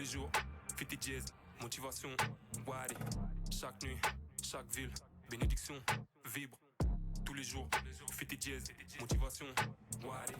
les jours, fais tes jazz, motivation, Wadi. Chaque nuit, chaque ville, bénédiction, vibre. Tous les jours, fais tes jazz, motivation, Wadi.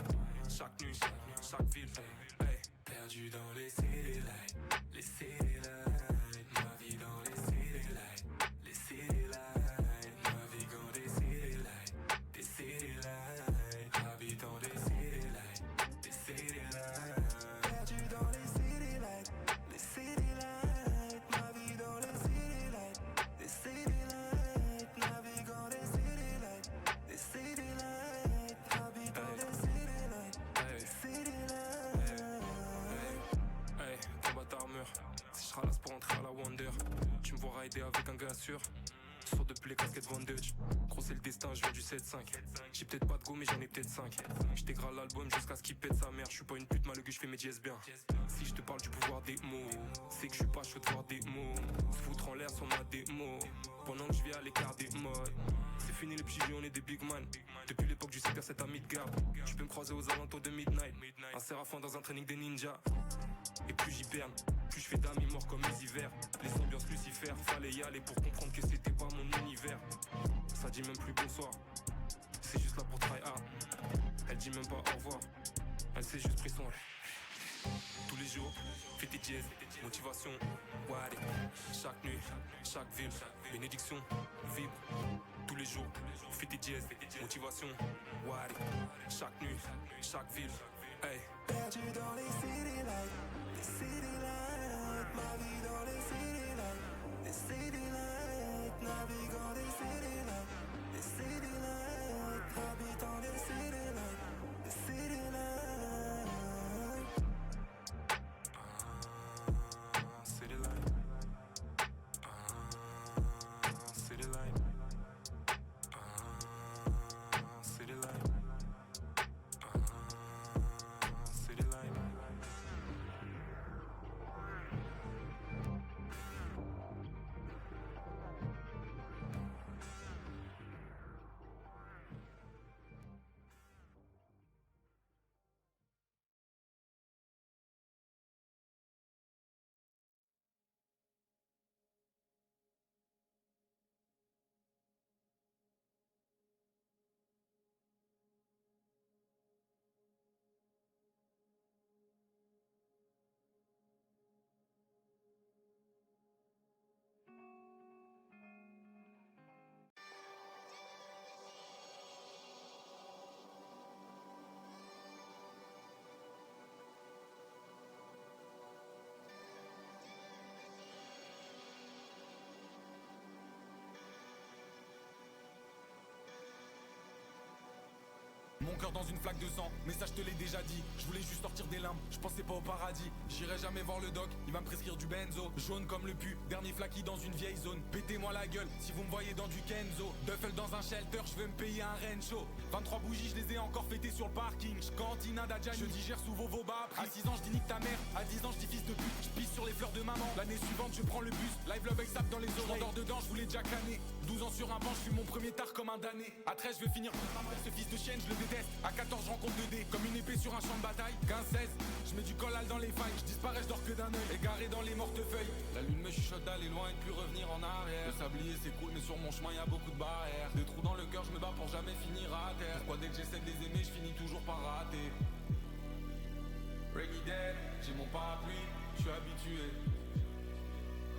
Chaque nuit, chaque ville, hey. Perdu dans les city lights, les city lights. Ma vie dans les city lights, les city lights. Naviguant des city lights, des city lights. Habitant des city lights, des city lights. Perdu dans les city lights, les city lights. Ma vie dans les city lights, des city lights. Naviguant des city lights, des city lights. Habitant des city lights, des city lights. Hey, combat ta armure. Si je ralasse pour entrer à la Wonder, tu me vois rider avec un gars sûr. Sur depuis les casquettes Vandage. Gros c'est le destin, je viens du 7-5. J'ai peut-être pas de go mais j'en ai peut-être 5. J'tégrale l'album jusqu'à ce qu'il pète sa mère. Je suis pas une pute malgré que je fais mes dièses bien. Si je te parle du pouvoir des mots, c'est que je suis pas chaud de voir des mots. Se foutre en l'air sur ma démo. Pendant que je vis à l'écart des modes. C'est fini les petits vieux, on est des big man. Depuis l'époque du secteur 7 à Midgard. Tu peux me croiser aux alentours de midnight. Un séraphin dans un training des ninjas. Et plus j'hiberne, plus je fais d'amis morts comme les hivers. Les ambiances Lucifer, fallait y aller pour comprendre que c'était pas mon univers. Ça dit même plus bonsoir, c'est juste là pour try hard. Elle dit même pas au revoir, elle s'est juste pris son. Tous les jours, fais tes jazz, motivation, Wadi. Chaque nuit, chaque ville, bénédiction, vibre. Tous les jours, fais tes jazz, motivation, Wadi. Chaque nuit, chaque ville, hey. Perdu dans les city lights, les city lights. Ma vie dans les city lights, les city lights. Naviguant des city lights, les city lights. Habitant des city lights, les city lights. City light. City light. City light. City light. Mon cœur dans une flaque de sang, mais ça je te l'ai déjà dit. Je voulais juste sortir des limbes, je pensais pas au paradis. J'irai jamais voir le doc, il va me prescrire du benzo. Jaune comme le pu, dernier flaki dans une vieille zone. Pétez-moi la gueule si vous me voyez dans du Kenzo. Duffel dans un shelter, je veux me payer un Rencho. 23 bougies, je les ai encore fêtées sur le parking. J'cantine un Dadjani, je digère sous vos bas. À 6 ans je dis nique ta mère, à 10 ans je dis fils de pute. Je pisse sur les fleurs de maman, l'année suivante je prends le bus. Live love avec sap dans les oreilles, j'endors dedans, je voulais déjà canner. 12 ans sur un banc, je suis mon premier tard comme un damné. À 13 je vais finir ce fils de chienne, je le déteste. À 14 je rencontre 2D, comme une épée sur un champ de bataille. 15-16, je mets du collal dans les failles. Je disparais, je dors que d'un œil, égaré dans les mortefeuilles. La lune me chuchote d'aller loin et de plus revenir en arrière. Le sablier c'est cool mais sur mon chemin y'a beaucoup de barrières. Des trous dans le cœur, je me bats pour jamais finir à terre. Pourquoi dès que j'essaie de les aimer, je finis toujours par rater. Reggae dead, j'ai mon parapluie, je suis habitué.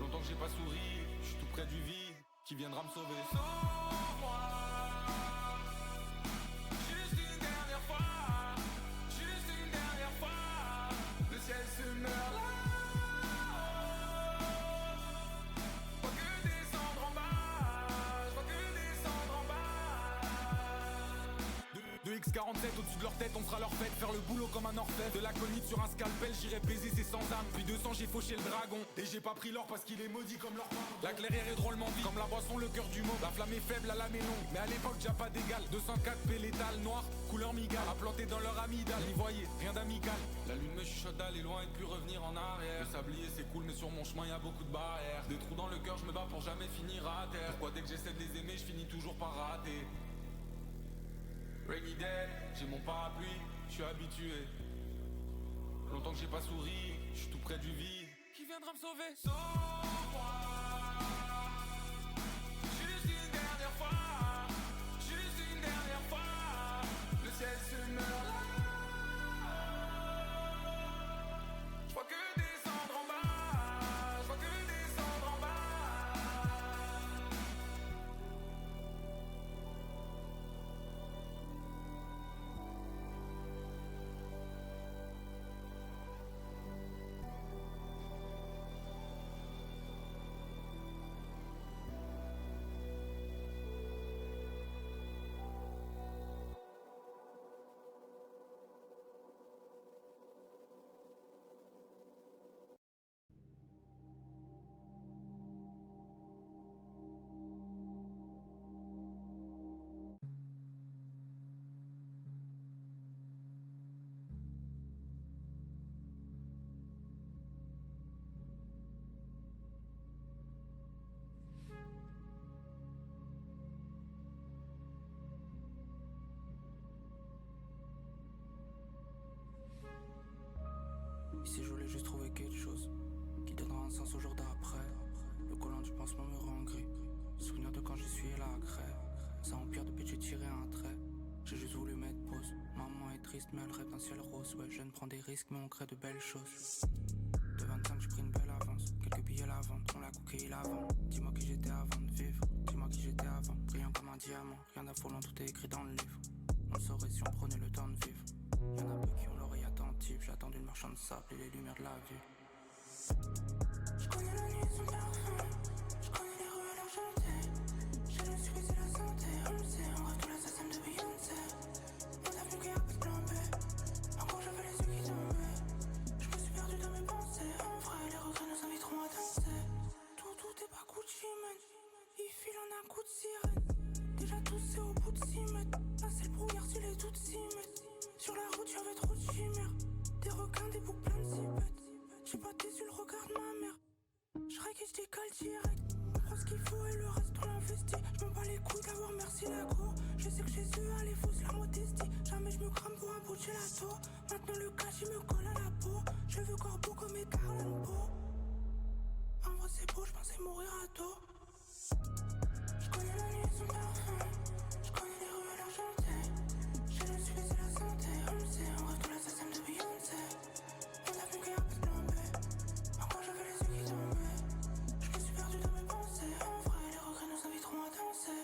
Longtemps que j'ai pas souri, je suis tout près du vide. Qui viendra me sauver? Sauve-moi. Le ciel se meurt là. Je vois que descendre en bas. Je vois que descendre en bas. De X47 au-dessus de leur tête, on fera leur fête. Faire le boulot comme un orfèvre. De l'aconite sur un scalpel, j'irai baiser ses sans âme. Puis 200 j'ai fauché le dragon. Et j'ai pas pris l'or parce qu'il est maudit comme leur pain. La clairière est drôlement vide, comme la boisson, le cœur du mot. La flamme est faible, la lame est longue. Mais à l'époque, j'ai pas d'égal. 204 pélétales noir, couleur migale. À planter dans leur amygdale, n'y voyez rien d'amical. La lune me chuchote d'aller loin et de plus revenir en arrière. Le sablier c'est cool, mais sur mon chemin y'a beaucoup de barrières. Des trous dans le cœur, je me bats pour jamais finir à terre. Pourquoi dès que j'essaie de les aimer, je finis toujours par rater? Reggae dead, j'ai mon parapluie, je suis habitué. Longtemps que j'ai pas souri, je suis tout près du vide. Qui viendras me sauver. Sauve-moi. Juste une dernière fois. Juste une dernière fois. Le ciel se meurt là. Je vois que descendre en bas. Je vois que descendre en bas. Ici je voulais juste trouver quelque chose qui donnera un sens au jour d'après. Le collant du pansement me rend gris. Souvenir de quand j'y suis la crève. Ça empire depuis que j'ai tiré un trait. J'ai juste voulu mettre pause. Maman est triste mais elle rêve d'un ciel rose. Ouais, je ne prends des risques mais on crée de belles choses. De 25 j'ai pris une belle avance. Quelques billets la vente, on l'a coquille avant. Dis-moi qui j'étais avant de vivre. Dis-moi qui j'étais avant. Brillant comme un diamant. Rien d'affolant, tout est écrit dans le livre. On le saurait si on prenait le temps de vivre. Y'en a peu qui ont l'oreille attentive. J'attends d'une marchande de sable et les lumières de la vie. Je connais la nuit et son parfum. Je connais les ruelles argentées. J'ai le succès et la santé. On le sait, on rêve tout l'assassin de Beyoncé. On a vu qu'il y a pas de plan B. Encore j'avais les yeux qui tombaient. Je me suis perdu dans mes pensées. En vrai, les regrets nous inviteront à danser. Tout est pas Gucci, man. Il file en un coup de sirène. Déjà tous c'est au bout de 6 mètres. Là c'est le brouillard si les toutes s'y mettent. Sur la route j'avais trop de chimères. Des requins, des boucles plein de zipettes. J'ai pas déçu le regard de ma mère. J'raque et j'décale direct. On prend ce qu'il faut et le reste on l'investit. J'm'en bats les couilles d'avoir merci la go. Je sais que chez eux elle est fausse la modestie. Jamais j'me crame pour un bout de gelato. Maintenant le cash il me colle à la peau. Je veux corbeau comme Edgar Allan Poe. En vrai c'est beau, j'pensais mourir à dos. J'connais la nuit et son parfum. J'connais les ruelles argentées. J'ai le succès et la santé. On le sait, on rêve de l'assassin de Beyoncé. On a vu qu'il y a pas de plan B. Encore j'avais les yeux qui tombaient. Je me suis perdu dans mes pensées. En vrai, les regrets nous inviteront à danser.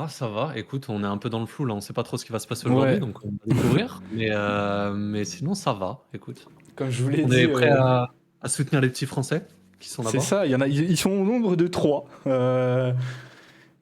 Ça va. Écoute, on est un peu dans le flou là, on sait pas trop ce qui va se passer aujourd'hui, Ouais, donc on va découvrir. Mais sinon, ça va, écoute. comme je vous l'ai On dit, est prêt à soutenir les petits Français qui sont c'est là-bas. ça, ils sont au nombre de 3.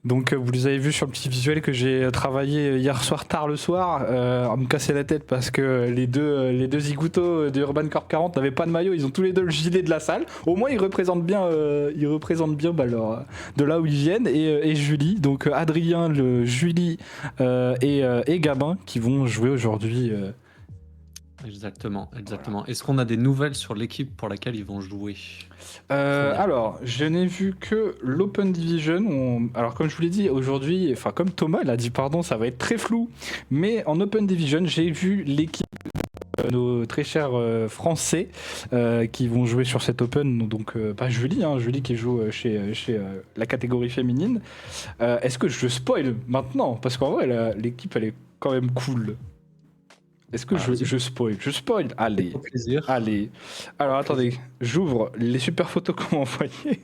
Donc vous les avez vus sur le petit visuel que j'ai travaillé hier soir tard le soir, à me casser la tête parce que les deux zigoutos de Urban Corp 40 n'avaient pas de maillot, ils ont tous les deux le gilet de la salle. Au moins ils représentent bien de là où ils viennent et Julie, donc Adrien, Julie et Gabin qui vont jouer aujourd'hui. Exactement. Est-ce qu'on a des nouvelles sur l'équipe pour laquelle ils vont jouer? Alors, je n'ai vu que l'Open Division. Alors, comme je vous l'ai dit aujourd'hui, enfin, comme Thomas l'a dit, pardon, ça va être très flou. Mais en Open Division, j'ai vu l'équipe, nos très chers Français, qui vont jouer sur cette Open. Donc, pas Julie, Julie qui joue chez la catégorie féminine. Est-ce que je spoil maintenant? Parce qu'en vrai, l'équipe, elle est quand même cool. Est-ce que je spoil? Je spoil. Allez. Au plaisir. Allez. Alors attendez, j'ouvre les super photos qu'on m'a envoyées.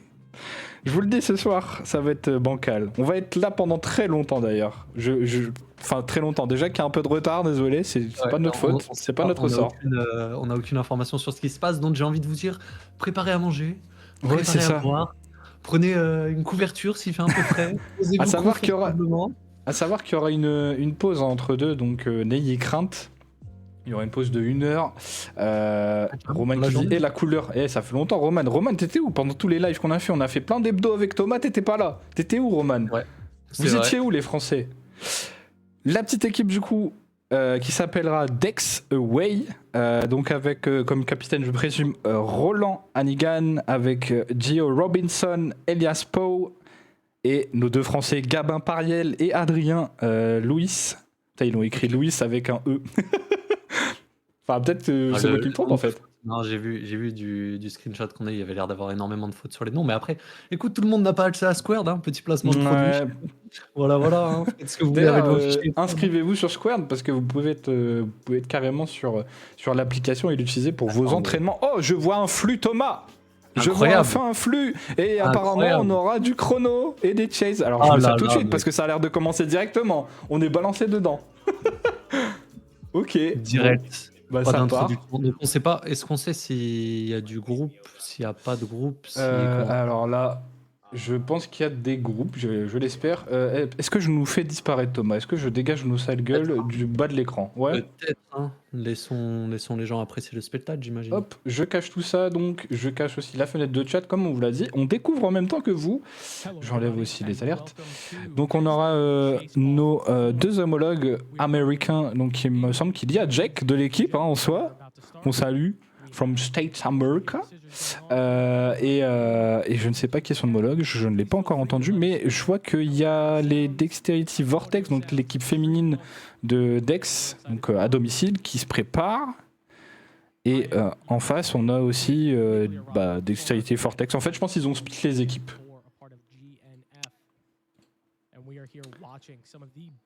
Je vous le dis ce soir, ça va être bancal. On va être là pendant très longtemps d'ailleurs. Enfin très longtemps. Déjà qu'il y a un peu de retard, désolé, c'est pas de notre faute, c'est pas notre sort. On n'a aucune information sur ce qui se passe, donc j'ai envie de vous dire, préparez à manger, Ouais, c'est préparez à ça. boire, prenez une couverture s'il fait un peu frais. Posez-vous À savoir qu'il y aura- confortablement. À savoir qu'il y aura une pause entre deux, donc n'ayez crainte. Il y aura une pause de 1 heure. Roman la qui dit journée. et la couleur. Ça fait longtemps, Roman. Roman, t'étais où pendant tous les lives qu'on a fait? On a fait plein d'hebdo avec Thomas, t'étais pas là. T'étais où, Roman? Ouais, c'est Vous vrai. étiez où, les Français? La petite équipe, du coup, qui s'appellera Dex Away. Donc, avec comme capitaine, je présume, Roland Hannigan, avec Gio Robinson, Elias Poe, et nos deux Français, Gabin Pariel et Adrien Louis. Putain, ils l'ont écrit Louis avec un E. Enfin, peut-être que c'est moi qui me trompe, en fait. Non, j'ai vu du screenshot qu'on a, il y avait l'air d'avoir énormément de fautes sur les noms, mais après, écoute, tout le monde n'a pas accès à Squared, petit placement de produit. Ouais. Voilà, faites ce que vous voulez avec D'ailleurs, vos fichiers. inscrivez-vous sur Squared parce que vous pouvez être carrément sur l'application et l'utiliser pour vos Attends, entraînements. Oh, je vois un flux, Thomas! Je vois Incroyable. enfin un flux! Et apparemment, Incroyable. on aura du chrono et des chases. Alors, Ah je mets ça là tout de là, suite mais- parce que ça a l'air de commencer directement. On est balancé dedans. Ok. Direct. Bah, Pas ça part. d'introduction. Donc on sait pas, est-ce qu'on sait s'il y a du groupe, s'il n'y a pas de groupe, comment- Alors là, je pense qu'il y a des groupes, je l'espère. Est-ce que je nous fais disparaître, Thomas? Est-ce que je dégage nos sales gueules du bas de l'écran? Ouais. Peut-être, laissons les gens apprécier le spectacle, j'imagine. Hop, je cache tout ça, donc je cache aussi la fenêtre de chat, comme on vous l'a dit. On découvre en même temps que vous. J'enlève aussi les alertes. Donc on aura nos deux homologues américains. Donc il me semble qu'il y a Jack de l'équipe en soi. On salue. From States America. Et je ne sais pas qui est son homologue, je ne l'ai pas encore entendu, mais je vois qu'il y a les Dexterity Vortex, donc l'équipe féminine de Dex, donc à domicile, qui se prépare. Et en face, on a aussi Dexterity Vortex. En fait, je pense qu'ils ont split les équipes.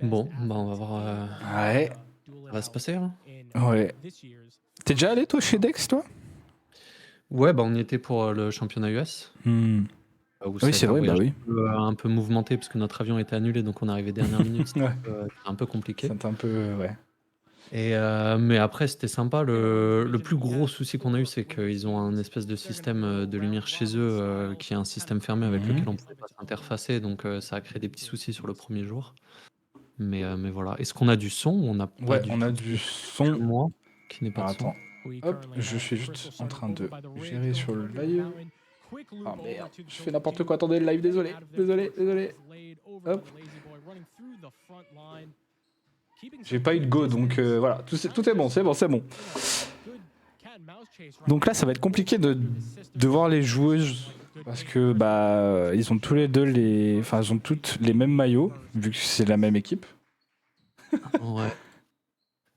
Bon, bah on va voir. Ouais. Ça va se passer, hein. Ouais. T'es déjà allé, toi, chez Dex, toi? Ouais, bah on y était pour le championnat US. Où ça a Oui, été c'est un vrai, bah voyage oui. un peu mouvementé parce que notre avion était annulé, donc on est arrivé dernière minute. C'était Ouais. un peu compliqué. C'est un peu... Ouais. Mais après, c'était sympa. Le plus gros souci qu'on a eu, c'est qu'ils ont un espèce de système de lumière chez eux qui est un système fermé avec lequel on ne pouvait pas s'interfacer. Donc ça a créé des petits soucis sur le premier jour. Mais voilà. Est-ce qu'on a du son ou on n'a pas Ouais, du on a tout du son. Moi, qui n'est pas Alors, de son. attends. Hop, je suis juste en train de gérer sur le live. Ah merde, je fais n'importe quoi. Attendez le live, désolé. Hop. J'ai pas eu de go, donc voilà. Tout est bon, c'est bon. Donc là, ça va être compliqué de voir les joueuses. Parce que ils ont tous les deux ils ont toutes les mêmes maillots, vu que c'est la même équipe. Ouais.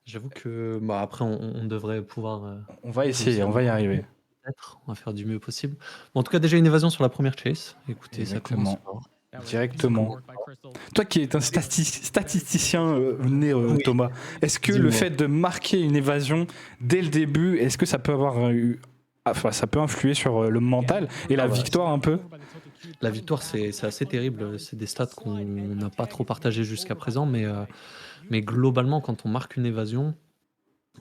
J'avoue que après, on devrait pouvoir. On va essayer, on va y arriver. Peut-être, on va faire du mieux possible. Bon, en tout cas, déjà une évasion sur la première chase. Écoutez, Exactement. ça commence fort. Directement. Toi qui es un statisticien né, Oui. Thomas, est-ce que Dis-moi. le fait de marquer une évasion dès le début, est-ce que ça peut avoir eu enfin, ça peut influer sur le mental et la Ah ouais. victoire un peu. La victoire, c'est assez terrible. C'est des stats qu'on n'a pas trop partagées jusqu'à présent, mais globalement, quand on marque une évasion,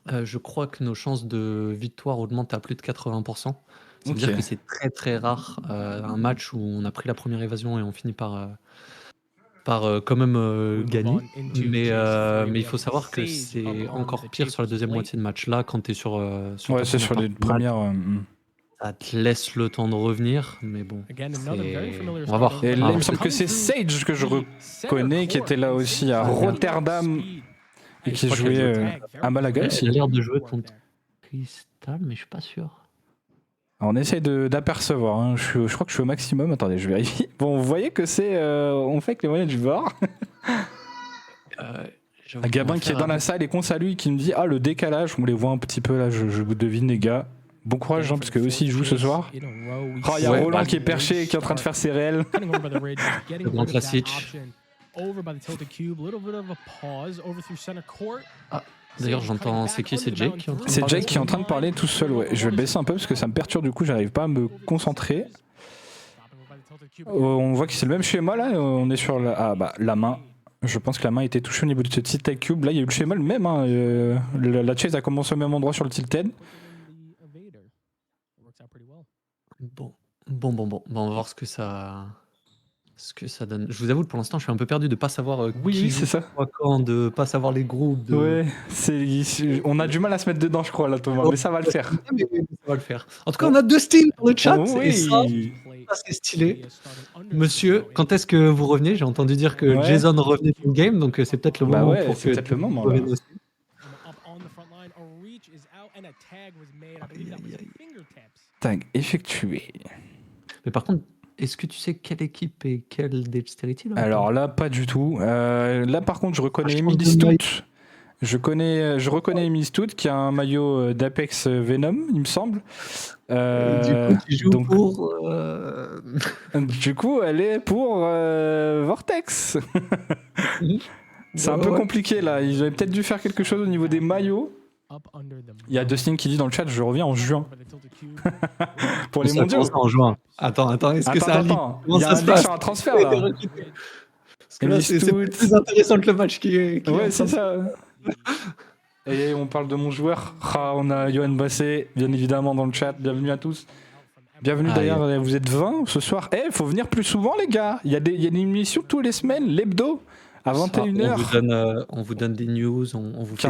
je crois que nos chances de victoire augmentent à plus de 80%. Ça veut Ok. dire que c'est très, très rare, un match où on a pris la première évasion et on finit par quand même, gagner. Mais il faut savoir que c'est encore pire sur la deuxième moitié de match. Là, quand tu es sur Ouais, ta c'est première sur les partie de match, premières. ça te laisse le temps de revenir, mais bon, on va voir. Et là, Enfin, il me semble que c'est Sage que je reconnais qui était là aussi à Rotterdam et qui je crois qu'elle jouait joue à Malaga elle aussi. a l'air de jouer contre Crystal, mais je suis pas sûr. Alors, on essaye d'apercevoir. Hein. Je crois que je suis au maximum. Attendez, je vérifie. Bon, vous voyez que c'est. On fait avec les moyens du bord. J'avoue Un qu'on Gabin va qui est faire dans la salle et qu'on salue, qui me dit ah, le décalage, on les voit un petit peu là, je vous devine, les gars. Bon courage, hein, parce que aussi ils jouent ce soir. Oh, il y a Ouais, Roland bah, qui est perché et qui est en train de faire ses réels. le grand classique. Ah, d'ailleurs, j'entends. C'est qui? C'est Jake qui est en train de C'est parler Jake qui est en train de parler tout seul, ouais. Je vais le baisser un peu parce que ça me perturbe, du coup, j'arrive pas à me concentrer. On voit que c'est le même schéma là, on est sur la main. Je pense que la main était touchée au niveau de ce Tilted Cube. Là, il y a eu le schéma le même. Hein. La chase a commencé au même endroit sur le Tilted. Bon, on va voir ce que ça donne. Je vous avoue que pour l'instant, je suis un peu perdu de pas savoir Oui, qui joue c'est ça. quoi quand, de pas savoir les groupes. Ouais, on a du mal à se mettre dedans, je crois, là, Thomas, mais ça va le faire. Mais ça va le faire. En tout cas, on a Dustin dans le chat. Oh, Et ça, c'est stylé. Monsieur, quand est-ce que vous revenez? J'ai entendu dire que Ouais. Jason revenait dans le game, donc c'est peut-être le Bah moment ouais, pour c'est que peut-être le moment, tu reviennes là. aussi. Tag effectué. Mais par contre, est-ce que tu sais quelle équipe et quelle dextérité là? Alors là, pas du tout. Là, par contre, je reconnais je Emily pense que Stout. Je reconnais Emily Stout qui a un maillot d'Apex Venom, il me semble. Du coup, tu joues donc, pour. du coup, elle est pour Vortex. C'est un peu compliqué là. Ils auraient peut-être dû faire quelque chose au niveau des maillots. Il y a Dustin qui dit dans le chat, je reviens en juin. Pour les mondiaux. En juin. Attends, est-ce que ça Attends. Il y a un leak sur un transfert là. Parce que là, c'est plus intéressant que le match qui est. Ouais, c'est ça. Et on parle de mon joueur. On a Johan Bassé, bien évidemment, dans le chat. Bienvenue à tous. Bienvenue d'ailleurs, vous êtes 20 ce soir. Faut venir plus souvent, les gars. Il y a une émission tous les semaines, l'hebdo, à 21h. On vous donne des news, on vous fait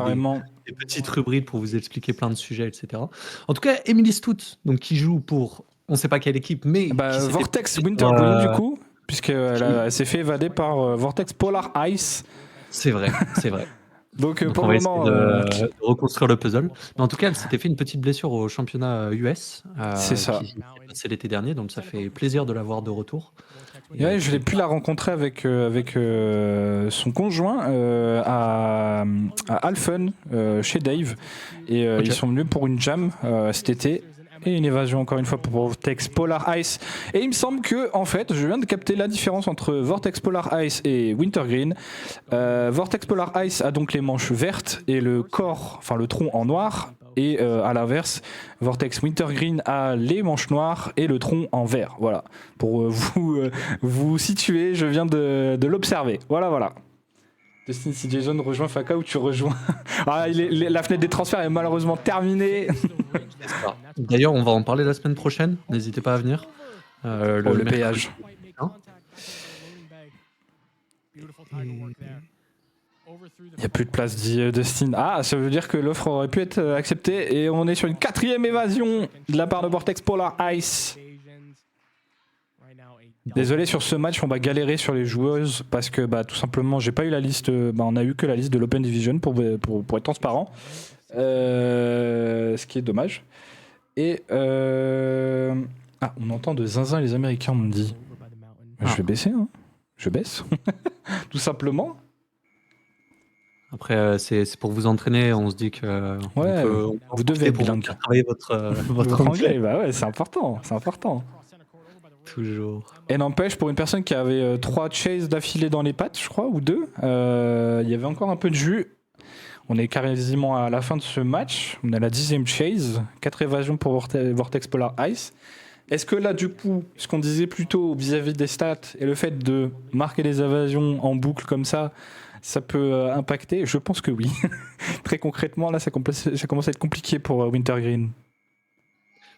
des petites rubriques pour vous expliquer plein de sujets, etc. En tout cas, Emily Stout, donc, qui joue pour, on ne sait pas quelle équipe, mais... Vortex Wintergreen, du coup, puisqu'elle s'est fait évader par Vortex Polar Ice. C'est vrai. Donc on pour va le essayer moment, de reconstruire le puzzle. Mais en tout cas, elle s'était fait une petite blessure au championnat US. C'est ça. Qui s'est passé l'été dernier, donc ça fait plaisir de la voir de retour. Ouais, je l'ai pu la rencontrer avec son conjoint à Alphen, chez Dave. Et ils sont venus pour une jam cet été. Et une évasion encore une fois pour Vortex Polar Ice. Et il me semble que, en fait, je viens de capter la différence entre Vortex Polar Ice et Wintergreen. Vortex Polar Ice a donc les manches vertes et le corps, enfin le tronc en noir. Et à l'inverse, Vortex Wintergreen a les manches noires et le tronc en vert. Voilà. Pour vous situer, je viens de l'observer. Voilà. Dustin, si Jason rejoint Faka ou tu rejoins. La fenêtre des transferts est malheureusement terminée. D'ailleurs, on va en parler la semaine prochaine. N'hésitez pas à venir. Le péage. Il n'y a plus de place, dit Dustin. Ça veut dire que l'offre aurait pu être acceptée. Et on est sur une 4e évasion de la part de Vortex Polar Ice. Désolé, sur ce match, on va galérer sur les joueuses parce que tout simplement, j'ai pas eu la liste. On a eu que la liste de l'Open Division pour être transparent. Ce qui est dommage. Et on entend de zinzin les Américains, on me dit. Je vais baisser, hein. Je baisse. Tout simplement. Après, c'est pour vous entraîner. On se dit que vous devez être bilingue. Travailler votre anglais. Ouais, c'est important. Toujours. Et n'empêche, pour une personne qui avait 3 chases d'affilée dans les pattes, je crois, ou 2, il y avait encore un peu de jus. On est quasiment à la fin de ce match. On est à la 10e chase. 4 évasions pour Vortex Polar Ice. Est-ce que là, du coup, ce qu'on disait plus tôt vis-à-vis des stats et le fait de marquer les évasions en boucle comme ça peut impacter? Je pense que oui. Très concrètement, là, ça commence à être compliqué pour Wintergreen.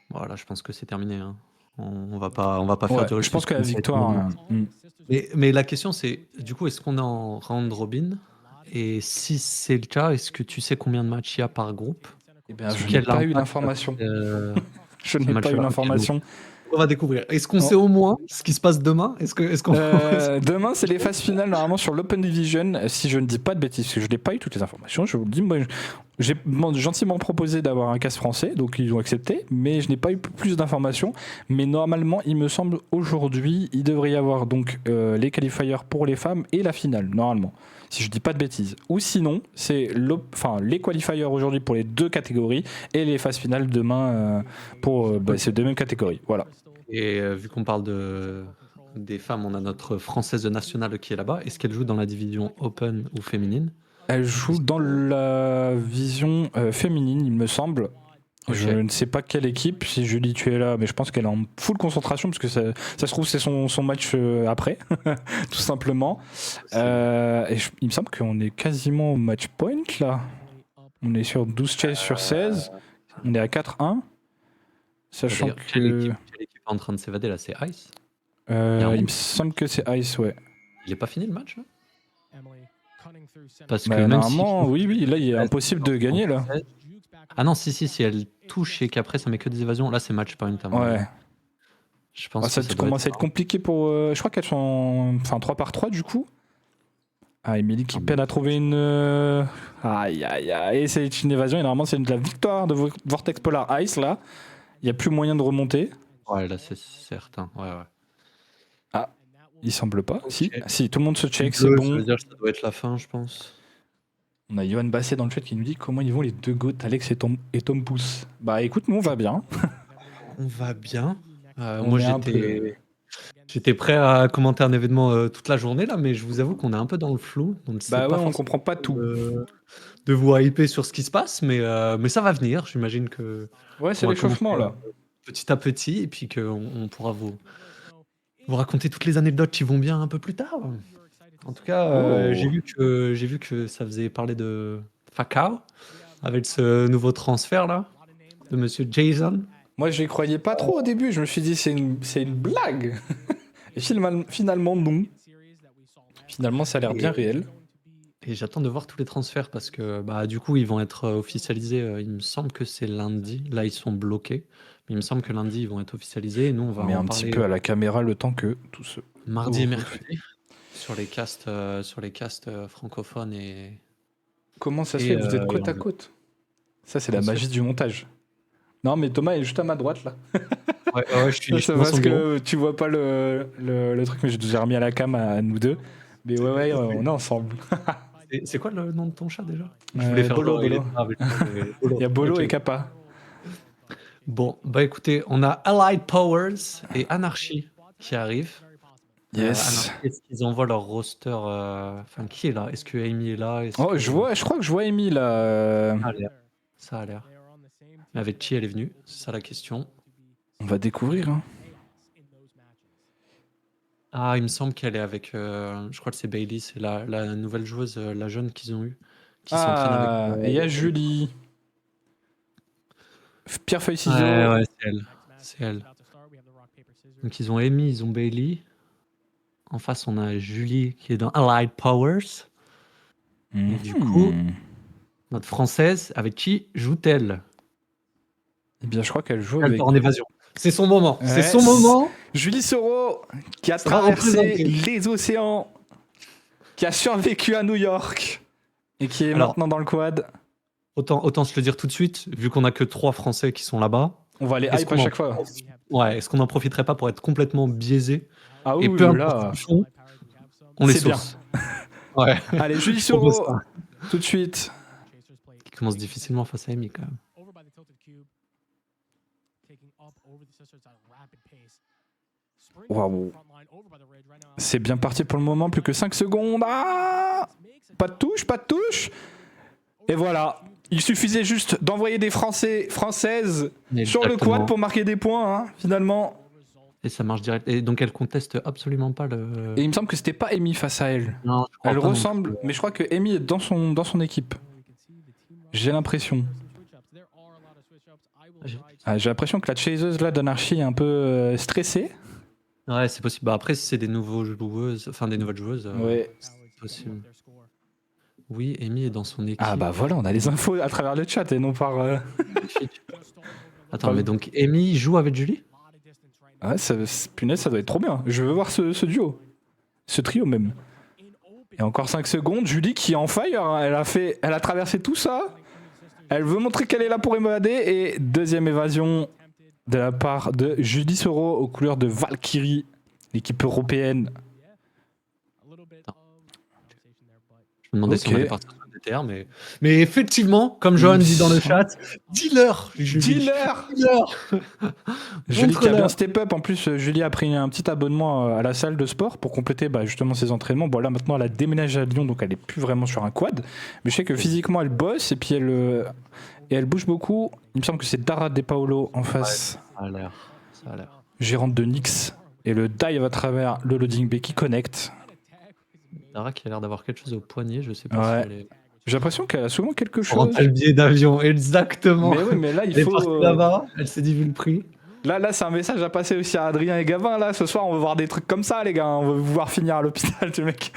Voilà, je pense que c'est terminé. Hein. On va pas faire Ouais, durer. je pense que la victoire... Mais la question, c'est, du coup, est-ce qu'on est en round robin? Et si c'est le cas, est-ce que tu sais combien de matchs il y a par groupe? Eh bien, je n'ai pas eu d'information. Je n'ai pas eu d'information. On va découvrir. Est-ce qu'on sait au moins ce qui se passe demain? Demain, c'est les phases finales normalement sur l'Open Division. Si je ne dis pas de bêtises, parce que je n'ai pas eu toutes les informations, je vous le dis. Moi, j'ai gentiment proposé d'avoir un casque français, donc ils ont accepté, mais je n'ai pas eu plus d'informations. Mais normalement, il me semble aujourd'hui, il devrait y avoir donc les qualifiers pour les femmes et la finale, normalement. Si je dis pas de bêtises. Ou sinon, c'est les qualifiers aujourd'hui pour les 2 catégories et les phases finales demain pour ces 2 mêmes catégories. Voilà. Et vu qu'on parle des femmes, on a notre française nationale qui est là-bas. Est-ce qu'elle joue dans la division open ou féminine? Elle joue dans la vision féminine, il me semble. Okay. Je ne sais pas quelle équipe, si Julie tu es là, mais je pense qu'elle est en full concentration parce que ça se trouve c'est son match après, tout simplement. Et il me semble qu'on est quasiment au match point là. On est sur 12 chases sur 16, on est à 4-1. Sachant que... Quelle équipe est en train de s'évader là? C'est Ice? Il me semble que c'est Ice, ouais. Il est pas fini le match là? Parce que normalement, oui, là il est impossible de gagner là. Ah non, si elle touche et qu'après ça met que des évasions, là c'est match point. Ouais. Je pense ça commence à être compliqué pour. Je crois qu'elles sont 3 par 3 du coup. Ah, Emily qui peine à trouver une. Aïe. Et c'est une évasion et normalement c'est la victoire de Vortex Polar Ice là. Il n'y a plus moyen de remonter. Ouais, là c'est certain. Ouais. Ah, il semble pas. Okay. Si, tout le monde se check, c'est bon. Ça veut dire que ça doit être la fin, je pense. On a Johan Basset dans le chat qui nous dit comment ils vont les 2 goats, Alex et Tom Pouce. Bah écoute, nous on va bien. On va bien. Moi j'étais prêt à commenter un événement toute la journée là, mais je vous avoue qu'on est un peu dans le flou. On comprend pas tout. De vous hyper sur ce qui se passe, mais ça va venir. J'imagine que. Ouais, c'est l'échauffement là. Petit à petit, et puis qu'on pourra vous raconter toutes les anecdotes qui vont bien un peu plus tard. En tout cas, j'ai vu que ça faisait parler de Fakao avec ce nouveau transfert là de Monsieur Jason. Moi, je n'y croyais pas trop au début. Je me suis dit c'est une blague. Et finalement non. Finalement, ça a l'air bien réel. Et j'attends de voir tous les transferts parce que du coup ils vont être officialisés. Il me semble que c'est lundi. Là ils sont bloqués. Mais il me semble que lundi ils vont être officialisés. Et nous on va en parler. Petit peu à la caméra le temps que tout se. Mardi et mercredi. Sur les castes francophones et. Comment ça se fait? Vous êtes côte à côte. Ça, c'est la magie du montage. Non, mais Thomas est juste à ma droite là. Ouais, je suis. C'est parce que tu vois pas le truc, mais je vous ai remis à la cam à nous deux. Mais ouais, on est ensemble. C'est quoi le nom de ton chat déjà? Je voulais faire Bolo. Il y a Bolo et Kappa. Bon, écoutez, on a Allied Powers et Anarchy qui arrivent. Yes. Est-ce qu'ils envoient leur roster? Qui est là? Est-ce que Amy est là? Je crois que je vois Amy là. Ça a l'air. Mais avec qui elle est venue? C'est ça la question. On va découvrir. Hein. Ah, il me semble qu'elle est avec. Je crois que c'est Bailey, c'est la nouvelle joueuse, la jeune qu'ils ont eue. Qui s'entraîne avec. Et il y a Julie. Pierre Feuille Ciseaux. Ouais, c'est elle. Donc ils ont Amy, ils ont Bailey. En face, on a Julie qui est dans Allied Powers. Et du coup, notre française, avec qui joue-t-elle? Eh bien, je crois qu'elle joue avec. En évasion. C'est son moment. Ouais. C'est son moment. Julie Soro, qui a traversé les océans, qui a survécu à New York et qui est maintenant dans le quad. Autant se le dire tout de suite, vu qu'on a que 3 Français qui sont là-bas. On va aller hype à chaque fois. Ouais, est-ce qu'on n'en profiterait pas pour être complètement biaisé? Ah oui, et peu importe ce qu'ils font, on les source. Ouais. Allez, Julie Soro, tout de suite. Qui commence difficilement face à Amy quand même. Waouh. C'est bien parti pour le moment, plus que 5 secondes. Ah, pas de touche. Et voilà. Il suffisait juste d'envoyer des Françaises sur le Exactement. quad pour marquer des points, hein, finalement. Et ça marche direct. Et donc elle conteste absolument pas le. Et il me semble que c'était pas Amy face à elle. Non, je crois Elle pas non ressemble, plus. mais je crois que Amy est dans son équipe. J'ai l'impression. J'ai l'impression que la chaseuse là d'Anarchy est un peu stressée. Ouais, c'est possible. Bah après, si c'est des nouvelles joueuses, Ouais. c'est possible. Oui, Amy est dans son équipe. Ah bah voilà, on a les infos à travers le chat et non par. Magnifique. Attends, mais donc Amy joue avec Julie? Ouais, punaise, ça doit être trop bien. Je veux voir ce duo. Ce trio même. Et encore 5 secondes, Julie qui est en fire, hein. Elle a traversé tout ça. Elle veut montrer qu'elle est là pour évader. Et deuxième évasion de la part de Julie Soro aux couleurs de Valkyrie, l'équipe européenne. Je me demandais si on Ok. allait partir sur le DTR, mais effectivement, comme Johan dit dans le chat, dealer, Julie. Dealer Dealer. Julie qui a bien Montre-leur. step up. En plus, Julie a pris un petit abonnement à la salle de sport pour compléter justement ses entraînements. Bon, là maintenant, elle a déménagé à Lyon, donc elle est plus vraiment sur un quad. Mais je sais que physiquement, elle bosse et puis elle bouge beaucoup. Il me semble que c'est Dara De Paolo en face, Ça a l'air. Ça a l'air. gérante de Nyx. Et le dive à travers le loading bay qui connecte. Dara qui a l'air d'avoir quelque chose au poignet, je sais pas Ouais. si elle est. J'ai l'impression qu'elle a souvent quelque On chose. rentre le billet d'avion, exactement. Mais oui, mais là, il Elle est faut. partie là-bas, elle s'est dit vu le prix. Là, c'est un message à passer aussi à Adrien et Gavin. Là, ce soir, on veut voir des trucs comme ça, les gars. On veut vous voir finir à l'hôpital, tu mec.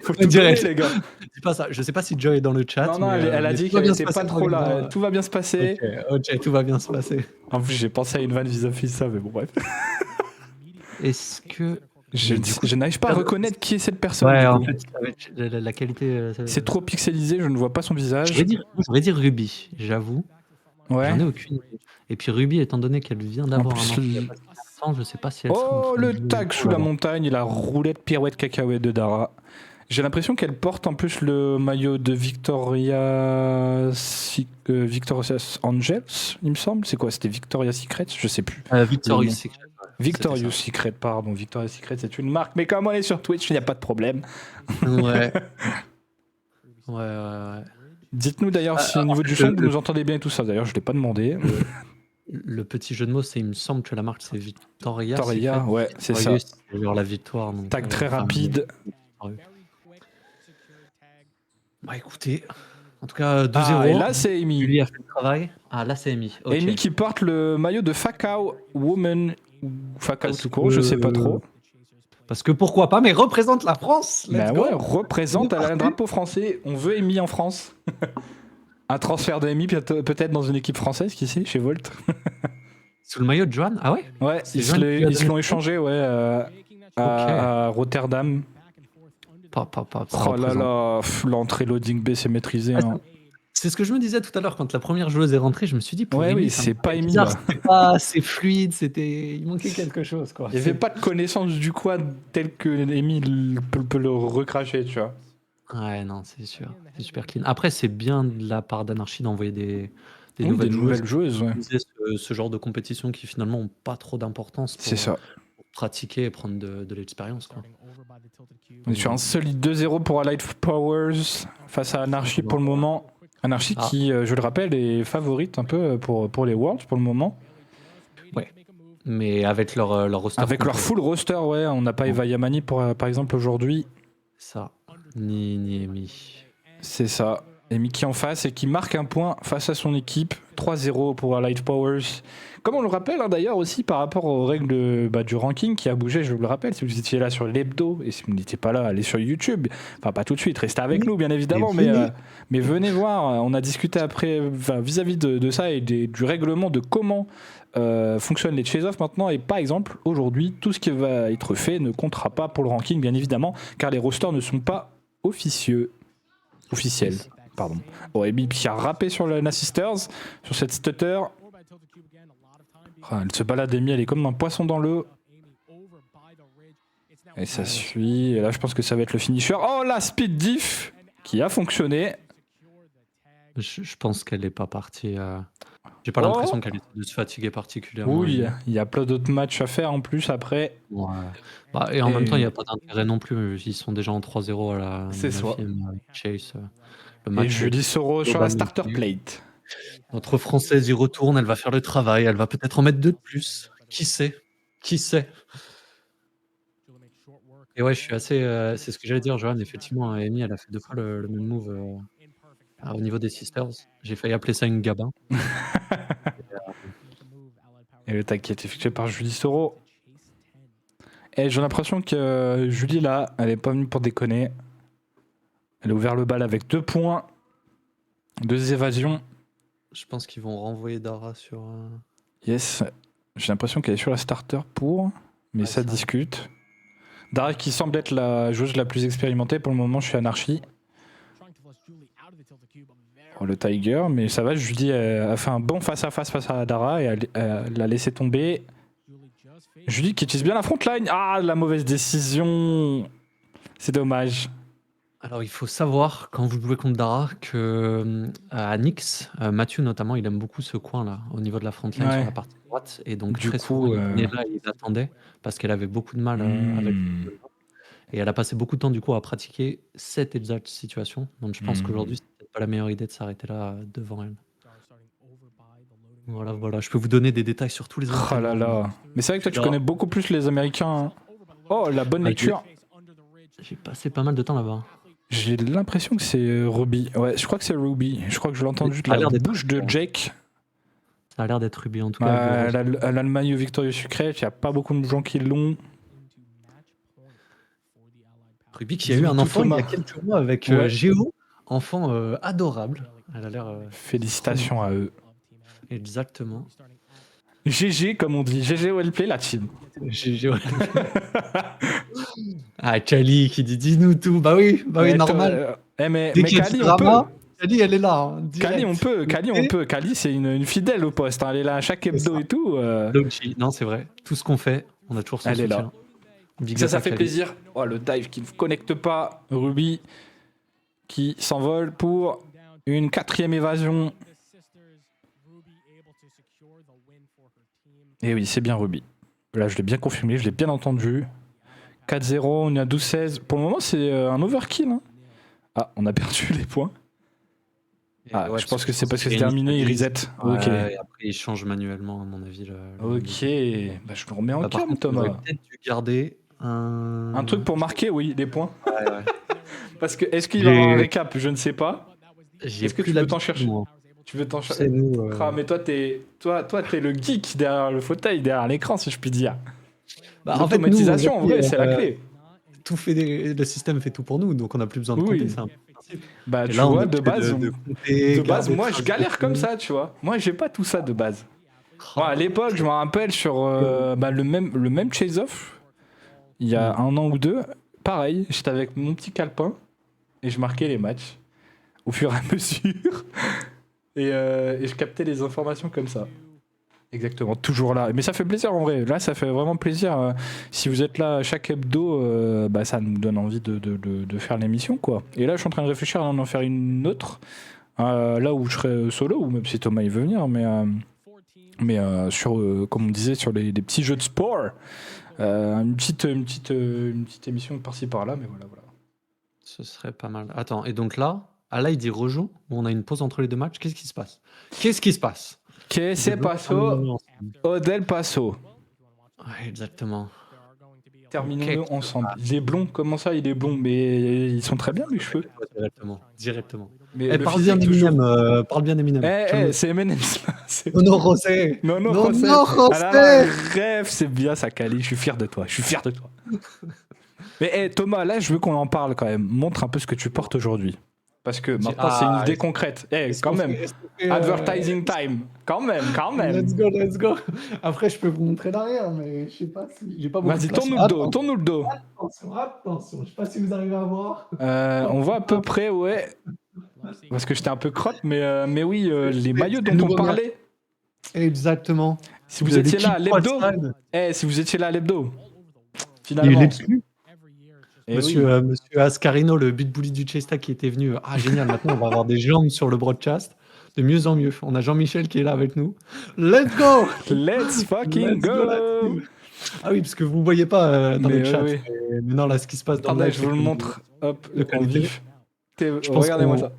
Faut tout Direct. donner, les gars. Dis pas ça. Je sais pas si Joy est dans le chat. Non, mais, elle a mais dit tout va qu'elle bien se était pas passer trop là. tranquillement. Tout va bien se passer. Ok, tout va bien se passer. En plus, j'ai pensé à une vanne vis-à-vis de ça, mais bon, bref. Est-ce que. Je n'arrive pas à reconnaître qui est cette personne. Ouais, du en coup. fait, avec la qualité. C'est trop pixelisé, je ne vois pas son visage. J'aurais dire Ruby, j'avoue. Ouais. J'en ai aucune idée. Et puis Ruby, étant donné qu'elle vient d'avoir plus, un enfant il y a pas si longtemps, je sais pas si elle sera en Oh, train de le jouer tag sous la montagne et la roulette pirouette cacahuète de Dara. J'ai l'impression qu'elle porte en plus le maillot de Victoria's Angels, il me semble. C'est quoi? C'était Victoria's Secret? Je sais plus. Victoria's Secret. Victoria's Secret, pardon. Victoria's Secret, c'est une marque. Mais comme on est sur Twitch, il n'y a pas de problème. Ouais. Ouais. Dites-nous d'ailleurs si au niveau du son, vous nous entendez bien et tout ça. D'ailleurs, je ne l'ai pas demandé. Le petit jeu de mots, c'est il me semble que la marque c'est Victoria. Victoria, Secret. ouais, c'est ça. Victorious, c'est genre la victoire. Donc, Tag très rapide. Bah écoutez, en tout cas 2-0. Ah, et là, c'est Amy. Julie a fait le travail. Ah là c'est Amy. Ok. Amy qui porte le maillot de Fakao Woman ou Fakao tout court, je sais pas trop. Parce que pourquoi pas, mais représente la France. Bah Let's go. ouais, représente à un drapeau français. On veut Amy en France. Un transfert de Amy peut-être dans une équipe française, qui sait, chez Volt. Sous le maillot de Johan. Ah ouais. Ouais, C'est ils Johan qui lui a se donné l'ont le échangé, ouais, à Rotterdam. Pas Oh là là, l'entrée loading B c'est maîtrisé. Hein. C'est ce que je me disais tout à l'heure quand la première joueuse est rentrée, je me suis dit pour Ouais, Amy, oui, ça c'est me pas paraît Amy, bizarre, là. c'était pas assez fluide, il manquait quelque chose quoi. Il n'y avait pas de connaissance du quad tel que Amy peut le recracher, tu vois. Ouais, non, c'est sûr, c'est super clean. Après, c'est bien de la part d'Anarchy d'envoyer des Oui, nouvelles joueuses, ouais. ce genre de compétitions qui finalement n'ont pas trop d'importance C'est ça. pour pratiquer et prendre de l'expérience quoi. On est sur un solide 2-0 pour Allied Powers face à Anarchy pour le moment. Anarchy qui, je le rappelle, est favorite un peu pour les Worlds pour le moment. Ouais. Mais avec leur roster. Avec leur complet. full roster, ouais. On n'a pas Eva Yamani par exemple aujourd'hui. Ça. Ni Amy. C'est ça. Amy qui en face et qui marque un point face à son équipe. 3-0 pour Allied Powers. Comme on le rappelle d'ailleurs aussi par rapport aux règles du ranking qui a bougé, je vous le rappelle, si vous étiez là sur l'hebdo et si vous n'étiez pas là, allez sur YouTube. Enfin, pas tout de suite, restez avec nous bien évidemment, mais venez voir. On a discuté après vis-à-vis de ça et du règlement de comment fonctionnent les chase-off maintenant. Et par exemple, aujourd'hui, tout ce qui va être fait ne comptera pas pour le ranking, bien évidemment, car les rosters ne sont pas officiels. Pardon. Bon, Amy qui a rappé sur la Sisters, sur cette stutter. Elle se balade, Amy, elle est comme un poisson dans l'eau. Et ça suit. Et là, je pense que ça va être le finisher. Oh, la speed diff qui a fonctionné. Je pense qu'elle n'est pas partie. J'ai pas Oh l'impression qu'elle essaie de se fatiguer particulièrement. Oui, il y a plein d'autres matchs à faire en plus après. Ouais. Bah, et en même temps, il n'y Et a pas d'intérêt non plus. Ils sont déjà en 3-0 à la c'est la soit. film Chase. Le Et match est Julie Soro sur la globalement starter plié. plate. Notre Française y retourne, elle va faire le travail, elle va peut-être en mettre 2 de plus. Qui sait? Qui sait? Et ouais, je suis assez, c'est ce que j'allais dire, Johan, effectivement, Amy, elle a fait 2 fois le même move, au niveau des sisters. J'ai failli appeler ça une gabin. Et le tag qui a été effectué par Julie Soro. Et j'ai l'impression que Julie, là, elle est pas venue pour déconner. Elle a ouvert le bal avec 2 points, 2 évasions. Je pense qu'ils vont renvoyer Dara sur, Yes, j'ai l'impression qu'elle est sur la starter pour, mais Ouais, ça ça. discute. Dara qui semble être la joueuse la plus expérimentée. Pour le moment, je suis Anarchy. Oh, le Tiger, mais ça va, Julie a fait un bon face-à-face face à Dara et elle l'a laissé tomber. Julie qui utilise bien la frontline. Ah, la mauvaise décision. C'est dommage. Alors, il faut savoir, quand vous jouez contre Dara, que à Nyx, Mathieu notamment, il aime beaucoup ce coin-là, au niveau de la frontline sur Ouais. la partie droite. Et donc, Du très coup, souvent, il venait là et il attendait, parce qu'elle avait beaucoup de mal avec ce jeu-là. Et elle a passé beaucoup de temps, du coup, à pratiquer cette exacte situation. Donc, je pense qu'aujourd'hui, c'est peut-être pas la meilleure idée de s'arrêter là, devant elle. Voilà, voilà. Je peux vous donner des détails sur tous les Oh là entraînements. là. Mais c'est vrai que toi, tu connais beaucoup plus les Américains. Hein. Oh, la bonne Ah, lecture. J'ai passé pas mal de temps là-bas. J'ai l'impression que c'est Ruby. Ouais, je crois que c'est Ruby. Je crois que je l'ai entendu de Ça a la l'air d'être bouche de Ruby, hein. Jake. Ça a l'air d'être Ruby, en tout cas. avec le rose. Elle a le maillot Victorious Secret. Il n'y a pas beaucoup de gens qui l'ont. Ruby qui a eu un Dis-nous tout, enfant il y a Thomas. quelques mois avec Ouais. Géo, enfant adorable. Elle a l'air. Félicitations à eux. Exactement. GG, comme on dit. GG Wellplay, la team. GG, ouais. Ah, Kali qui dit dis-nous tout. Bah oui, normal. Mais Dès qu'il y a Kali, du on peut. drama, Kali, elle est là. Hein, direct. Kali, on peut. Kali, on peut. Kali, c'est une fidèle au poste. Hein. Elle est là à chaque hebdo ça. et tout. Loki. Non, c'est vrai. Tout ce qu'on fait, on a toujours son Elle est là. soutien. Big Ça up à fait Kali. plaisir. Oh, le dive qui ne connecte pas. Ruby qui s'envole pour une 4e évasion. Et oui, c'est bien Ruby. Là, je l'ai bien confirmé, je l'ai bien entendu. 4-0, on est à 12-16. Pour le moment, c'est un overkill. Hein. Ah, on a perdu les points. Ah, Ouais, je pense que c'est parce que c'est terminé, il reset. Ouais, Ok. et après, il change manuellement, à mon avis. Ok. Bah, je me remets en Par calme, contre, on aurait Thomas. peut-être dû garder Un truc pour marquer, oui, des points. Ouais, ouais. Parce que est-ce qu'il va y avoir un récap? Je ne sais pas. J'ai Est-ce que plus tu veux t'en l'habitude, chercher? moi. Tu veux t'en C'est chercher? nous. Ah, mais toi, t'es le geek derrière le fauteuil, derrière l'écran, si je puis dire. Bah, en fait, nous, L'automatisation, en vrai, c'est la euh, clé. tout fait le système fait tout pour nous, donc on n'a plus besoin de Oui. compter. C'est un peu le principe. Bah, Et tu là, on vois, est de obligé base, compter, de base, garder moi, trace je de galère comme tout. ça, tu vois. Moi, j'ai pas tout ça de base. Moi, à l'époque, je me rappelle sur le même Chase-Off, il y a 1 an ou 2, pareil, j'étais avec mon petit calepin et je marquais les matchs au fur et à mesure. Et je captais les informations comme ça. Exactement, toujours là. Mais ça fait plaisir en vrai. Là, ça fait vraiment plaisir. Si vous êtes là chaque hebdo, bah, ça nous donne envie de faire l'émission, quoi. Et là, je suis en train de réfléchir à en faire une autre. Là où je serais solo, ou même si Thomas il veut venir, mais sur, comme on disait, sur des petits jeux de sport. Une petite émission par-ci par-là, mais voilà. Ce serait pas mal. Attends, et donc là, il dit rejoue, où on a une pause entre les deux matchs. Qu'est-ce qui se passe? Que se passo? Odel Passo. Ouais, exactement. Terminons-le ensemble. Il est blond, comment ça il est blond? Mais ils sont très bien les cheveux. Directement. Mais le Parle bien physique, toujours. d'Eminem. Parle bien d'Eminem. C'est Eminem. Nono Rosé. Non, José. Rêve, c'est bien ça, Kali. Je suis fier de toi. Mais Thomas, là, je veux qu'on en parle quand même. Montre un peu ce que tu portes aujourd'hui. Parce que maintenant, c'est une idée concrète. Quand même. Advertising time. Quand même. Let's go. Après, je peux vous montrer derrière, mais je sais pas si j'ai pas beaucoup Vas-y, de place. tourne-nous le dos. Attention. Je sais pas si vous arrivez à voir. On voit à peu près, ouais. Parce que j'étais un peu crotte, mais oui, les maillots dont on parlait. Exactement. Si vous étiez là à l'hebdo, finalement. Il est dessus. Eh Monsieur Ascarino, le but bully du Chesta qui était venu. Ah, génial, maintenant on va avoir des jambes sur le broadcast. de mieux en mieux. On a Jean-Michel qui est là avec nous. Let's go! Let's fucking Let's go, la go! team. Ah oui, parce que vous ne voyez pas dans Mais le chat. oui. Mais non, là, ce qui se passe dans Attendez, le je vous le montre. Hop, de en qualité. vif. Je pense Regardez-moi qu'on- ça.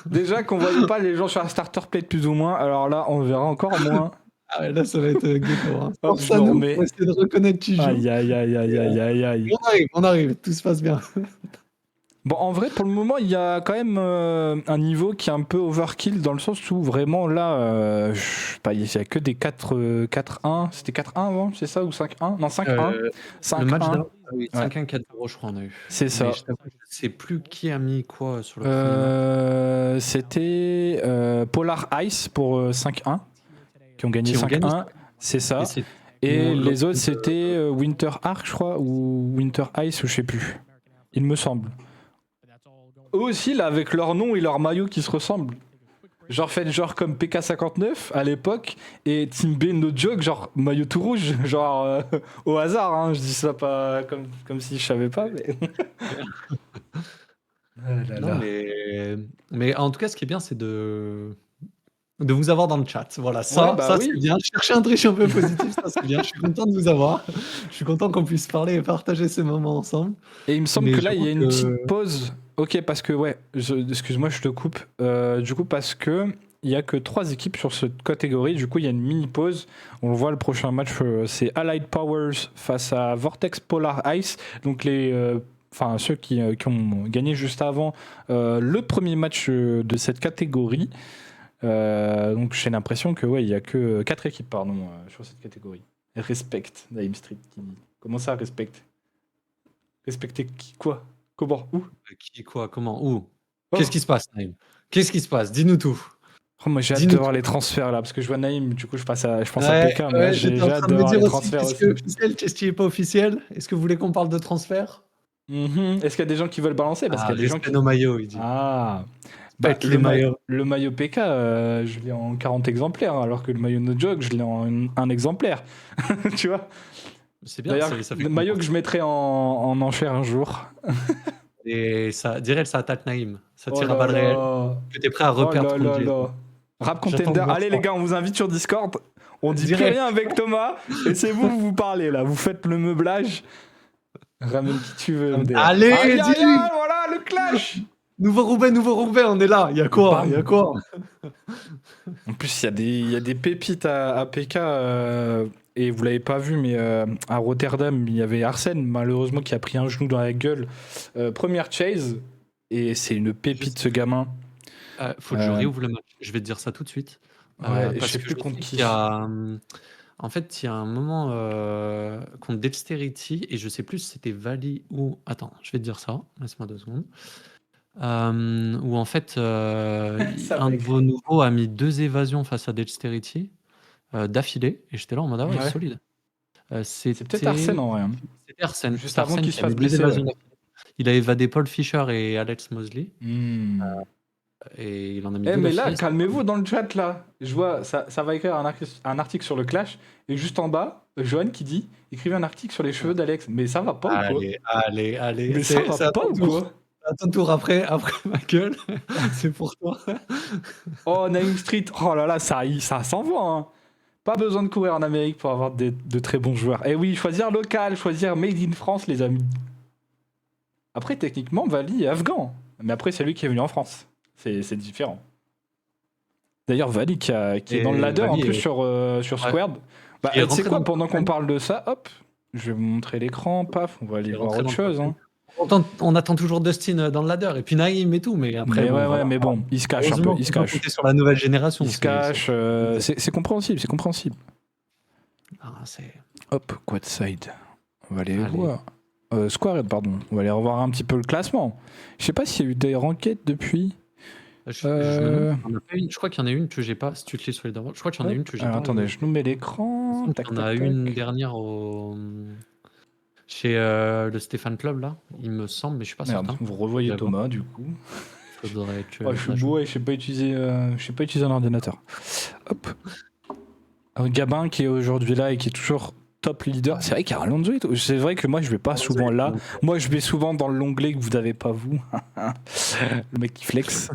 Déjà qu'on voyait pas les gens sur la starter plate plus ou moins, alors là, on verra encore moins. Ah ouais, là, ça va être ghetto. Hein. Hop, Force je à me nous remets. pour essayer de reconnaître qui joue. Aïe, aïe, aïe, aïe, aïe, aïe, aïe. On arrive, tout se passe bien. Bon, en vrai, pour le moment, il y a quand même un niveau qui est un peu overkill dans le sens où vraiment là, je sais pas, il y a que des 4-1. C'était 4-1 avant, c'est ça, ou 5-1? Non, 5-1. Le 5-1. match d'avant, oui, Ouais. 5-1, 4-0, je crois, on a eu. C'est ça. Mais je t'avoue, je sais plus qui a mis quoi sur le premier match. C'était Polar Ice pour 5-1, qui ont gagné Qui ont 5-1. gagné. C'est ça. Et c'est- Et Bon, les autres, l'autre, c'était Winter Arc, je crois, ou Winter Ice, ou je sais plus. Il me semble. Eux aussi, là, avec leur nom et leur maillot qui se ressemblent. Genre, faites genre comme PK59 à l'époque, et Team B, no joke, genre maillot tout rouge, genre au hasard, hein, je dis ça pas comme si je savais pas, mais. Ah là Non, là. mais en tout cas, ce qui est bien, c'est de vous avoir dans le chat. Voilà, ça, Ouais, bah ça oui. c'est bien. Chercher un triche un peu positif, ça c'est bien. Je suis content de vous avoir. Je suis content qu'on puisse parler et partager ces moments ensemble. Et il me semble Mais que là, il y a une j'avoue que- petite pause. Ok, parce que, ouais, excuse-moi, je te coupe. Du coup, parce que il y a que 3 équipes sur cette catégorie. Du coup, il y a une mini-pause. On le voit, le prochain match, c'est Allied Powers face à Vortex Polar Ice. Donc, ceux qui ont gagné juste avant le premier match de cette catégorie. Donc, j'ai l'impression que, ouais, il y a que 4 équipes, pardon, sur cette catégorie. Respect, Naïm Street qui dit. Comment ça, respect? Respecter qui? Quoi? Comment? Où? Qui, quoi, comment, où? Oh. Qu'est-ce qui se passe, Naïm? Qu'est-ce qui se passe? Dis-nous tout. Oh, moi j'ai hâte Dis-nous de voir tout. les transferts là, parce que je vois Naïm, du coup je pense à PK, Ouais, mais j'ai j'étais en hâte train de de me voir dire les aussi, transferts qu'est-ce aussi. qui est officiel, qu'est-ce qui n'est pas officiel? Est-ce que vous voulez qu'on parle de transfert? Est-ce qu'il y a des gens qui veulent balancer? Parce qu'il y a des gens qui. nos maillots, il dit. Ah, Pète les maillots. le maillot PK, je l'ai en 40 exemplaires, alors que le maillot No Joke, je l'ai en un exemplaire. Tu vois? C'est bien, D'ailleurs, ça fait le maillot que je mettrai en enchère un jour. Et ça, direct, ça attaque Naïm. Ça tire Oh à balles là réelles. là. Que t'es prêt à Oh reperdre là contre là Jason. là. Rap J'attends de Contender. voir Allez ça. les gars, on vous invite sur Discord. On dit plus Direct. rien avec Thomas. Et c'est vous parlez là. Vous faites le meublage. Ramène qui tu veux. MDR. Allez, Aïe, aïe, dis-lui. aïe, voilà le clash. Nouveau Roubaix, on est là. Il y a quoi? Bam. Il y a quoi? En plus, il y a des pépites à PK. Et vous l'avez pas vu, mais à Rotterdam, il y avait Arsène, malheureusement, qui a pris un genou dans la gueule. Première chase. Et c'est une pépite, ce gamin. Faut que je réouvre le match. Je vais te dire ça tout de suite. Ouais, je parce sais que plus je contre sais qui. qu'il y a, en fait, il y a un moment contre Dexterity et je sais plus si c'était Vali ou. Attends, je vais te dire ça. Laisse-moi 2 secondes. Où en fait, Ça un va de vos nouveaux a mis 2 évasions face à Dexterity d'affilée et j'étais là en mode ah ouais, Ouais. solide. C'est peut-être Arsène en vrai. Hein. C'était Arsène. Juste C'était avant Arsène qu'il qui se a fasse mis 2 blesser, évasions ouais. d'affilée. Il a évadé Paul Fischer et Alex Mosley et il en a mis 2 Mais là, d'affilée. calmez-vous dans le chat là. Je vois, ça va écrire un article sur le clash. Et juste en bas, Johan qui dit écrivez un article sur les cheveux d'Alex. Mais ça va pas ou quoi? Allez. Mais ça va pas ou quoi? À ton tour après ma gueule. C'est pour toi. Oh, Naïm Street, oh là là, ça s'envoie. Hein. Pas besoin de courir en Amérique pour avoir de très bons joueurs. Et oui, choisir local, choisir Made in France, les amis. Après, techniquement, Vali est afghan. Mais après, c'est lui qui est venu en France. C'est différent. D'ailleurs, Vali qui est dans le ladder Vali en plus est- sur Squared. Bah, Il est tu sais rentré quoi, dans- pendant qu'on parle de ça, hop, je vais vous montrer l'écran, paf, on va aller Il est voir rentré autre dans le chose. Hein. On attend toujours Dustin dans le ladder et puis Naïm et tout, mais après. Mais bon, ouais, voilà. mais bon, il se cache un peu, Heureusement il se qu'on peut cache. compter sur la nouvelle génération. Il se cache, c'est compréhensible, c'est compréhensible. C'est. Hop, quad side. On va aller Allez. voir. Squared, pardon. On va aller revoir un petit peu le classement. Je sais pas s'il y a eu des ranked depuis. Je crois qu'il y en a une que j'ai pas. Si tu cliques sur les dernières, je crois qu'il y en a une que j'ai Alors, pas. attendez, je nous mets l'écran. Il Tac, y en a tac, tac. une dernière chez le Stéphane Club là, il me semble, mais je suis pas Merde, certain. vous revoyez J'avoue. Thomas du coup. Faudrait que. Oh, je suis bourré, je sais pas utiliser un ordinateur. Hop. Gabin qui est aujourd'hui là et qui est toujours top leader. C'est vrai qu'il y a Alonso et tout. C'est vrai que moi je vais pas souvent là. Moi je vais souvent dans l'onglet que vous n'avez pas vous. Le mec qui flex.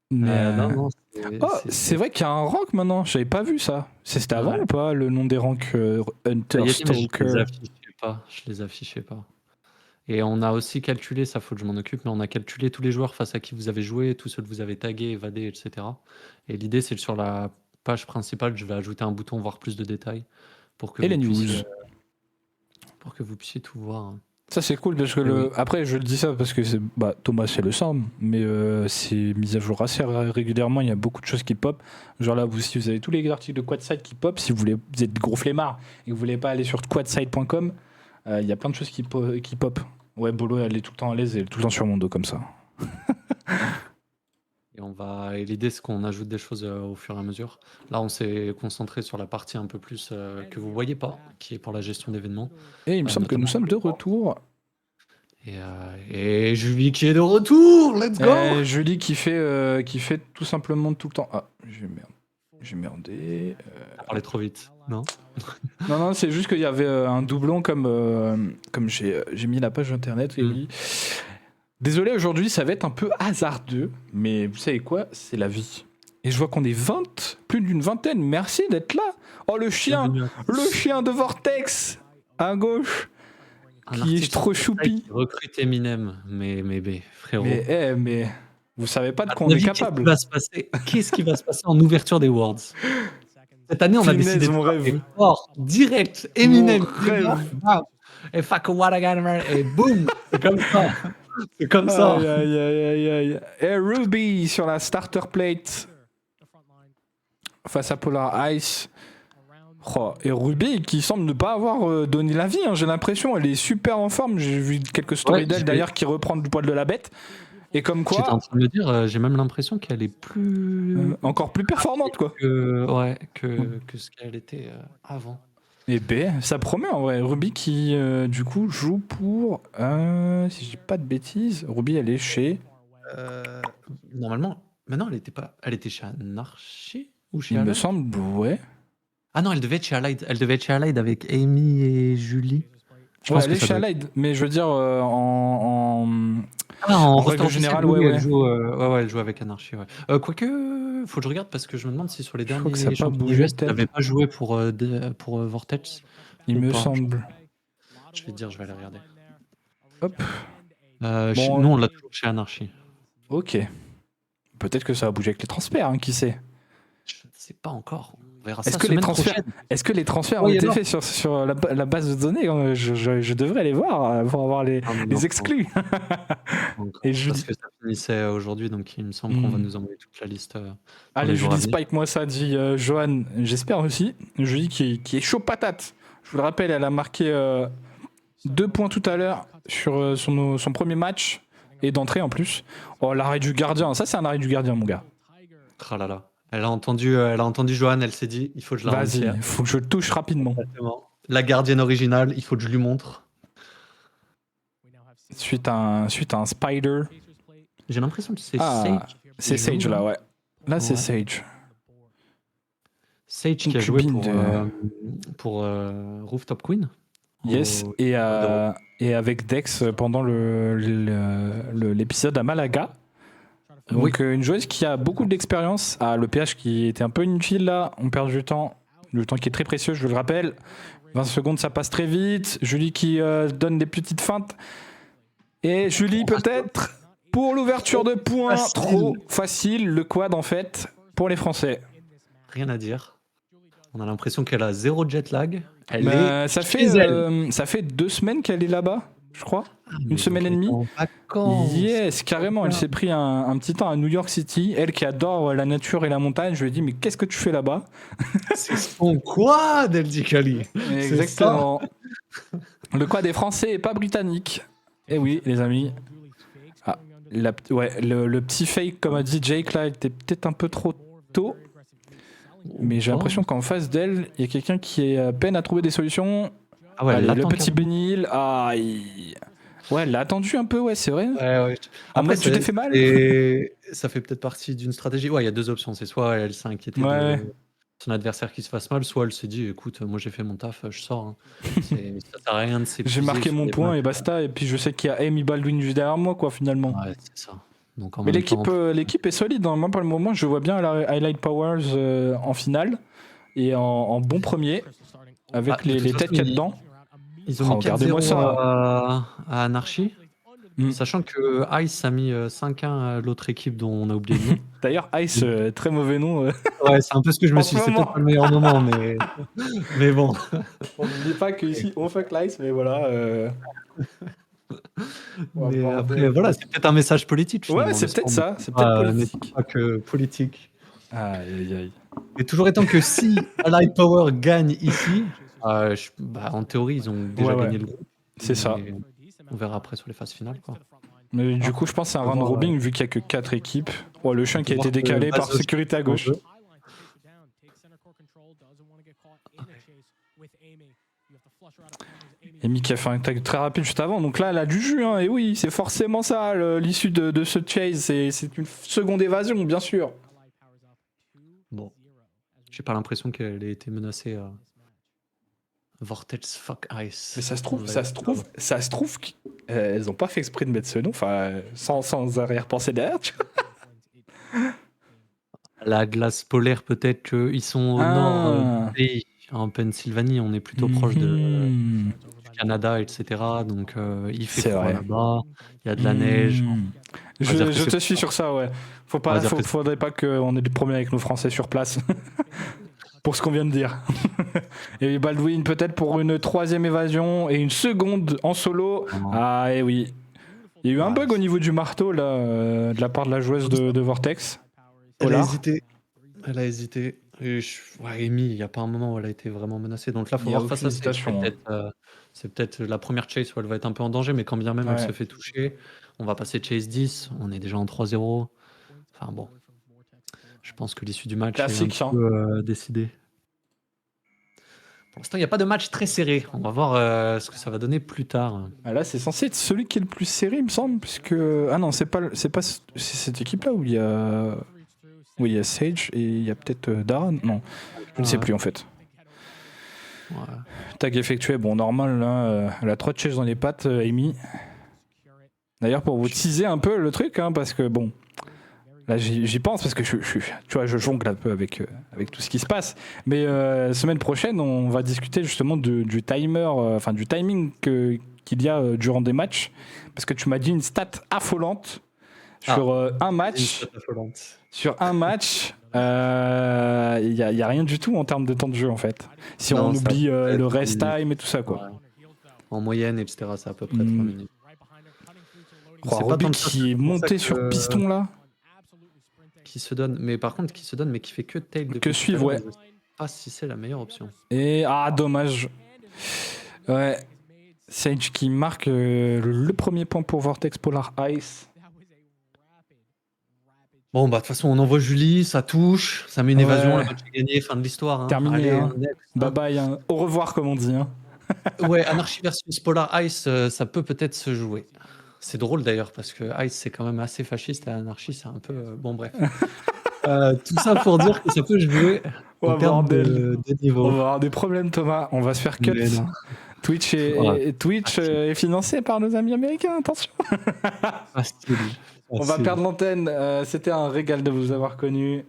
Mais, Non, non, oh, c'est vrai qu'il y a un rank maintenant. J'avais pas vu ça. C'était avant Ouais. ou pas le nom des ranks Hunter, Ça y est, mais je les Stalker? affichais pas. Je les affichais pas. Et on a aussi calculé, ça faut que je m'en occupe, mais on a calculé tous les joueurs face à qui vous avez joué, tous ceux que vous avez tagués, évadés, etc. Et l'idée, c'est que sur la page principale, je vais ajouter un bouton voir plus de détails pour que Et les vous news. puissiez, pour que vous puissiez tout voir. Ça c'est cool parce que Oui. après je le dis ça parce que Thomas c'est le sang, mais c'est mis à jour assez régulièrement. Il y a beaucoup de choses qui pop. Genre là, si vous avez tous les articles de Quadside qui pop, si vous êtes gros flemmards et que vous voulez pas aller sur quadside.com, il y a plein de choses qui pop. Ouais, Bolo elle est tout le temps à l'aise, elle est tout le temps sur mon dos comme ça. Et l'idée, c'est qu'on ajoute des choses au fur et à mesure. Là, on s'est concentré sur la partie un peu plus que vous voyez pas, qui est pour la gestion d'événements. Et il me semble que nous sommes de retour. Et Julie qui est de retour, let's go! Julie qui fait tout simplement tout le temps. Ah, j'ai merdé. T'as parlé trop vite, non? Non, c'est juste qu'il y avait un doublon comme j'ai mis la page internet et oui. Désolé, aujourd'hui ça va être un peu hasardeux, mais vous savez quoi? C'est la vie. Et je vois qu'on est plus d'une vingtaine. Merci d'être là. Oh le chien de Vortex à gauche. Qui est trop choupi. Qui recrute Eminem, mais frérot. Mais vous savez pas de quoi on est capable. Qu'est-ce qui va se passer en ouverture des Worlds? Cette année, on a décidé de faire fort, direct, Eminem. Et fuck what I got, et boum, c'est comme ça. C'est comme ça. Aïe. Et Ruby sur la starter plate face à Polar Ice. Oh, et Ruby qui semble ne pas avoir donné la vie, hein, j'ai l'impression. Elle est super en forme. J'ai vu quelques stories d'elle d'ailleurs qui reprend du poil de la bête. Et comme quoi. J'étais en train de me dire, j'ai même l'impression qu'elle est plus. Encore plus performante, quoi. Que ce qu'elle était avant. Et ça promet en vrai. Ruby qui, du coup, joue pour. Si je dis pas de bêtises, Ruby, elle est chez. Normalement, maintenant, elle était chez Anarchy ou chez Il Allied? me semble, ouais. Ah non, elle devait être chez Allied. Elle devait être chez Allied avec Amy et Julie. Elle est chez Allied, mais je veux dire en règle générale, elle joue avec Anarchy. Ouais. Quoique, faut que je regarde parce que je me demande si sur les derniers championnats US, elle n'avait pas joué pour Vortex. Il me semble. Je vais te dire, je vais aller regarder. Hop. Nous, on l'a toujours chez Anarchy. Ok. Peut-être que ça va bouger avec les transferts, hein, qui sait. Je ne sais pas encore. Est-ce que les transferts ont été faits sur la base de données? Je devrais aller voir pour avoir les exclus. Parce que ça finissait aujourd'hui, donc il me semble qu'on va nous envoyer toute la liste. Allez, Julie Spike, moi ça dit Johan, j'espère aussi. Julie qui est chaud patate. Je vous le rappelle, elle a marqué 2 points tout à l'heure sur son premier match et d'entrée en plus. Oh, l'arrêt du gardien, ça c'est un arrêt du gardien, mon gars. Ah là là. Elle a entendu Johan, elle s'est dit, il faut que je la Vas-y, il faut que je le touche rapidement. Exactement. La gardienne originale, il faut que je lui montre. Suite à un Spider. J'ai l'impression que c'est Sage. C'est Sage là, ouais. Là, c'est Sage. Sage qui a joué pour Rooftop Queen. Yes, et avec Dex pendant l'épisode à Malaga. Donc une joueuse qui a beaucoup d'expérience. Le PH qui était un peu inutile là, on perd du temps. Le temps qui est très précieux, je le rappelle. 20 secondes, ça passe très vite. Julie qui donne des petites feintes. Et Julie peut-être pour l'ouverture de points. Trop facile, le quad en fait, pour les Français. Rien à dire. On a l'impression qu'elle a 0 jet lag. Ça fait 2 semaines qu'elle est là-bas, je crois. Une semaine et demie. Yes, carrément. Elle s'est pris un petit temps à New York City. Elle qui adore la nature et la montagne. Je lui ai dit, mais qu'est-ce que tu fais là-bas? C'est son quad, elle dit Kali. Exactement. Le quad est français et pas britannique. Eh oui, les amis. Le petit fake, comme a dit Jake, là, était peut-être un peu trop tôt. Mais j'ai l'impression qu'en face d'elle, il y a quelqu'un qui est à peine à trouver des solutions. Le petit Benil. Ouais, elle l'a attendu un peu, ouais, c'est vrai. Ouais. Après, tu t'es fait mal. Et ça fait peut-être partie d'une stratégie. Ouais, il y a 2 options. C'est soit elle s'est inquiétée de son adversaire qui se fasse mal, soit elle s'est dit, écoute, moi j'ai fait mon taf, je sors. Hein. Ça sert à rien de s'épuiser. J'ai marqué mon point et basta. Et puis je sais qu'il y a Amy Baldwin juste derrière moi, quoi, finalement. Ouais, c'est ça. Donc en Mais même temps, l'équipe est solide. Hein. Moi, pour le moment, je vois bien la Highlight Powers en finale et en bon premier avec de toute les façon, têtes qu'il y a dedans. ils ont mis Regardez-moi 4-0 ça. à Anarchy. Mm. Sachant que Ice a mis 5-1 à l'autre équipe dont on a oublié le nom. D'ailleurs, Ice, très mauvais nom. Ouais, c'est un peu ce que je me En suis ce dit. C'est moment. peut-être pas le meilleur moment, mais bon. On n'oublie pas qu'ici, on fuck l'Ice, mais voilà. On va Mais voir après, voilà, c'est peut-être un message politique. Ouais, finalement. c'est Le peut-être sport ça. C'est peut-être politique. n'est pas que politique. Aïe, aïe, aïe. Et toujours étant que si Allied Power gagne ici, en théorie, ils ont déjà Ouais. gagné le groupe. C'est ça. Mais on verra après sur les phases finales, quoi. Mais du coup, je pense que c'est un round robin vu qu'il n'y a que 4 équipes. Ouais, le chien qui a été décalé par sécurité à gauche. Amy qui a fait un tag très rapide juste avant. Donc là, elle a du jus. Hein. Et oui, c'est forcément ça l'issue de ce chase. C'est une seconde évasion, bien sûr. Bon, j'ai pas l'impression qu'elle ait été menacée. Vortex fuck Ice. Mais ça se trouve qu'elles n'ont pas fait exprès de mettre ce nom. Enfin, sans arrière-pensée derrière. Tu vois. La glace polaire, peut-être qu'ils sont au nord du pays. En Pennsylvanie, on est plutôt proche du Canada, etc. Donc il fait C'est froid vrai. là-bas. Il y a de la neige. Je te suis sur ça, ouais. Faudrait pas qu'on ait des problèmes avec nos Français sur place. Pour ce qu'on vient de dire. Et Baldwin, peut-être pour une 3e évasion et une seconde en solo. Ah, et oui. Il y a eu un bug au niveau du marteau, là, de la part de la joueuse de Vortex. Elle a hésité. Et Amy, il n'y a pas un moment où elle a été vraiment menacée. Donc là, il faut voir face à ça. C'est peut-être la première chase où elle va être un peu en danger, mais quand bien même elle se fait toucher, on va passer chase 10. On est déjà en 3-0. Enfin bon. Je pense que l'issue du match est un peu décidée. Pour l'instant, il n'y a pas de match très serré. On va voir ce que ça va donner plus tard. Ah, là, c'est censé être celui qui est le plus serré, il me semble. Puisque... Ah non, c'est cette équipe-là où il y a Sage et il y a peut-être Dara. Non, je ne sais plus en fait. Ouais. Tag effectué. Bon, normal, là, elle a 3 chases dans les pattes, Amy. D'ailleurs, pour vous teaser un peu le truc, hein, parce que bon... Là, j'y pense parce que tu vois, je jongle un peu avec tout ce qui se passe. Mais semaine prochaine, on va discuter justement du timer, du timing qu'il y a durant des matchs. Parce que tu m'as dit une stat affolante sur un match. Sur un match, il n'y a rien du tout en termes de temps de jeu en fait. Si on oublie le rest time et tout ça, quoi. Ouais. En moyenne, etc., c'est à peu près 3 minutes. Robbie qui est monté sur piston là. Qui se donne, mais qui fait que tail que suivre, ouais. Je sais pas si c'est la meilleure option. Et dommage. Ouais. Sage qui marque le premier point pour Vortex Polar Ice. Bon, de toute façon, on envoie Julie, ça touche, ça met une évasion, le match est gagné, fin de l'histoire. Hein. Terminé. Allez, bye bye. Hein. Au revoir, comme on dit. Hein. Ouais, Anarchy versus Polar Ice, ça peut peut-être se jouer. C'est drôle d'ailleurs, parce que Ice, c'est quand même assez fasciste, et Anarchy, c'est un peu... bon, bref. Tout ça pour dire que ça peut jouer en termes de niveau. On va avoir des problèmes, Thomas. On va se faire cut. Twitch est financé par nos amis américains, attention. On va perdre l'antenne. C'était un régal de vous avoir connu.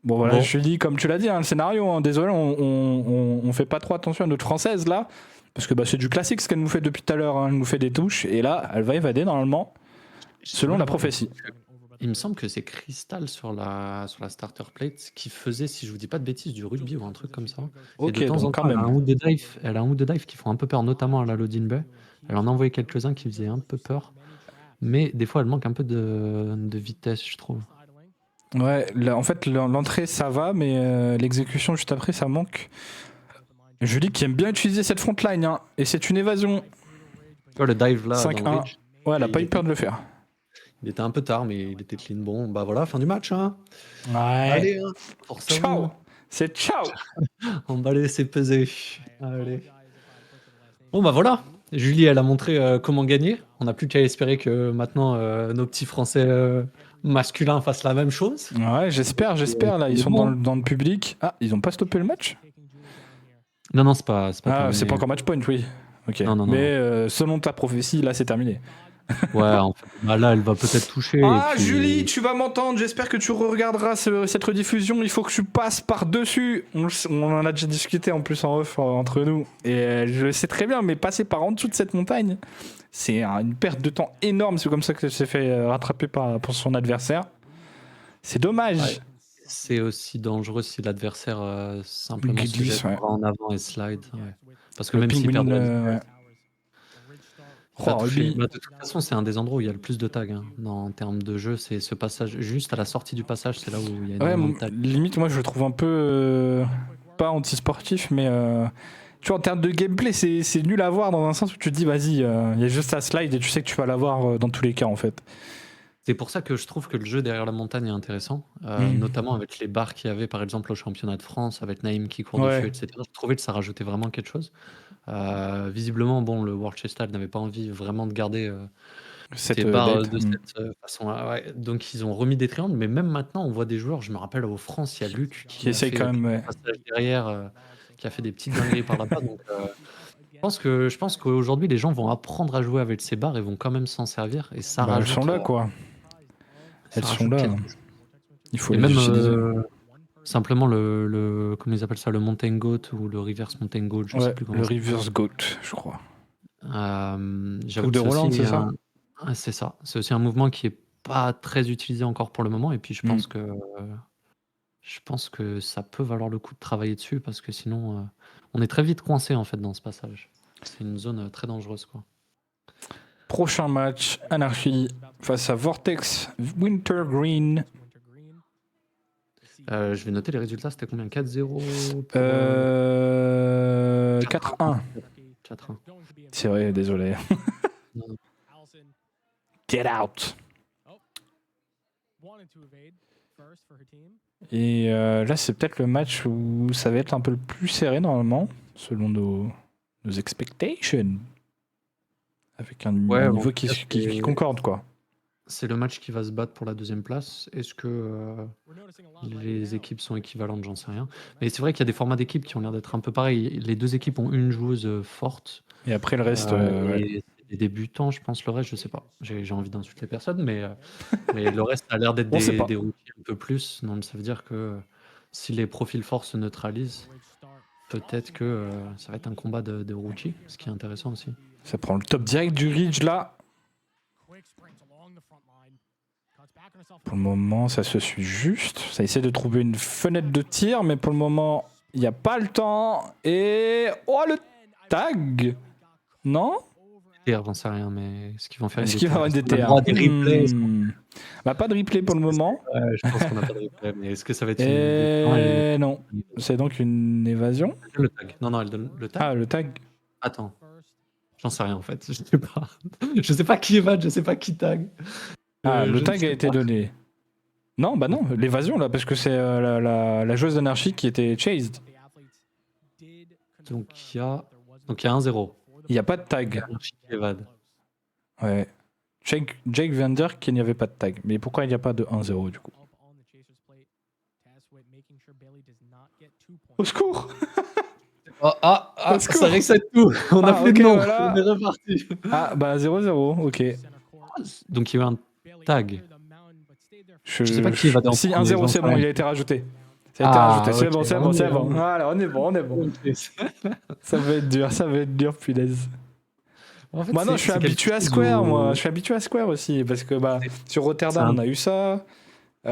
Bon, voilà, Julie, comme tu l'as dit, hein, le scénario, hein, désolé, on fait pas trop attention à notre française, là. Parce que c'est du classique ce qu'elle nous fait depuis tout à l'heure. Hein. Elle nous fait des touches. Et là, elle va évader normalement, selon la prophétie. Il me semble que c'est Crystal sur la starter plate qui faisait, si je vous dis pas de bêtises, du rugby ou un truc comme ça. Ok, et de temps en quand temps, même. Elle a un ou deux dives qui font un peu peur, notamment à la Loading Bay. Elle en a envoyé quelques-uns qui faisaient un peu peur. Mais des fois, elle manque un peu de vitesse, je trouve. Ouais, en fait, l'entrée, ça va, mais l'exécution juste après, ça manque. Julie qui aime bien utiliser cette frontline, hein, et c'est une évasion. Le dive là, 5-1. Ouais, elle a pas eu peur de le faire. Il était un peu tard, mais il était clean. Bon, bah voilà, fin du match. Hein. Ouais. Allez, hein, pour ça. Ciao. C'est ciao. On va laisser peser. Allez. Bon, bah voilà. Julie, elle a montré comment gagner. On n'a plus qu'à espérer que maintenant nos petits Français masculins fassent la même chose. Ouais, j'espère. Là, ils sont dans le public. Ah, ils ont pas stoppé le match ? Non, c'est pas. C'est pas encore match point, oui. Ok. Non. Mais selon ta prophétie, là, c'est terminé. Ouais, en fait, bah là, elle va peut-être toucher. Ah, Et puis... Julie, tu vas m'entendre. J'espère que tu regarderas cette rediffusion. Il faut que tu passes par-dessus. On en a déjà discuté en plus en off entre nous. Et je le sais très bien, mais passer par en dessous de cette montagne, c'est une perte de temps énorme. C'est comme ça que s'est fait rattraper pour son adversaire. C'est dommage. Ouais. C'est aussi dangereux si l'adversaire simplement se Glisse, jette ouais. en avant et slide. Ouais. Parce que Le même s'il Penguin, perd de la ouais. vitesse, il va Oh, toucher. lui. Bah, de toute façon, c'est un des endroits où il y a le plus de tags. En termes de jeu, c'est ce passage. Juste à la sortie du passage, c'est là où il y a Ouais, énormément de tags. limite, moi je le trouve un peu pas anti-sportif, mais tu vois, en termes de gameplay, c'est nul à voir dans un sens où tu te dis, vas-y, il y a juste à slide et tu sais que tu vas l'avoir dans tous les cas en fait. C'est pour ça que je trouve que le jeu derrière la montagne est intéressant, notamment avec les barres qu'il y avait par exemple au championnat de France, avec Naïm qui court dessus, Ouais, etc. Je trouvais que ça rajoutait vraiment quelque chose. Visiblement, bon, le World Chess Style n'avait pas envie vraiment de garder cette des barres date. de cette façon-là. Ouais. Donc ils ont remis des triangles, mais même maintenant, on voit des joueurs. Je me rappelle au France, il y a Luc Qui qui a essaye fait quand même, quelques ouais. passages derrière, qui a fait des petites dingueries par là-bas. Donc je pense qu'aujourd'hui, les gens vont apprendre à jouer avec ces barres et vont quand même s'en servir. Et ça Bah, elles sont rajoute, là, quoi. ça Elles sont rajoute là. quelque chose. Il faut Et les même utiliser. simplement comment ils appellent ça, le mountain goat ou le reverse mountain goat, je sais Ouais, plus comment le ça s'appelle. reverse goat, je crois. J'avoue Truc que de c'est Roland, aussi c'est ça? c'est ça. C'est aussi un mouvement qui est pas très utilisé encore pour le moment. Et puis je pense que ça peut valoir le coup de travailler dessus parce que sinon, on est très vite coincé en fait dans ce passage. C'est une zone très dangereuse, quoi. Prochain match, Anarchy face à Vortex Wintergreen. Je vais noter les résultats. C'était combien? 4-0 pour 4-1. 4-1. C'est vrai, désolé. Non, non. Get out. Et là, c'est peut-être le match où ça va être un peu le plus serré normalement, selon nos expectations. Avec un Ouais, niveau en tout cas, qui concorde, quoi. c'est le match qui va se battre pour la deuxième place. Est-ce que les équipes sont équivalentes? J'en sais rien. Mais c'est vrai qu'il y a des formats d'équipes qui ont l'air d'être un peu pareils. Les deux équipes ont une joueuse forte. Et après, le reste, ouais. Et c'est des débutants, je pense. Le reste, je sais pas. J'ai envie d'insulter personne, mais le reste a l'air d'être On sait pas. des rookies un peu plus. Donc ça veut dire que si les profils forts se neutralisent, peut-être que ça va être un combat de rookies, ce qui est intéressant aussi. Ça prend le top direct du Ridge, là. Pour le moment, ça se suit juste. Ça essaie de trouver une fenêtre de tir, mais pour le moment, il n'y a pas le temps. Et... Oh, le tag! Non? J'en sais rien, mais est-ce qu'ils vont faire Est-ce qu'il va y avoir une Est-ce qu'on a le DTR? droit à des replays? Bah, pas de replay pour le moment. Je pense qu'on n'a pas de replay, mais est-ce que ça va être Et non. C'est donc une évasion. Elle donne le tag. Non, elle donne le tag. Ah, le tag. Attends. J'en sais rien en fait. Je sais pas. Je sais pas qui évade, je sais pas qui tag. Ah, le Je tag ne a sais été pas. donné. Non, bah non, l'évasion là, parce que c'est la joueuse d'anarchie qui était chased. Donc il y a 1-0. Il n'y a pas de tag. Anarchy qui évade. Ouais. Jake vient de dire qu'il n'y avait pas de tag. Mais pourquoi il n'y a pas de 1-0 du coup? Au secours! Au secours. Ça reset tout. On a plus ok, de nom. voilà. On est reparti. Ah, bah 0-0, ok. Donc il y a eu un tag. Je sais pas qui va dans Si, le premier, 1-0, c'est j'en bon, sais il rien. a été rajouté. Ça a été rajouté, c'est ok. bon, c'est On bon, est c'est bon. bon. Voilà, on est bon, on est bon. Ça va être dur, punaise. En fait, Moi non, je suis c'est habitué à quelque chose Square, où- moi. Je suis habitué à Square aussi, parce que bah sur Rotterdam, c'est un- on a eu ça.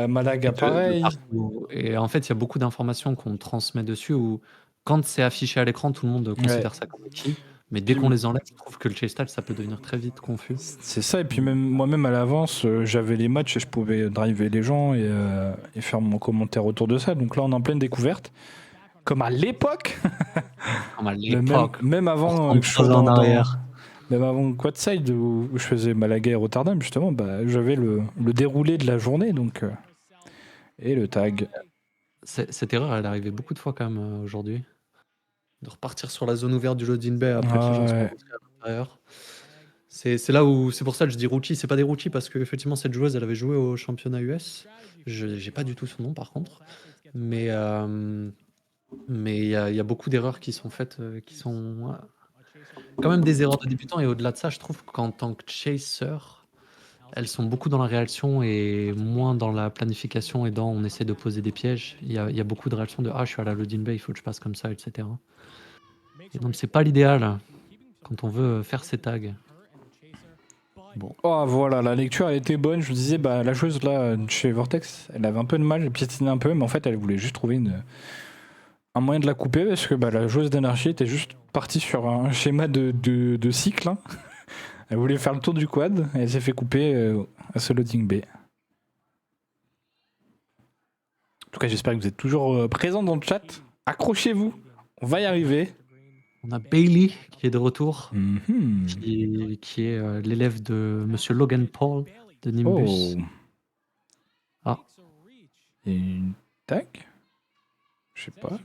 Malaga, de pareil. partout. Et en fait, il y a beaucoup d'informations qu'on transmet dessus où, quand c'est affiché à l'écran, tout le monde considère ça comme acquis. Mais dès qu'on les enlève, je trouve que le chase style, ça peut devenir très vite confus. C'est ça, et puis même moi-même à l'avance, j'avais les matchs et je pouvais driver les gens et faire mon commentaire autour de ça. Donc là, on est en pleine découverte. Comme à l'époque, Comme à l'époque. même avant que je 33 sois ans en arrière. même avant Quadside où je faisais Malaga et Rotterdam, justement, bah, j'avais le déroulé de la journée. Donc, et le tag. Cette erreur, elle est arrivée beaucoup de fois quand même aujourd'hui. De repartir sur la zone ouverte du loading bay après que les gens soient Ouais. rentrés à l'intérieur. C'est là où c'est pour ça que je dis rookie. C'est pas des rookies parce que effectivement cette joueuse, elle avait joué au championnat US. J'ai pas du tout son nom par contre, mais il y a beaucoup d'erreurs qui sont faites, qui sont quand même des erreurs de débutants et au-delà de ça, je trouve qu'en tant que chaser, elles sont beaucoup dans la réaction et moins dans la planification et dans on essaie de poser des pièges. Il y a beaucoup de réactions de je suis à la loading bay, il faut que je passe comme ça, etc. Et donc c'est pas l'idéal quand on veut faire ses tags. Bon, Oh voilà, la lecture elle était bonne. Je vous disais, bah, la joueuse là, chez Vortex, elle avait un peu de mal, elle piétinait un peu, mais en fait elle voulait juste trouver un moyen de la couper parce que bah, la joueuse d'anarchie était juste partie sur un schéma de cycle, hein. Elle voulait faire le tour du quad et elle s'est fait couper à ce loading bay. En tout cas, j'espère que vous êtes toujours présents dans le chat. Accrochez-vous, on va y arriver. on a Bailey qui est de retour, Mhm. qui est l'élève de Monsieur Logan Paul de Nimbus. Oh, Ah, et une tag? Je sais pas.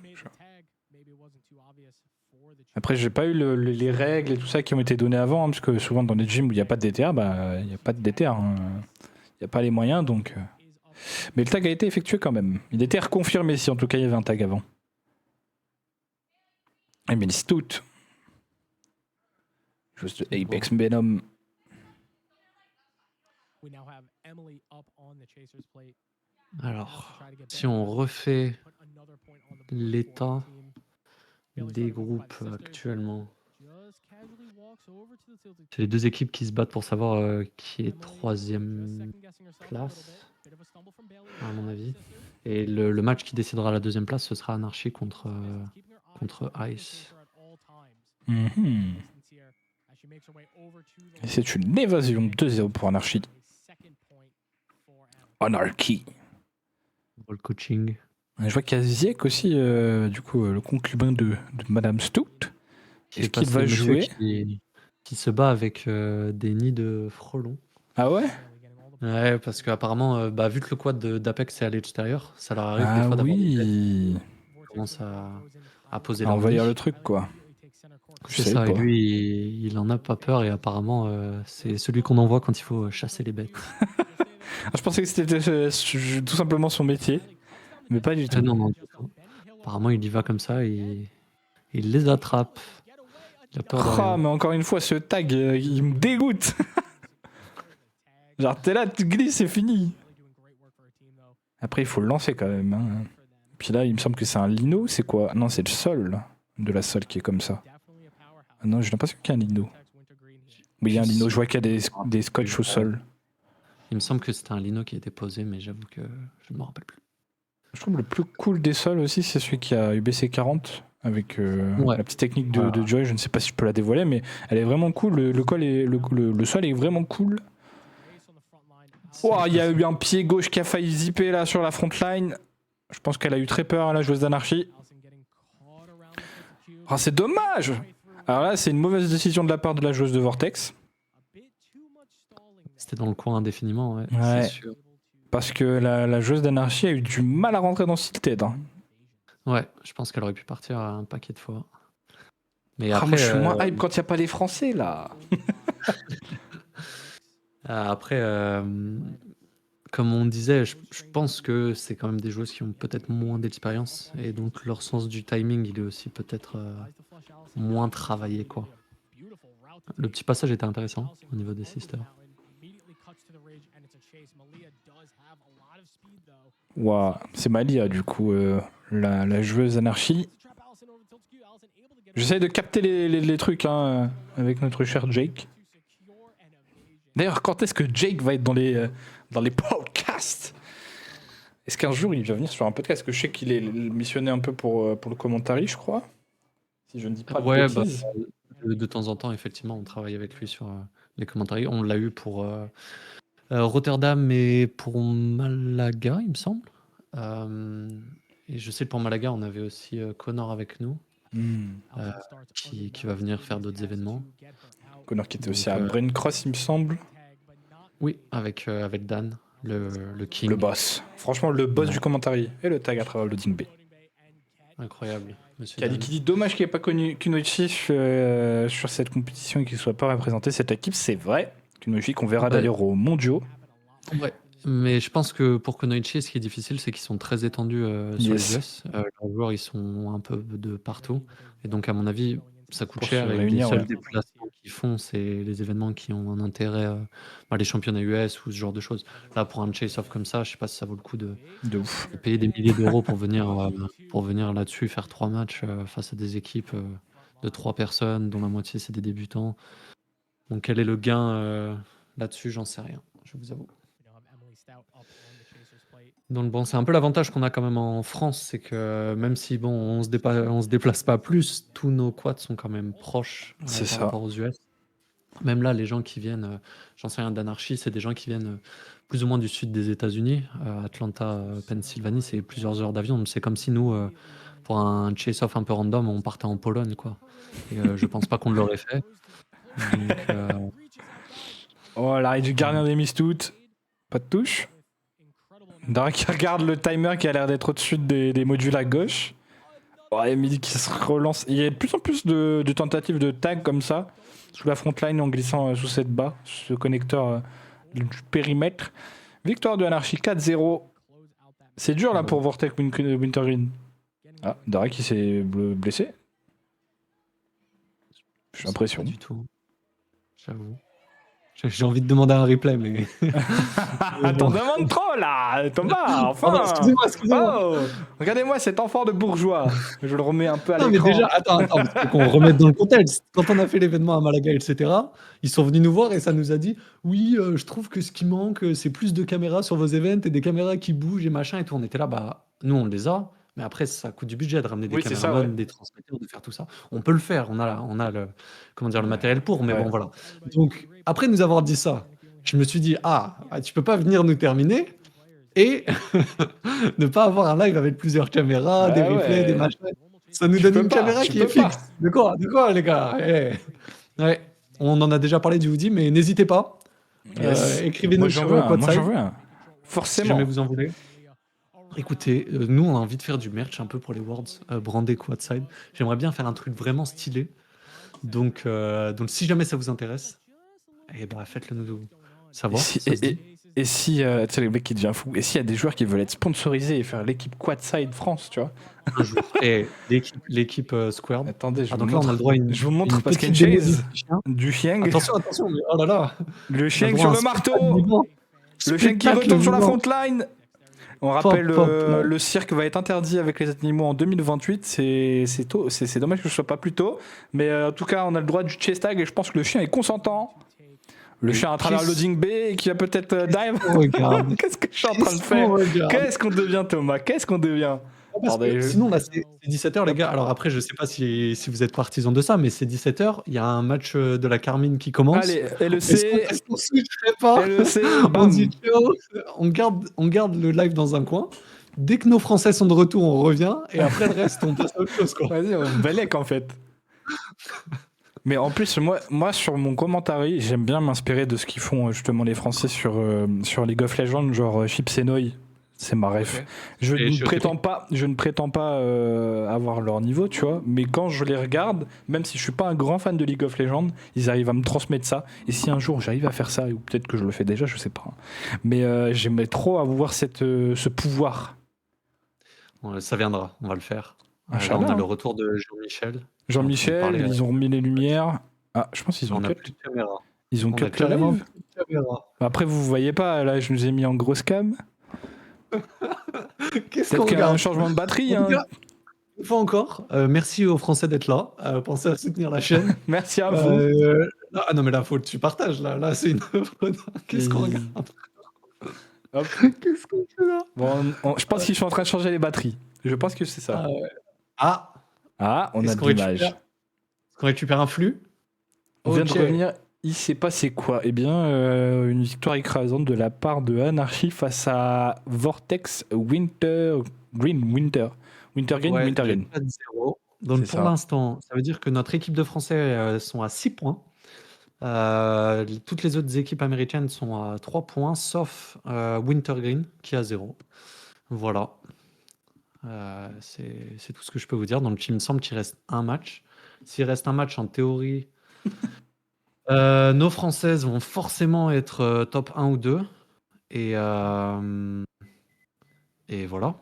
Après, j'ai pas eu les règles et tout ça qui ont été données avant, hein, parce que souvent dans les gyms où il n'y a pas de DTR, bah il n'y a pas de DTR. Il n'y a pas les moyens, donc. Mais le tag a été effectué quand même. Il était reconfirmé si en tout cas il y avait un tag avant. Et mais Stout. Juste Apex Venom. alors, si on refait l'état des groupes actuellement, c'est les deux équipes qui se battent pour savoir qui est troisième place, à mon avis. Et le match qui décidera la deuxième place, ce sera Anarchy contre Ice. Mhm. Et c'est une évasion 2-0 pour Anarchy. Anarchy. Pour le coaching. Je vois qu'il y a Ziek aussi, du coup, le concubin de Madame Stout. Est-ce qu'il va jouer qui se bat avec des nids de frelons. Ah ouais? Ouais, parce qu'apparemment, vu que le quad d'Apex est à l'extérieur, ça leur arrive des Ah fois d'avoir des bêtes oui. qui commencent à poser À leur envahir nid. le truc, quoi. C'est ça, et lui, il en a pas peur, et apparemment, c'est celui qu'on envoie quand il faut chasser les bêtes. Je pensais que c'était tout simplement son métier, mais pas du tout. Non, du tout. Apparemment, il y va comme ça, et il les attrape. Il a peur de rien. Mais encore une fois, ce tag, il me dégoûte. Genre, t'es là, tu glisses, c'est fini. Après, il faut le lancer quand même, hein. Puis là, il me semble que c'est un lino, c'est quoi? Non, c'est le sol de la sol qui est comme ça. Ah non, j'ai l'impression qu'il y a un lino. Oui, il y a un lino, je vois qu'il y a des scotch au sol. Il me semble que c'était un lino qui était posé, mais j'avoue que je ne me rappelle plus. Je trouve le plus cool des sols aussi, c'est celui qui a UBC 40 avec Ouais. la petite technique de Joy. Je ne sais pas si je peux la dévoiler, mais elle est vraiment cool. Le sol est vraiment cool. Oh, il y a eu un pied gauche qui a failli zipper là sur la front line. Je pense qu'elle a eu très peur, la joueuse d'Anarchy. Ah, c'est dommage! Alors là, c'est une mauvaise décision de la part de la joueuse de Vortex. C'était dans le coin indéfiniment, ouais. Ouais. C'est sûr. Parce que la joueuse d'Anarchy a eu du mal à rentrer dans Tilted. Hein. Ouais, je pense qu'elle aurait pu partir un paquet de fois. Mais Moi, après, je suis moins hype quand il n'y a pas les Français, là. après, comme on disait, je pense que c'est quand même des joueuses qui ont peut-être moins d'expérience. Et donc, leur sens du timing, il est aussi peut-être moins travaillé, quoi. Le petit passage était intéressant au niveau des sisters. Wow. C'est Malia, du coup, la joueuse Anarchy. J'essaie de capter les trucs hein, avec notre cher Jake. D'ailleurs, quand est-ce que Jake va être dans les podcasts? Est-ce qu'un jour il va venir sur un podcast? Parce que je sais qu'il est missionné un peu pour le commentary, je crois. Si je ne dis pas de bêtises. De temps en temps, effectivement, on travaille avec lui sur les commentaires. On l'a eu pour Rotterdam et pour Malaga, il me semble. Et je sais que pour Malaga, on avait aussi Connor avec nous, qui va venir faire d'autres événements. Connor qui était aussi à Brain Cross, il me semble. Oui, avec Dan, le king. Le boss. Franchement, le boss du commentary. Et le tag à travers le loading bay. Incroyable. Qui dit dommage qu'il n'y ait pas connu Kunoichi sur cette compétition et qu'il ne soit pas représenté cette équipe. C'est vrai. Kunoichi qu'on verra d'ailleurs aux mondiaux. Ouais. Mais je pense que pour Kunoichi, ce qui est difficile, c'est qu'ils sont très étendus sur les US. Leurs joueurs, ils sont un peu de partout. Et donc, à mon avis, Ça coûte Pour se cher et les réunir, seuls ouais. déplacements qu'ils font, c'est les événements qui ont un intérêt, les championnats US ou ce genre de choses. Là, pour un chase-off comme ça, je sais pas si ça vaut le coup de De ouf. payer des milliers d'euros pour venir là-dessus faire 3 matchs, face à des équipes, de 3 personnes, dont la moitié c'est des débutants. Donc quel est le gain, là-dessus? J'en sais rien, je vous avoue. Donc bon, c'est un peu l'avantage qu'on a quand même en France, c'est que même si bon, on se déplace pas plus, tous nos quads sont quand même proches, C'est par ça. rapport aux US. Même là, les gens qui viennent, j'en sais rien, d'Anarchy, c'est des gens qui viennent, plus ou moins du sud des États-Unis, Atlanta, Pennsylvanie, c'est plusieurs heures d'avion. Donc c'est comme si nous, pour un chase-off un peu random, on partait en Pologne, quoi. Et je pense pas qu'on l'aurait fait. Donc Oh, l'arrêt du gardien des Mistoutes. Pas de touche. Dara qui regarde le timer qui a l'air d'être au-dessus des modules à gauche. Oh, et Midi qui se relance. Il y a de plus en plus de tentatives de tag comme ça, sous la frontline en glissant sous cette barre, ce connecteur du périmètre. Victoire de Anarchy 4-0. C'est dur là pour Vortex Wintergreen. Ah, Dara qui s'est blessé. J'ai l'impression. Pas du tout. J'avoue. J'ai envie de demander un replay, mais. T'en demandes trop là, Thomas, enfin. Pardon, excusez-moi. Oh, regardez-moi cet enfant de bourgeois. Je le remets un peu à Non, mais l'écran. déjà, attends, faut qu'on remette dans le contexte. Quand on a fait l'événement à Malaga, etc., ils sont venus nous voir et ça nous a dit oui, je trouve que ce qui manque, c'est plus de caméras sur vos events et des caméras qui bougent et machin et tout. On était là, bah, nous, on les a, mais après, ça coûte du budget de ramener des Oui, c'est ça, caméramans, ouais. des transmetteurs, de faire tout ça. On peut le faire, on a le, comment dire, le matériel pour, mais Ouais. bon, voilà. Donc, après nous avoir dit ça, je me suis dit, tu peux pas venir nous terminer et ne pas avoir un live avec plusieurs caméras, des Ouais, replays, ouais. des machins. Ça nous Tu donne peux une pas, caméra tu qui peux est pas. fixe. De quoi, les gars? Ouais, on en a déjà parlé du Woody, mais n'hésitez pas. Yes. Écrivez-nous Moi j'en sur veux un, moi Quadside, j'en veux un. si Forcément. jamais vous en voulez. Écoutez, nous, on a envie de faire du merch un peu pour les Worlds, brandé Quadside. J'aimerais bien faire un truc vraiment stylé. Donc si jamais ça vous intéresse, faites-le nous savoir. Et si, tu sais, le mec qui devient fou, et s'il y a des joueurs qui veulent être sponsorisés et faire l'équipe Quadside France, tu vois. Un jour. Et l'équipe Squared. Attendez, je vous donc là, on a montre. le droit à une. Je vous montre une parce qu'il y a petite une démo chaise du chien. Attention, mais oh là là. Le chien sur le marteau. Le chien qui retourne sur la frontline. On rappelle, le cirque va être interdit avec les animaux en 2028. C'est dommage que ce soit pas plus tôt. Mais en tout cas, on a le droit du chase tag et je pense que le chien est consentant. Le chien à travers le loading bay et qui va peut-être dive. Qu'est-ce que je suis en train de faire? Qu'est-ce qu'on devient, Thomas? Qu'est-ce qu'on devient? Sinon, là, c'est 17h, les gars. Alors après, je sais pas si vous êtes partisans de ça, mais c'est 17h. Il y a un match de la Carmine qui commence. Allez, LEC. Est-ce qu'on switcherait pas? LEC, on dit ciao, on garde le live dans un coin. Dès que nos Français sont de retour, on revient. Et après, le reste, on passe à autre chose, quoi. Vas-y, on balèque en fait. Mais en plus, moi sur mon commentaire, j'aime bien m'inspirer de ce qu'ils font justement les Français sur League of Legends, genre Chips et Noi. C'est ma ref. Je ne prétends pas avoir leur niveau, tu vois, mais quand je les regarde, même si je suis pas un grand fan de League of Legends, ils arrivent à me transmettre ça. Et si un jour j'arrive à faire ça, ou peut-être que je le fais déjà, je sais pas. Mais j'aimerais trop avoir ce pouvoir. Ça viendra, on va le faire. Ah, Là, on a le retour de Jean-Michel. Jean-Michel, ils ont remis les lumières. Ah, je pense qu'ils ont On a plus de caméra. Ils ont On a cut carrément live. plus de caméra. Après, vous voyez pas, là, je nous ai mis en grosse cam. Qu'est-ce Peut-être qu'on qu'il y a un regarde? changement de batterie. En tout Hein. cas, une fois encore, merci aux Français d'être là. Pensez à soutenir la chaîne. Merci à vous. Ah non, mais là, faut que tu partages. Là, c'est une œuvre. Qu'est-ce qu'on regarde? Hop. Qu'est-ce qu'on fait là? Bon, je pense qu'ils sont en train de changer les batteries. Je pense que c'est ça. On a de l'image. Est-ce qu'on récupère un flux? On vient de revenir. Il s'est passé quoi? Eh bien, une victoire écrasante de la part de Anarchy face à Vortex Wintergreen. Wintergreen. 4-0. Donc pour l'instant, ça veut dire que notre équipe de Français sont à 6 points. Toutes les autres équipes américaines sont à 3 points, sauf Wintergreen qui est à 0. Voilà. C'est tout ce que je peux vous dire. Donc il me semble qu'il reste un match. S'il reste un match, en théorie, nos Françaises vont forcément être top 1 ou 2. Et voilà.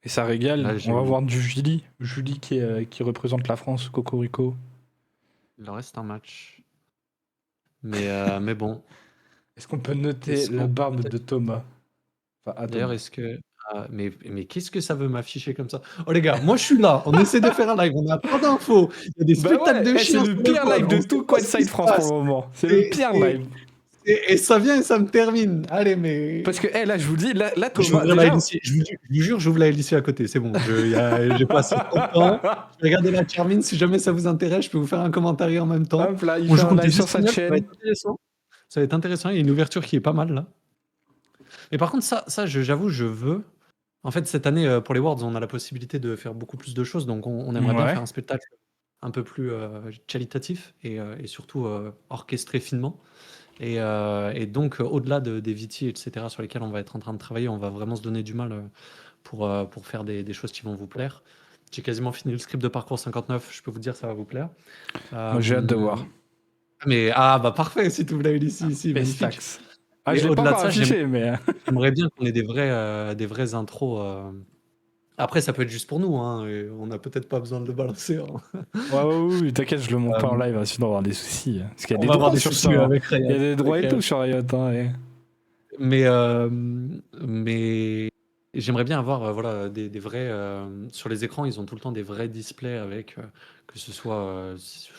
Et ça régale. Là, on va voir du Julie. Julie qui représente la France, Cocorico. Il leur reste un match. Mais bon, Est-ce qu'on peut noter est-ce la qu'on barbe peut de Thomas? Enfin, à d'ailleurs, Thomas. est-ce que mais qu'est-ce que ça veut m'afficher comme ça? Oh les gars, moi je suis là, on essaie de faire un live, on a pas d'infos, il y a des Bah spectacles de ouais, c'est chiens le sur le pire call, live on de sait tout pas ce qui Quadside se France pour passe. le moment. C'est le Et pire et live. et ça vient et ça me termine. Allez, mais Parce que, là, je vous dis, là je vais Thomas, ouvrir la déjà. LEC, je vous jure, j'ouvre la LEC à côté, c'est bon, j'ai passé trop de temps. Je vais regarder la Charmine, si jamais ça vous intéresse, je peux vous faire un commentaire en même temps. Hop là, il On fait joue un contre live des sur sa Espagnols, ça va chaîne. être intéressant. Ça va être intéressant, il y a une ouverture qui est pas mal là. Mais par contre, j'avoue, je veux. En fait, cette année, pour les Worlds, on a la possibilité de faire beaucoup plus de choses, donc on aimerait bien Ouais. faire un spectacle un peu plus qualitatif et surtout orchestré finement. Et donc, au-delà des VT, etc., sur lesquels on va être en train de travailler, on va vraiment se donner du mal pour faire des choses qui vont vous plaire. J'ai quasiment fini le script de Parcours 59, je peux vous dire, ça va vous plaire. Moi, j'ai hâte de voir. Bah parfait, si tu l'as eu ici, magnifique. Pestax. Ah, Et je l'ai pas au-delà de encore ça, affiché, mais. j'aimerais bien qu'on ait des vraies intros. Après, ça peut être juste pour nous, hein, et on n'a peut-être pas besoin de le balancer. Hein. Oui, t'inquiète, je le monte pas en live, hein, sinon on va avoir des soucis. Parce qu'il y a On des va avoir droits des sur soucis ça. Hein. avec Riot. Il y a des droits et Avec tout sur Riot. Hein, mais j'aimerais bien avoir voilà, des vrais. Sur les écrans, ils ont tout le temps des vrais displays avec, que ce soit,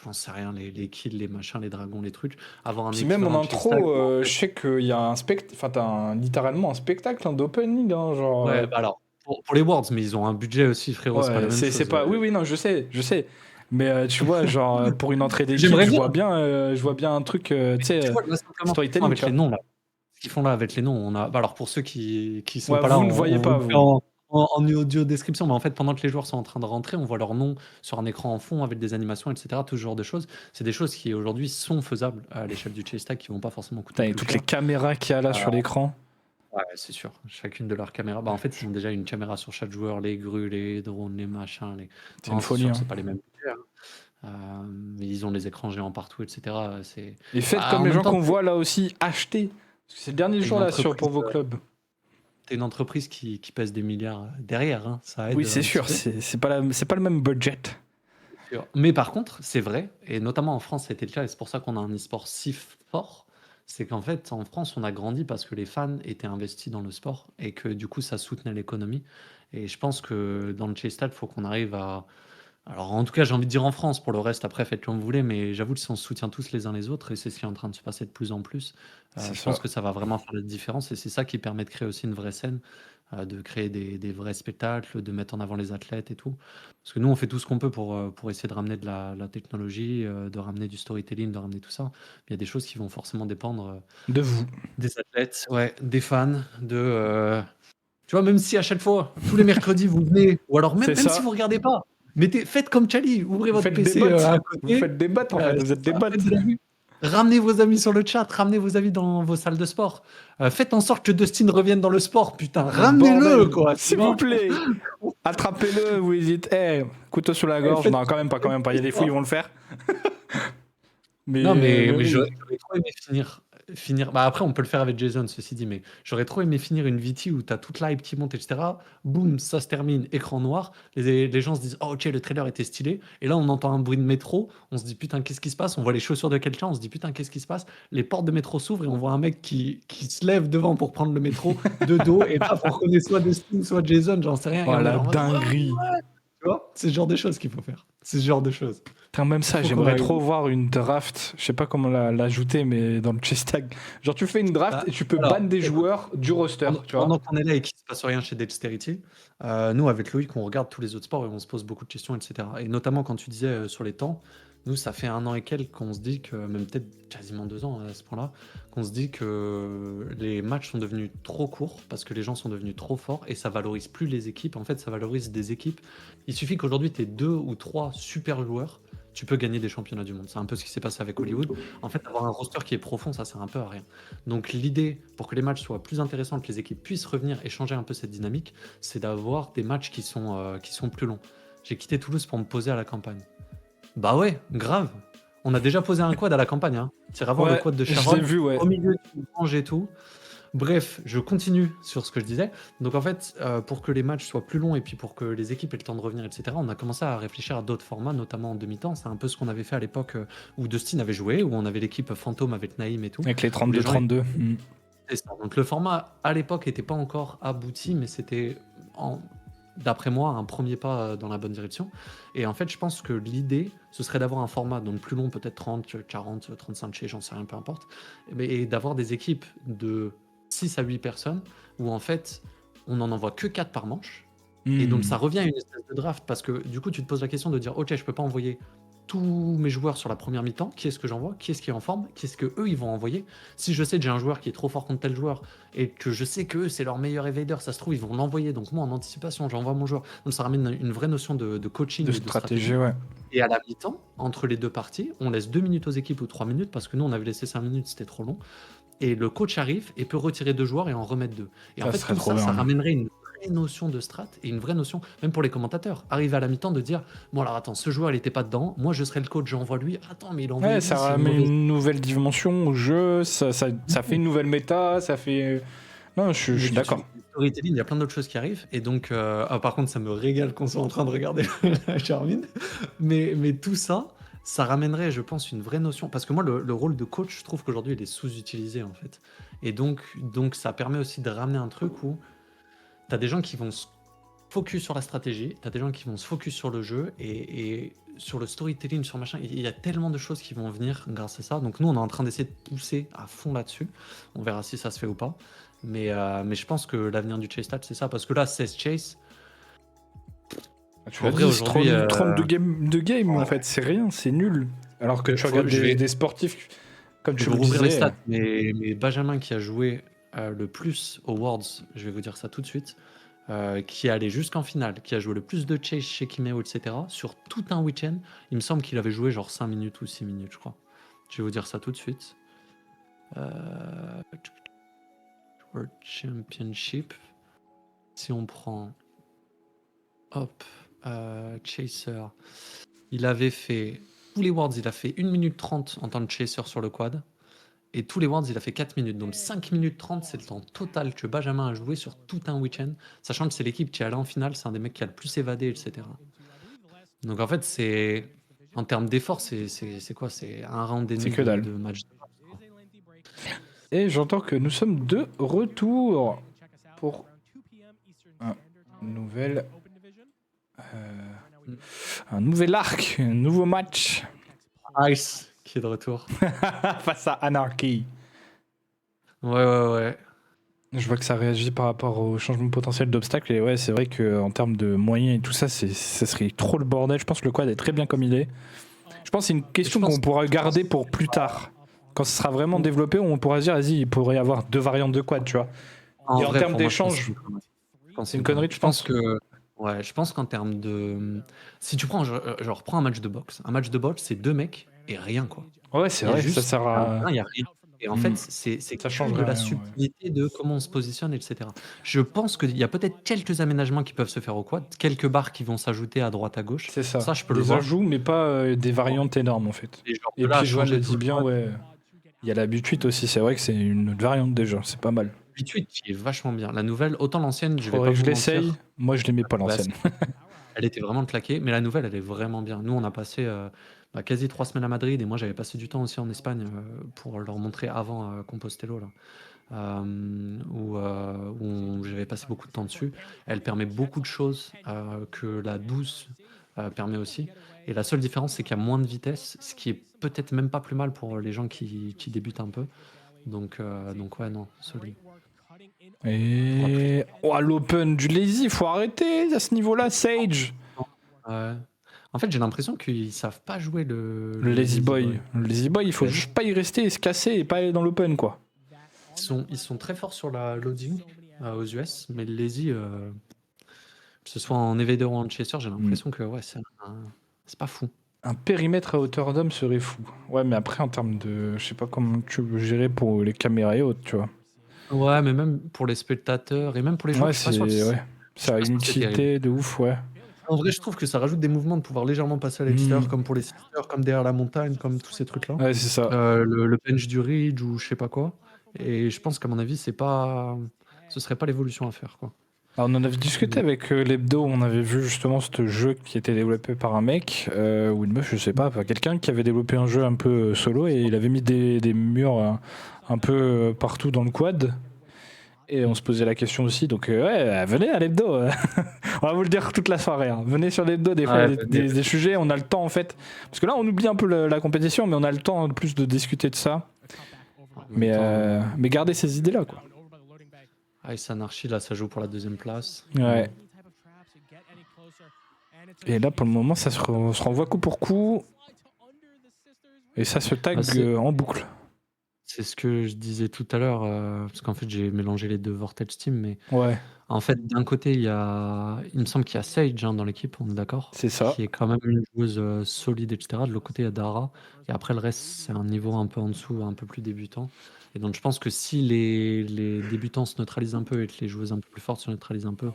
j'en sais rien, les kills, les machins, les dragons, les trucs. Avoir un Puis même en équivalent de Chase-Tag, intro, je sais qu'il y a un spectacle. Enfin, t'as littéralement un spectacle d'opening. Hein, genre. Ouais, bah alors, pour les Worlds, mais ils ont un budget aussi, frérot, c'est pas la Ouais, même c'est chose. pas. Oui, non, je sais. Mais tu vois, genre, pour une entrée d'équipe, J'aimerais je bien. vois bien un truc, tu Tu sais, vois, là, simplement, storytelling. avec Tu les vois. noms, là. Ce qu'ils font là avec les noms, on a. Bah alors, pour ceux qui sont Ouais, pas là, vous ne voyez on pas, vous le fait vous. en audio description, mais en fait, pendant que les joueurs sont en train de rentrer, on voit leur nom sur un écran en fond avec des animations, etc. Tout ce genre de choses. C'est des choses qui aujourd'hui sont faisables à l'échelle du Chase-Tag, qui vont pas forcément coûter Putain, et plus toutes cher. les caméras qu'il y a là sur l'écran. Ouais, c'est sûr. Chacune de leurs caméras. Bah, en fait, ils ont déjà une caméra sur chaque joueur, les grues, les drones, les machins. C'est Non, une c'est folie. sûr Hein. que c'est pas les mêmes budgets, hein. Mais ils ont les écrans géants partout, etc. Et faites Bah, comme en les même gens temps, qu'on voit là aussi, achetez. Parce que c'est le dernier t'es jour une là pour vos entreprise, clubs. t'es une entreprise qui pèse des milliards derrière, hein. Ça aide Oui, c'est un petit sûr, peu. c'est pas le même budget. Sûr. Mais par contre, c'est vrai, et notamment en France, c'était le cas, et c'est pour ça qu'on a un e-sport si fort, c'est qu'en fait, en France, on a grandi parce que les fans étaient investis dans le sport, et que du coup, ça soutenait l'économie. Et je pense que dans le Chase-Tag, il faut qu'on arrive à... Alors en tout cas, j'ai envie de dire en France, pour le reste, après, faites comme vous voulez, mais j'avoue que si on se soutient tous les uns les autres, et c'est ce qui est en train de se passer de plus en plus, C'est je ça. pense que ça va vraiment faire la différence, et c'est ça qui permet de créer aussi une vraie scène, de créer des vrais spectacles, de mettre en avant les athlètes et tout. Parce que nous, on fait tout ce qu'on peut pour essayer de ramener de la technologie, de ramener du storytelling, de ramener tout ça. Mais il y a des choses qui vont forcément dépendre De vous. des athlètes, ouais, des fans, tu vois, même si à chaque fois, tous les mercredis, vous venez, ou alors même, C'est même ça. si vous regardez pas, faites comme Charlie, ouvrez Vous votre faites des PC bots. à Vous côté. faites des bots en fait. Vous C'est êtes des ça, bots. faites de la vue. Ramenez vos amis sur le chat, ramenez vos amis dans vos salles de sport. Faites en sorte que Dustin revienne dans le sport, putain. Ramenez-le, Bordel. quoi. tu S'il vois. vous plaît. Attrapez-le, vous hésitez. Couteau sur la gorge. faites- Non, quand même pas. Il y a des fous, ils vont le faire. Non, mais oui. j'aurais trop aimé finir. Bah après, on peut le faire avec Jason, ceci dit, mais j'aurais trop aimé finir une VT où t'as toute l'hype qui monte, etc. Boum, ça se termine, écran noir. Les gens se disent, oh ok, le trailer était stylé. Et là, on entend un bruit de métro. On se dit, putain, qu'est-ce qui se passe? On voit les chaussures de quelqu'un. On se dit, putain, qu'est-ce qui se passe? Les portes de métro s'ouvrent et on voit un mec qui se lève devant pour prendre le métro de dos. Et là, on reconnaît soit Dustin, soit Jason, j'en sais rien. Et Oh on est la là en mode, dinguerie. tu vois, c'est ce genre de choses qu'il faut faire. C'est ce genre de choses. Putain, même ça, Faut qu'on j'aimerais arrive. trop voir une draft. Je sais pas comment l'ajouter, mais dans le Chase-Tag. Genre, tu fais une draft Ah, et tu peux alors, ban des écoute, joueurs du roster. Tu vois. Pendant qu'on est là et qu'il se passe rien chez Dexterity, nous, avec Loïc, on regarde tous les autres sports et on se pose beaucoup de questions, etc. Et notamment quand tu disais sur les temps, nous, ça fait 1 an et quelques qu'on se dit que, même peut-être quasiment 2 ans à ce point-là, qu'on se dit que les matchs sont devenus trop courts parce que les gens sont devenus trop forts et ça valorise plus les équipes. En fait, ça valorise des équipes. Il suffit qu'aujourd'hui, tu aies 2 ou 3 super joueurs, tu peux gagner des championnats du monde. C'est un peu ce qui s'est passé avec Hollywood. En fait, avoir un roster qui est profond, ça sert un peu à rien. Donc l'idée, pour que les matchs soient plus intéressants, que les équipes puissent revenir et changer un peu cette dynamique, c'est d'avoir des matchs qui sont plus longs. J'ai quitté Toulouse pour me poser à la campagne. Bah ouais, grave. On a déjà posé un quad à la campagne. Hein. C'est vraiment le Ouais, quad de je Charonne, l'ai vu, ouais. au milieu du Grange et tout. Bref, je continue sur ce que je disais. Donc en fait, pour que les matchs soient plus longs et puis pour que les équipes aient le temps de revenir, etc., on a commencé à réfléchir à d'autres formats, notamment en demi-temps. C'est un peu ce qu'on avait fait à l'époque où Dustin avait joué, où on avait l'équipe fantôme avec Naïm et tout. Avec les Où les gens 32-32. C'est ça. Donc le format à l'époque n'était pas encore abouti, mais c'était, d'après moi, un premier pas dans la bonne direction. Et en fait, je pense que l'idée, ce serait d'avoir un format donc plus long, peut-être 30, 40, 35 chez, j'en sais rien, peu importe, et d'avoir des équipes de 6 à 8 personnes où en fait, on n'en envoie que 4 par manche. Et donc ça revient à une espèce de draft parce que du coup, tu te poses la question de dire, ok, je peux pas envoyer tous mes joueurs sur la première mi-temps, qui est-ce que j'envoie, qui est-ce qui est en forme, qui est-ce que eux ils vont envoyer. Si je sais que j'ai un joueur qui est trop fort contre tel joueur et que je sais que eux c'est leur meilleur evader, ça se trouve ils vont l'envoyer, donc moi en anticipation j'envoie mon joueur. Donc ça ramène une vraie notion de coaching De et de stratégie, ouais. Et à la mi-temps, entre les deux parties, on laisse 2 minutes aux équipes ou 3 minutes parce que nous on avait laissé 5 minutes, c'était trop long. Et le coach arrive et peut retirer 2 joueurs et en remettre 2. Et Ça en fait serait tout trop ça, bien. ça ramènerait une vraie notion de strat et une vraie notion, même pour les commentateurs, arriver à la mi-temps de dire bon alors attends, ce joueur il était pas dedans, moi je serai le coach, j'envoie lui, attends mais il envoie Ouais, lui, ça c'est une ramène mauvaise. une nouvelle dimension au jeu, ça fait une nouvelle méta, ça fait... Non, je Mais suis du d'accord. storytelling, il y a plein d'autres choses qui arrivent et donc par contre ça me régale qu'on soit en train de regarder la Charmine, mais tout ça, ça ramènerait je pense une vraie notion parce que moi le rôle de coach, je trouve qu'aujourd'hui il est sous-utilisé en fait. Et donc ça permet aussi de ramener un truc où t'as des gens qui vont se focus sur la stratégie, t'as des gens qui vont se focus sur le jeu et sur le storytelling, sur machin. Il y a tellement de choses qui vont venir grâce à ça. Donc nous, on est en train d'essayer de pousser à fond là-dessus. On verra si ça se fait ou pas. Mais je pense que l'avenir du chase stat, c'est ça. Parce que là, 16 chase, Tu en l'as vrai, dit, c'est aujourd'hui, 32 game en fait, c'est rien, c'est nul. Alors que tu regardes des sportifs, comme je tu vais le rouvrir les disais... stats. Mais Benjamin qui a joué le plus aux Worlds, je vais vous dire ça tout de suite, qui est allé jusqu'en finale, qui a joué le plus de chase chez Kimeo, etc., sur tout un week-end, il me semble qu'il avait joué genre 5 minutes ou 6 minutes, je crois. Je vais vous dire ça tout de suite. World Championship. Si on prend... Hop. Chaser. Il avait fait... Tous les Worlds, il a fait 1 minute 30 en tant que chaser sur le quad. Et tous les Worlds, il a fait 4 minutes. Donc 5 minutes 30, c'est le temps total que Benjamin a joué sur tout un week-end. Sachant que c'est l'équipe qui est allée en finale, c'est un des mecs qui a le plus évadé, etc. Donc en fait, c'est... En termes d'effort, c'est quoi? C'est un round et C'est demi que dalle. de match. Et j'entends que nous sommes de retour pour un nouvel arc, un nouveau match Ice qui est de retour. face à Anarchy. Ouais. Je vois que ça réagit par rapport au changement potentiel d'obstacles. Et ouais, c'est vrai qu'en termes de moyens et tout ça, ça serait trop le bordel. Je pense que le quad est très bien comme il est. Je pense que c'est une question qu'on pourra garder pour plus tard. Quand ce sera vraiment développé, on pourra se dire, vas-y, il pourrait y avoir 2 variantes de quad, tu vois. Et en vrai, termes pour moi, d'échange, c'est une connerie, je pense que... Ouais, je pense qu'en termes de... Si tu prends, genre, prends un match de boxe. Un match de boxe, c'est 2 mecs et rien, quoi. ouais, c'est Il y a vrai, juste ça sert à... il y a rien. Et en fait, c'est Ça que change de la rien, ouais. subtilité de comment on se positionne, etc. Je pense qu'il y a peut-être quelques aménagements qui peuvent se faire au quad, quelques barres qui vont s'ajouter à droite, à gauche. C'est ça. Ça, je peux le Des voir. ajouts, mais pas des variantes énormes, en fait. Et, genre, Et de là à puis, Joanne changer le tout dit le bien, quad, ouais. Il y a la B8 aussi, c'est vrai que c'est une autre variante déjà, c'est pas mal. 8-8 qui est vachement bien. La nouvelle, autant l'ancienne, je vais Faudrait pas que je vous mentir. l'essaye. Moi, je l'aimais pas l'ancienne. Elle était vraiment claquée, mais la nouvelle, elle est vraiment bien. Nous, on a passé quasi 3 semaines à Madrid, et moi, j'avais passé du temps aussi en Espagne pour leur montrer avant Compostelo, là, où j'avais passé beaucoup de temps dessus. Elle permet beaucoup de choses que la 12 permet aussi. Et la seule différence, c'est qu'il y a moins de vitesse, ce qui est peut-être même pas plus mal pour les gens qui débutent un peu. Donc ouais, non, solide. Et... Oh, l'open du lazy, faut arrêter à ce niveau-là, Sage. Ouais. En fait, j'ai l'impression qu'ils savent pas jouer le lazy boy. Le lazy boy, il faut juste pas y rester et se casser et pas aller dans l'open, quoi. Ils sont très forts sur la loading aux US, mais le lazy, que ce soit en evader ou en chaser, j'ai l'impression que ouais, c'est pas fou. Un périmètre à hauteur d'homme serait fou. Ouais, mais après, en termes de... Je sais pas comment tu veux gérer pour les caméras et autres, tu vois. Ouais, mais même pour les spectateurs et même pour les joueurs, Ouais, je suis pas sûr que ça a une utilité de ouf, ouais. En vrai, je trouve que ça rajoute des mouvements de pouvoir légèrement passer à l'extérieur, comme pour les sisters, comme derrière la montagne, comme tous ces trucs-là. Ouais, c'est ça. Le bench du ridge ou je sais pas quoi. Et je pense qu'à mon avis, ce serait pas l'évolution à faire, quoi. Alors, on en avait discuté avec l'hebdo, on avait vu justement ce jeu qui était développé par un mec, ou une meuf, je sais pas, quelqu'un qui avait développé un jeu un peu solo et il avait mis des murs un peu partout dans le quad. Et on se posait la question aussi, donc ouais, venez à l'hebdo. On va vous le dire toute la soirée. Hein. Venez sur l'hebdo, des fois, des sujets, on a le temps en fait. Parce que là, on oublie un peu la compétition, mais on a le temps en plus de discuter de ça. Mais gardez ces idées-là, quoi. Ice Anarchy, là, ça joue pour la 2e place. Ouais. Et là, pour le moment, ça se renvoie coup pour coup. Et ça se tag en boucle. C'est ce que je disais tout à l'heure, parce qu'en fait, j'ai mélangé les deux Vortex Team, mais Ouais, en fait, d'un côté, il me semble qu'il y a Sage dans l'équipe, on est d'accord? c'est ça. Qui est quand même une joueuse solide, etc. De l'autre côté, il y a Dara. Et après, le reste, c'est un niveau un peu en dessous, un peu plus débutant. Et donc, je pense que si les débutants se neutralisent un peu et que les joueuses un peu plus fortes se neutralisent un peu,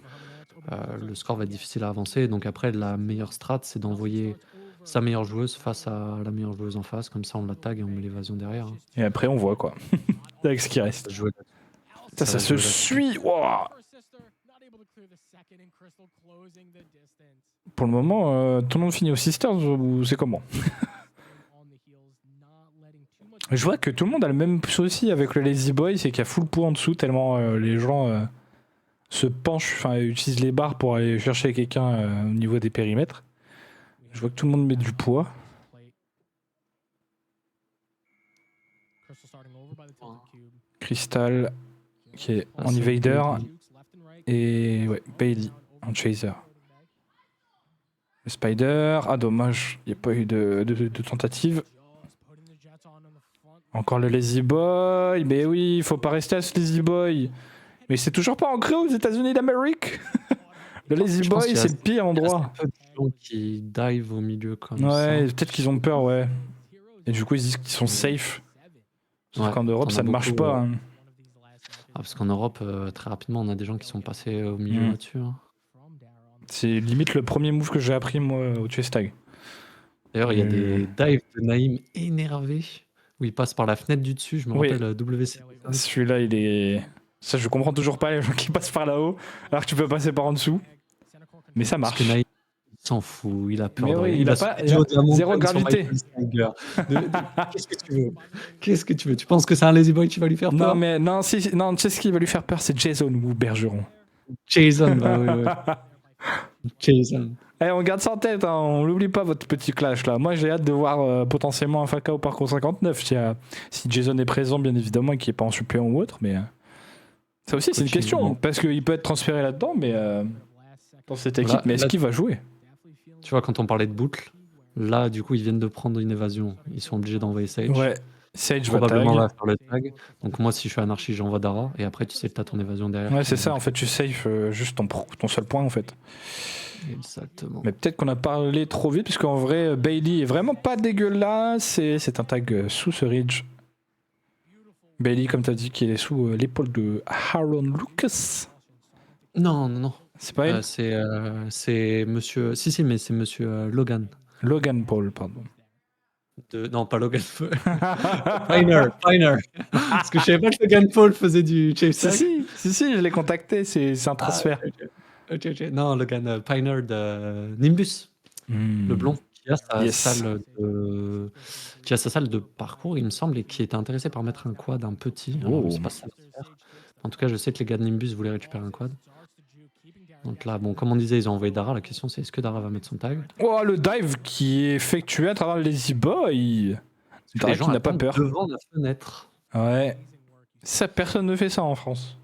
le score va être difficile à avancer. Donc après, la meilleure strat, c'est d'envoyer sa meilleure joueuse face à la meilleure joueuse en face. Comme ça, on la tag et on met l'évasion derrière. Hein. Et après, on voit quoi. Avec ce qui reste. Ça se suit. Wow. Pour le moment, tout le monde finit aux Sisters ou c'est comment? Je vois que tout le monde a le même souci avec le Lazy Boy, c'est qu'il y a full poids en dessous tellement les gens se penchent, enfin utilisent les barres pour aller chercher quelqu'un au niveau des périmètres. Je vois que tout le monde met du poids. Crystal qui est en Evader et ouais, Bailey en Chaser. Le Spider, ah dommage, il n'y a pas eu de tentative. Encore le Lazy Boy, mais oui, il faut pas rester à ce Lazy Boy. Mais c'est toujours pas ancré aux États-Unis d'Amérique. Le Lazy Boy, c'est le pire endroit. Il y a des gens qui dive au milieu comme ça. Ouais, peut-être qu'ils ont peur, ouais. Et du coup, ils disent qu'ils sont safe. Sauf qu'en Europe, ça ne marche pas. Hein. Parce qu'en Europe, très rapidement, on a des gens qui sont passés au milieu là-dessus. Hein. C'est limite le premier move que j'ai appris, moi, au chess tag. D'ailleurs, il y a des dives de Naïm énervés où il passe par la fenêtre du dessus. Je me rappelle WC. Celui-là, il est... Ça, je comprends toujours pas les gens qui passent par là-haut alors que tu peux passer par en dessous. Mais ça marche. Parce que Naïm s'en fout, il a peur. Mais oui, il a zéro gravité. Qu'est-ce que tu veux? Tu penses que c'est un Lazy Boy qui va lui faire peur? Non, tu sais ce qui va lui faire peur, c'est Jason ou Bergeron. Jason, oui. Jason. On garde ça en tête, hein, on l'oublie pas votre petit clash là. Moi j'ai hâte de voir potentiellement un Faka au parcours 59 si Jason est présent bien évidemment et qu'il n'est pas en suppléant ou autre, mais ça aussi c'est une question parce qu'il peut être transféré là-dedans, mais dans cette équipe, mais est-ce qu'il va jouer? Tu vois, quand on parlait de boucle, là du coup ils viennent de prendre une évasion, ils sont obligés d'envoyer Sage. Ouais, Sage probablement va faire le tag. Donc moi si je suis Anarchy, j'envoie Dara et après tu sais que t'as ton évasion derrière. Ouais, c'est ça, en fait tu safe juste ton seul point en fait. Exactement. Mais peut-être qu'on a parlé trop vite, puisqu'en vrai, Bailey est vraiment pas dégueulasse. C'est un tag sous ce ridge. Bailey, comme tu as dit, qui est sous l'épaule de Aaron Lucas. Non. C'est pas elle c'est monsieur... Si, mais c'est monsieur Logan. Logan Paul, pardon. Non, pas Logan Paul. Piner. Parce que je savais pas que Logan Paul faisait du chase tag. Si, je l'ai contacté, c'est un transfert. Ok. Non, Logan Piner de Nimbus, le blond, qui a sa salle de parcours, il me semble, et qui était intéressé par mettre un quad un petit. Alors, c'est pas ça. En tout cas, je sais que les gars de Nimbus voulaient récupérer un quad. Donc là, bon, comme on disait, ils ont envoyé Dara. La question, c'est est-ce que Dara va mettre son tag? Oh, le dive qui est effectué à travers le Lazy Boy. Dara qui n'a pas peur. Devant la fenêtre. Ouais. Ça, personne ne fait ça en France.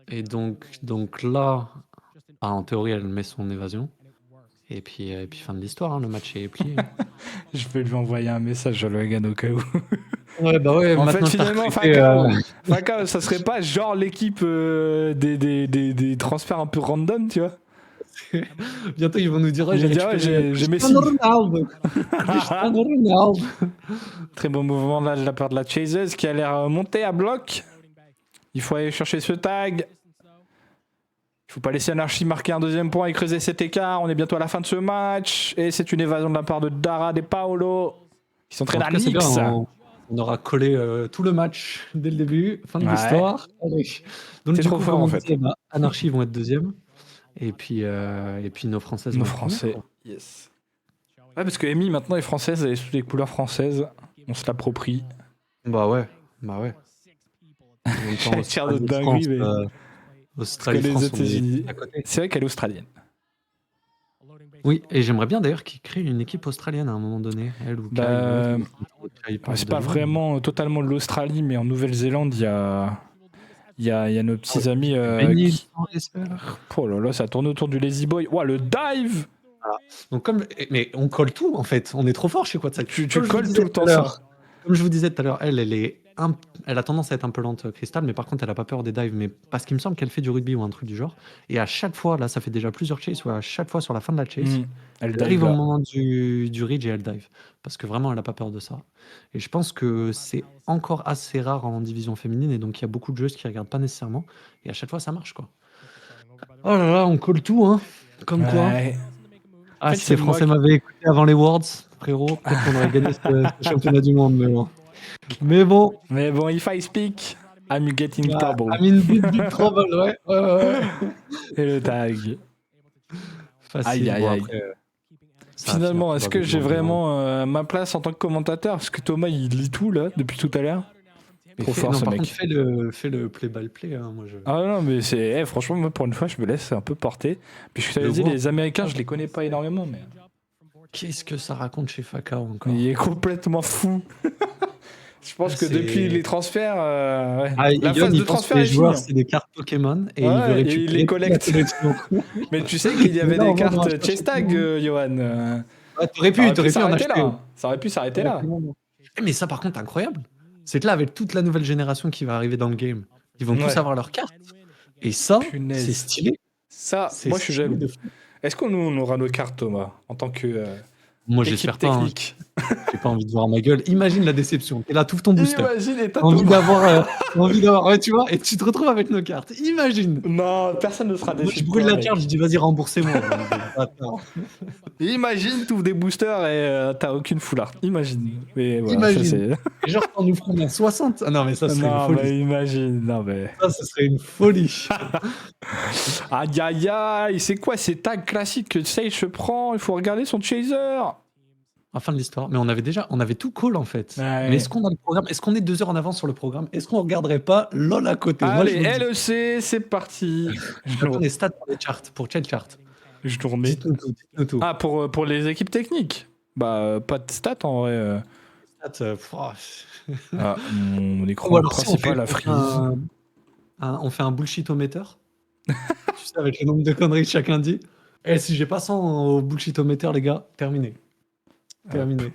Et donc là, en théorie, elle met son évasion. Et puis fin de l'histoire, hein, le match est plié. Je vais lui envoyer un message à Logan au cas où. Ouais, en fait, finalement, Faka, ça serait pas genre l'équipe des transferts un peu random, tu vois. Bientôt, ils vont nous dire j'ai Messi. Ronaldo. Très bon mouvement là de la part de la Chaseuse qui a l'air montée à bloc. Il faut aller chercher ce tag. Il faut pas laisser Anarchy marquer un deuxième point et creuser cet écart. On est bientôt à la fin de ce match. Et c'est une évasion de la part de Dara De Paolo. Qui sont très dans l'X. On aura collé tout le match dès le début, fin de Ouais. l'histoire. Allez. Donc T'es du trop coup, fort, comme en on fait. disait, Anarchy vont être deuxième. Et puis nos Françaises Nos vont être premières, Français. quoi. Yes. Ouais, parce que Amy maintenant est française, elle est sous les couleurs françaises. On se l'approprie. Bah ouais. En même temps, J'allais dire de Australie, dinguerie, France, mais. Australie, les France, on est États-Unis. à côté. C'est vrai qu'elle est australienne. Oui, et j'aimerais bien d'ailleurs qu'ils créent une équipe australienne à un moment donné. Elle ou Kai. Bah, ou autre, Kai part c'est de pas loin, vraiment totalement l'Australie, mais en Nouvelle-Zélande, il y a nos petits amis. Benny, qui- Oh là là, ça tourne autour du Lazy Boy. Ouah, le dive! Donc mais on colle tout en fait. On est trop fort chez Quatsac. Tu Comme je vous colles disais tout le temps à l'heure- ça. Comme je vous disais tout à l'heure, elle a tendance à être un peu lente, Crystal, mais par contre, elle a pas peur des dives. Mais parce qu'il me semble qu'elle fait du rugby ou un truc du genre. Et à chaque fois, là, ça fait déjà plusieurs chases, ou à chaque fois sur la fin de la chase, Elle elle dive arrive au là. moment du ridge et elle dive. Parce que vraiment, elle a pas peur de ça. Et je pense que c'est encore assez rare en division féminine. Et donc, il y a beaucoup de joueuses qui regardent pas nécessairement. Et à chaque fois, ça marche, quoi. Oh là là, on colle tout, hein. Comme quoi. Ouais. Ah, En fait, si c'est les moi Français qui- m'avaient écouté avant les Worlds, frérot, peut-être qu'on aurait gagné ce championnat du monde. Mais bon. Mais bon, if I speak, I'm getting trouble. I'm in big trouble, ouais. Et le tag. Facile. Aïe, aïe, Bon, aïe. après, ça va Finalement, finir est-ce que j'ai probablement vraiment ma place en tant que commentateur? Parce que Thomas, il lit tout là, depuis tout à l'heure. Mais Trop fort, non, ce par mec. contre, fais le play-by-play. Hein, moi, Ah non, mais c'est. Franchement, moi, pour une fois, je me laisse un peu porter. Puis je t'avais Le dit, voir. les Américains, je les connais pas énormément, mais. Qu'est-ce que ça raconte chez Fakao encore? Il est complètement fou. Je pense que C'est- depuis les transferts. Ouais. Ah, La Yon, phase de il pense que transfert les est joueurs, finie. c'est des cartes Pokémon et Ouais, il veut et récupérer il les toute la collecte. collection. Mais tu sais qu'il y avait Mais là, des on va cartes chercher chase tag, Johan. Ouais, t'aurais pu en s'arrêter acheter. là. Ça aurait pu s'arrêter là. Mais ça, par contre, incroyable. C'est que là, avec toute la nouvelle génération qui va arriver dans le game, ils vont tous Ouais. avoir leurs cartes. Et ça, Punaise. c'est stylé. Ça, C'est moi, je suis stylé jaloux. de fou. Est-ce qu'on aura nos cartes, Thomas, en tant que Moi, équipe j'espère pas. Hein. technique? J'ai pas envie de voir ma gueule. Imagine la déception. T'es là, tout ton booster. Imagine, et t'as T'as envie Thomas. d'avoir, ouais, tu vois, et tu te retrouves avec nos cartes. Imagine. Non, personne ne sera Moi, déçu. je de brûle toi, la mec. carte, je dis vas-y, remboursez-moi. Attends. Imagine, t'ouvres des boosters et t'as aucune full art. Imagine. Mais voilà, Imagine. ça c'est. Et genre, t'en nous ferons bien 60. Ah non, mais ça serait Non, une mais folie. imagine. Non, mais. Ça, ce serait une folie. Aïe aïe aïe, c'est quoi ces tags classiques que Sage se prend? Il faut regarder son chaser. En fin de l'histoire. Mais on avait tout call en fait. Ouais. Mais est-ce qu'on a le programme? Est-ce qu'on est 2 heures en avance sur le programme? Est-ce qu'on regarderait pas LOL à côté? Moi, je Allez, vous le dis. LEC, c'est parti. J'attends les stats pour les charts, pour check chart. Je tournais. Dites-nous tout. Ah, pour les équipes techniques? Bah, pas de stats en vrai. Stats, Ah, mon écran Ou alors, si principal a freeze. on fait un bullshitometer. Tu sais, avec le nombre de conneries que chacun dit. Et si j'ai pas 100 au bullshitometer, les gars, terminé. Terminé.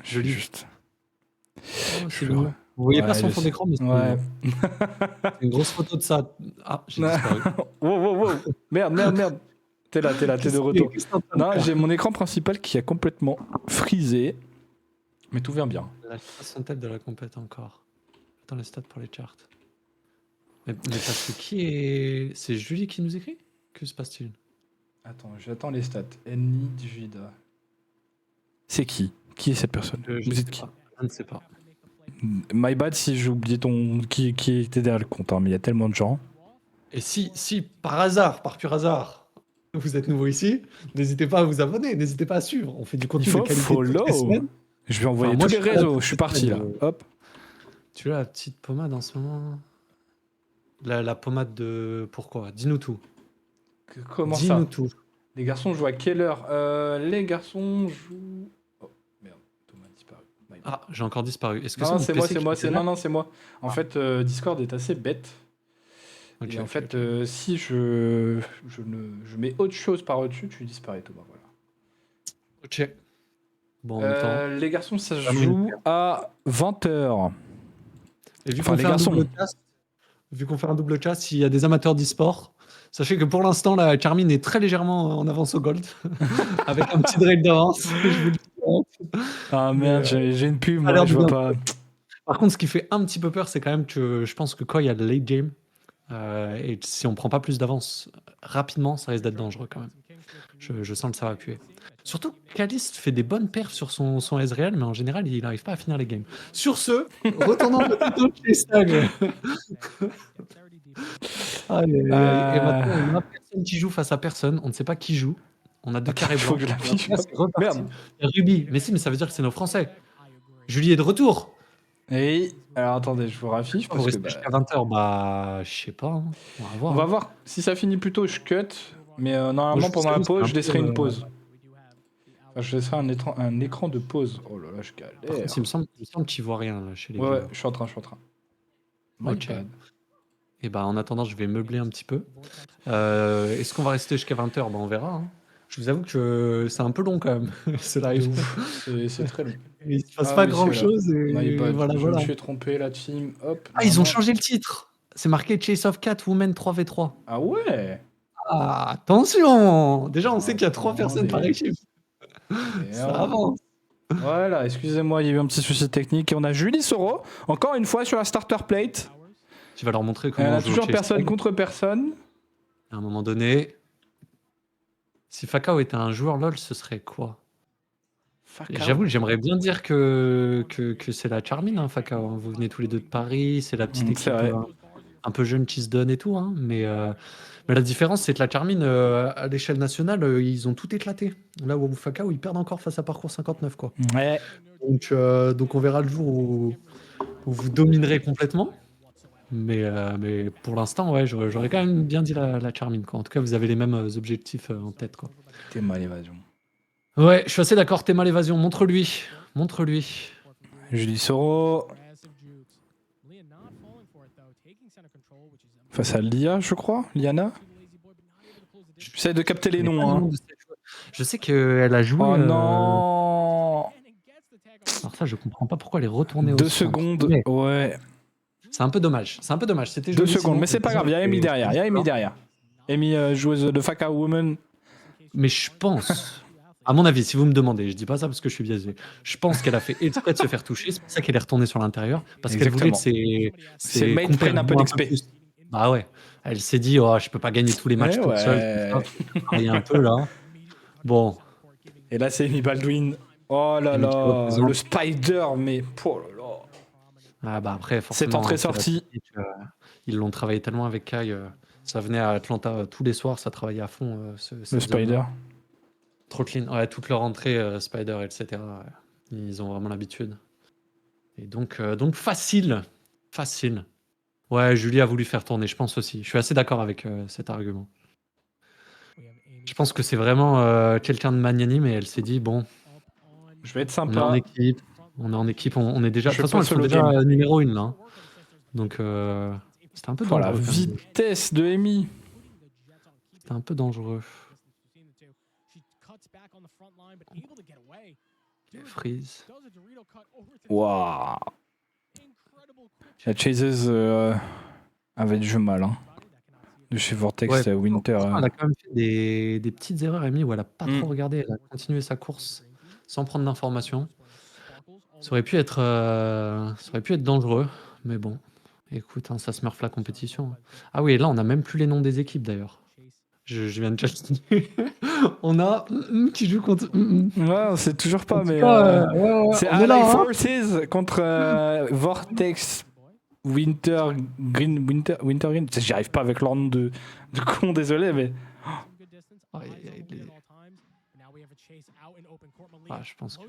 Je lis juste. Oh, c'est Je- mignon. Vous voyez Ouais, pas son je fond sais. d'écran, mais c'est Ouais. mignon. C'est une grosse photo de ça. Ah, j'ai disparu. Wow. Merde. T'es là, t'es de retour. Non, j'ai mon écran principal qui a complètement frisé. Mais tout va bien. La soixantaine de la compète encore. Attends les stats pour les charts. Mais parce que qui est. C'est Julie qui nous écrit? Que se passe-t-il? Attends, j'attends les stats. Enni Divida. C'est qui? Qui est cette personne? Je Vous sais êtes qui? pas. Je ne sais pas. My bad si j'ai oublié qui était derrière le compte, hein, mais il y a tellement de gens. Et si par hasard, par pur hasard, vous êtes nouveau ici, n'hésitez pas à vous abonner, n'hésitez pas à suivre. On fait du contenu Il faut de qualité follow. toutes les semaines. Je vais envoyer Enfin, moi, tous les je suis là réseaux. toutes Je suis les parti là. semaines, Hop. Tu as la petite pommade en ce moment? La pommade de. Pourquoi? Dis-nous tout. Comment ça? Dis-nous tout. Les garçons jouent à quelle heure? Les garçons jouent. Oh merde, Thomas a disparu. My bad. Ah, j'ai encore disparu. Est-ce que Non, mon c'est PC moi, qui c'est moi, était c'est là? non, c'est moi. En fait, Discord est assez bête. Ok, Et en ok, fait, ok. si je mets autre chose par au-dessus, tu disparais, Thomas. Voilà. Ok. Bon, en même temps. Les garçons, ça se Jamais joue à 20h. Et vu enfin, qu'on les fait un garçons. double cast, s'il y a des amateurs d'e-sport, sachez que pour l'instant, la Carmine est très légèrement en avance au gold, avec un petit drain d'avance. Je vous le dis. Ah merde, j'ai une pub, a moi, l'air je vois bien. pas. Par contre, ce qui fait un petit peu peur, c'est quand même que je pense que quand il y a le late game, et si on prend pas plus d'avance rapidement, ça risque d'être dangereux quand même. Je sens que ça va puer. Surtout que Caliste fait des bonnes perfs sur son Ezreal, mais en général, il n'arrive pas à finir les games. Sur ce, retournons peut-être au chez Stag. Aïe, aïe, aïe. Et maintenant, on a personne qui joue face à personne. On ne sait pas qui joue. On a deux carrés Faut blancs. que je l'affiche. Là, c'est reparti. Merde. Et Ruby. Mais si, mais ça veut dire que c'est nos Français. Julie est de retour. Et alors attendez, je vous raffiche On parce que reste jusqu'à 20h. Bah, je sais pas. Hein. On va voir. on va voir si ça finit plus tôt, je cut. Mais normalement Moi, je pendant la pense que pause, c'est je un laisserai peu, une pause. Enfin, je laisserai un écran de pause. Oh là là, je Par galère. contre, il me semble qu'il voit rien là, chez les Ouais, gars. ouais, je suis en train. My Ok. bad. Et bah, en attendant, je vais meubler un petit peu. Est-ce qu'on va rester jusqu'à 20h? Bah, on verra. Hein. Je vous avoue que c'est un peu long quand même, ce De live. ouf. C'est très long. Il se passe Ah pas oui, grand c'est là. chose. My Et bad. voilà, Je voilà. me suis trompé la team. Hop. Ah, ils ont normalement- changé le titre. C'est marqué Chase of Cat Women 3v3. Ah ouais. Ah, attention! Déjà, on sait qu'il y a 3 Attendez. personnes par équipe. Ça avance. Voilà, excusez-moi, il y a eu un petit souci technique. Et on a Julie Soro, encore une fois sur la starter plate. Tu vas leur montrer Elle comment a on joue au toujours Chase personne Tag. contre personne. À un moment donné, si Fakao était un joueur LoL, ce serait quoi? J'avoue que j'aimerais bien dire que c'est la Charmine, hein, Fakao. Hein. Vous venez tous les deux de Paris, c'est la petite C'est équipe vrai. un peu jeune qui se donne et tout. Hein, mais la différence, c'est que la Charmine, à l'échelle nationale, ils ont tout éclaté. Là où Fakao, ils perdent encore face à Parcours 59. Quoi. Ouais. Donc on verra le jour où vous dominerez complètement. Mais pour l'instant, ouais, j'aurais quand même bien dit la Charmine. Quoi. En tout cas, vous avez les mêmes objectifs en tête. Quoi. T'es mal évasion. Ouais, je suis assez d'accord. T'es mal évasion. Montre-lui. Montre-lui. Julie Soro face à Lia, je crois. Liana. J'essaie de capter les noms. Hein. Je sais qu'elle a joué. Oh non. Alors ça, je comprends pas pourquoi elle est retournée au 2 centre. secondes. Mais Ouais. c'est un peu dommage. C'est un peu dommage. C'était 2 joli, secondes. sinon, Mais c'est pas grave. Il y a Amy derrière. Amy, joueuse de Fakao Woman. Mais je pense, à mon avis, si vous me demandez, je dis pas ça parce que je suis biaisé, je pense qu'elle a fait exprès de se faire toucher, c'est pour ça qu'elle est retournée sur l'intérieur, parce qu'elle voulait que Ses mates compères prennent un peu jouent d'XP. plus. Bah ouais, elle s'est dit, oh, je peux pas gagner tous les matchs Ouais, toute seule, ouais. tout ça. Il y a un peu là. Bon, Et là, c'est Amy Baldwin. Oh là Amy qui là. représente. Le Spider, mais. Oh là là. ah bah après, forcément. Cette entrée c'est la sortie. technique, ils l'ont travaillé tellement avec Kai, ça venait à Atlanta tous les soirs, ça travaillait à fond. Le cette Spider. zone-là. Trop clean. Ouais, toute leur entrée, Spider, etc. ouais. Ils ont vraiment l'habitude. Et donc facile. Facile. Ouais, Julie a voulu faire tourner, je pense aussi. Je suis assez d'accord avec cet argument. Je pense que c'est vraiment quelqu'un de magnanime et elle s'est dit, bon, Je vais être on est en sympa. équipe. On est déjà. De Je toute façon, pas elles sont solo déjà game. numéro 1 là. Hein. Donc c'était un peu Oh la dangereux. quand même. vitesse de Amy. C'était un peu dangereux. Freeze. Waouh. La Chases avait du mal. Hein. De chez Vortex Ouais, à Winter. Elle a quand même fait des petites erreurs, Amy, où elle a pas trop regardé. Elle a continué sa course sans prendre d'informations. Ça aurait pu être dangereux, mais bon. Écoute, hein, ça smurf la compétition. Ah oui, et là, on n'a même plus les noms des équipes d'ailleurs. Je viens de checker. On a qui joue contre. Ouais, on sait toujours pas, En tout mais. cas, ouais, C'est on est là, Ally hein. Forces contre Vortex Winter Green. J'y arrive pas avec leur nom de con, désolé, mais. Aïe, aïe, aïe, les- Ah, je pense que.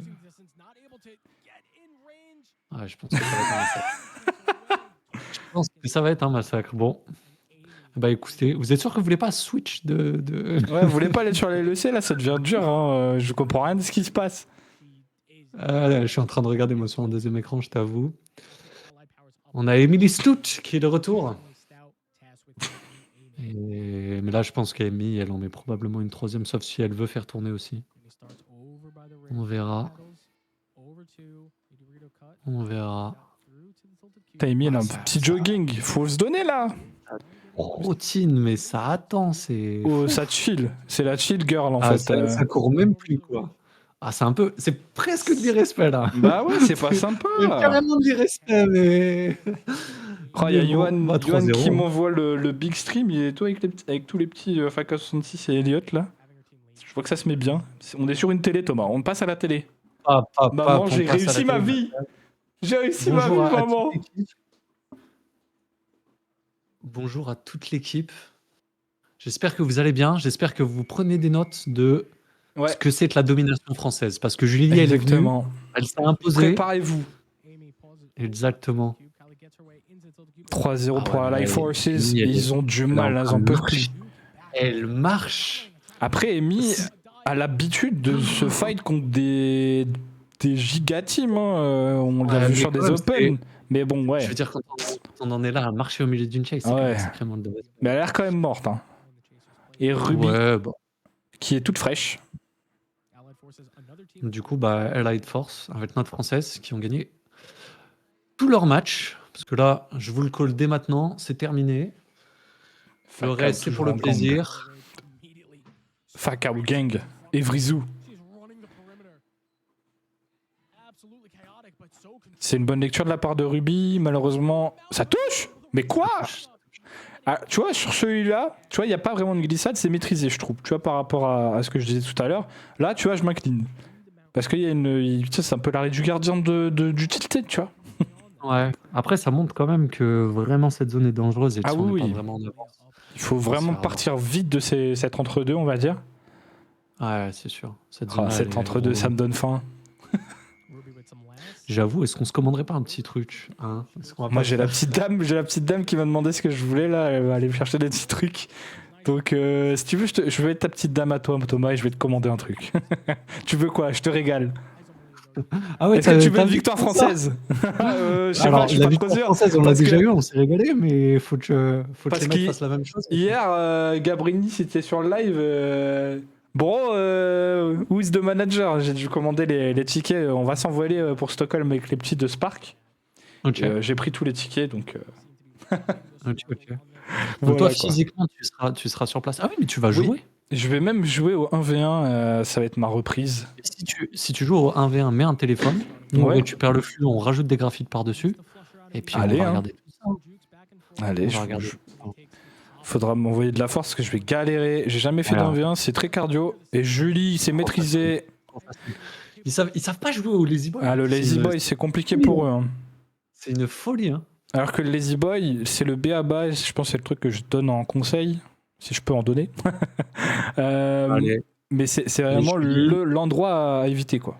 Ah, je pense que ça va être un massacre. Je pense que ça va être un massacre. Bon. Bah écoutez, vous êtes sûr que vous voulez pas switch de... Ouais, vous voulez pas aller sur les LEC, là, ça devient dur, hein. Je comprends rien de ce qui se passe. Je suis en train de regarder moi sur un deuxième écran, je t'avoue. On a Emily Stout qui est de retour. Mais là, je pense qu'Amy, elle en met probablement une troisième, sauf si elle veut faire tourner aussi. On verra. On verra. Amy, elle a un petit jogging, faut se donner là. Routine, mais ça attend, c'est... Oh, ça chill, c'est la chill girl en Ah, fait. ça court même plus, quoi. Ah, c'est presque de l'irrespect, là. Bah ouais, c'est pas sympa. C'est carrément de l'irrespect, mais... Oh, il y a Mais bon, Yohan bah, 3-0. qui m'envoie le big stream, il est toi avec tous les petits Faka 66 et Elliot là. Je vois que ça se met bien. On est sur une télé, Thomas. On passe à la télé. Maman, on j'ai passe à réussi la ma télé. vie. J'ai réussi ma vie, Bonjour à maman. toute l'équipe. Bonjour à toute l'équipe. J'espère que vous allez bien. J'espère que vous prenez des notes de Ouais, ce que c'est que la domination française. Parce que Julie, elle est venue, exactement. elle s'est imposée. Préparez-vous. Exactement. 3-0 pour Ah ouais, Allied elle- Forces. Amy, elle Ils ont du elle est mal, en ils train en de peuvent marcher. plus. Elle marche. Après, Amy a l'habitude de se fight contre des giga teams. On l'a Ouais, vu mais sur quand des même, Open. Mais bon, Je ouais. veux dire, quand on en est là à marcher au milieu d'une chase, c'est Ah quand même ouais. sacrément de Mais elle a l'air quand même morte. Hein. Et Ruby, Ouais, bon. qui est toute fraîche. Du coup, bah, Allied Force avec notre française qui ont gagné tous leurs matchs. Parce que là, je vous le call dès maintenant, c'est terminé. Le Fakao, reste, c'est pour toujours le en gang. plaisir. Fakao gang. Et Vrizou. C'est une bonne lecture de la part de Ruby. Malheureusement, ça touche. Mais quoi? Ah, tu vois, sur celui-là, tu vois, il n'y a pas vraiment de glissade, c'est maîtrisé, je trouve. Tu vois, par rapport à ce que je disais tout à l'heure. Là, tu vois, je m'incline. Parce qu'il y a tu sais, c'est un peu l'arrêt du gardien du tilted, tu vois. Ouais. Après, ça montre quand même que vraiment cette zone est dangereuse et que Ah si on oui, n'est oui. pas vraiment en avance. Il faut vraiment faire partir vite de cet entre-deux, on va dire. Ouais, c'est sûr. Cette Ah, zone-là, elle cet est entre-deux, ça me donne faim. J'avoue, est-ce qu'on se commanderait pas un petit truc, hein? Est-ce qu'on va Moi, pas j'ai se la faire- petite dame qui m'a demandé ce que je voulais, là. Elle va aller me chercher des petits trucs. Donc, si tu veux, je vais être ta petite dame à toi, Thomas, et je vais te commander un truc. Tu veux quoi? Je te régale. Ah ouais, Est-ce que tu veux t'as une vu victoire ça française? Je sais Alors, pas, je suis la pas trop victoire sûr. française, on l'a Parce déjà que eu, on s'est régalé, mais faut que Parce les mecs qu'il- fassent la même chose. Hier, Gabrini, c'était sur le live. Bon, who is the manager? J'ai dû commander les tickets. On va s'envoler pour Stockholm avec les petits de Spark. Ok, J'ai pris tous les tickets, donc ok. Donc voilà, toi, quoi. physiquement, tu seras sur place. Ah oui, mais tu vas Oui. jouer. Je vais même jouer au 1v1, ça va être ma reprise. Et si tu joues au 1v1, mets un téléphone, nous on Ouais. récupère le flux, on rajoute des graphiques par-dessus, et puis Allez, on va hein. regarder tout ça. Allez, On va regarder tout ça. faudra m'envoyer de la force parce que je vais galérer. J'ai jamais fait Voilà. d'1v1, c'est très cardio. Et Julie, c'est maîtrisé. Ils savent pas jouer au Lazy Boy. Ah, le C'est Lazy une- Boy, c'est compliqué pour eux. Hein. C'est une folie, hein. Alors que le Lazy Boy, c'est le B.A.-ba, je pense que c'est le truc que je donne en conseil, si je peux en donner. Allez, Mais c'est vraiment Julie. l'endroit à éviter, quoi.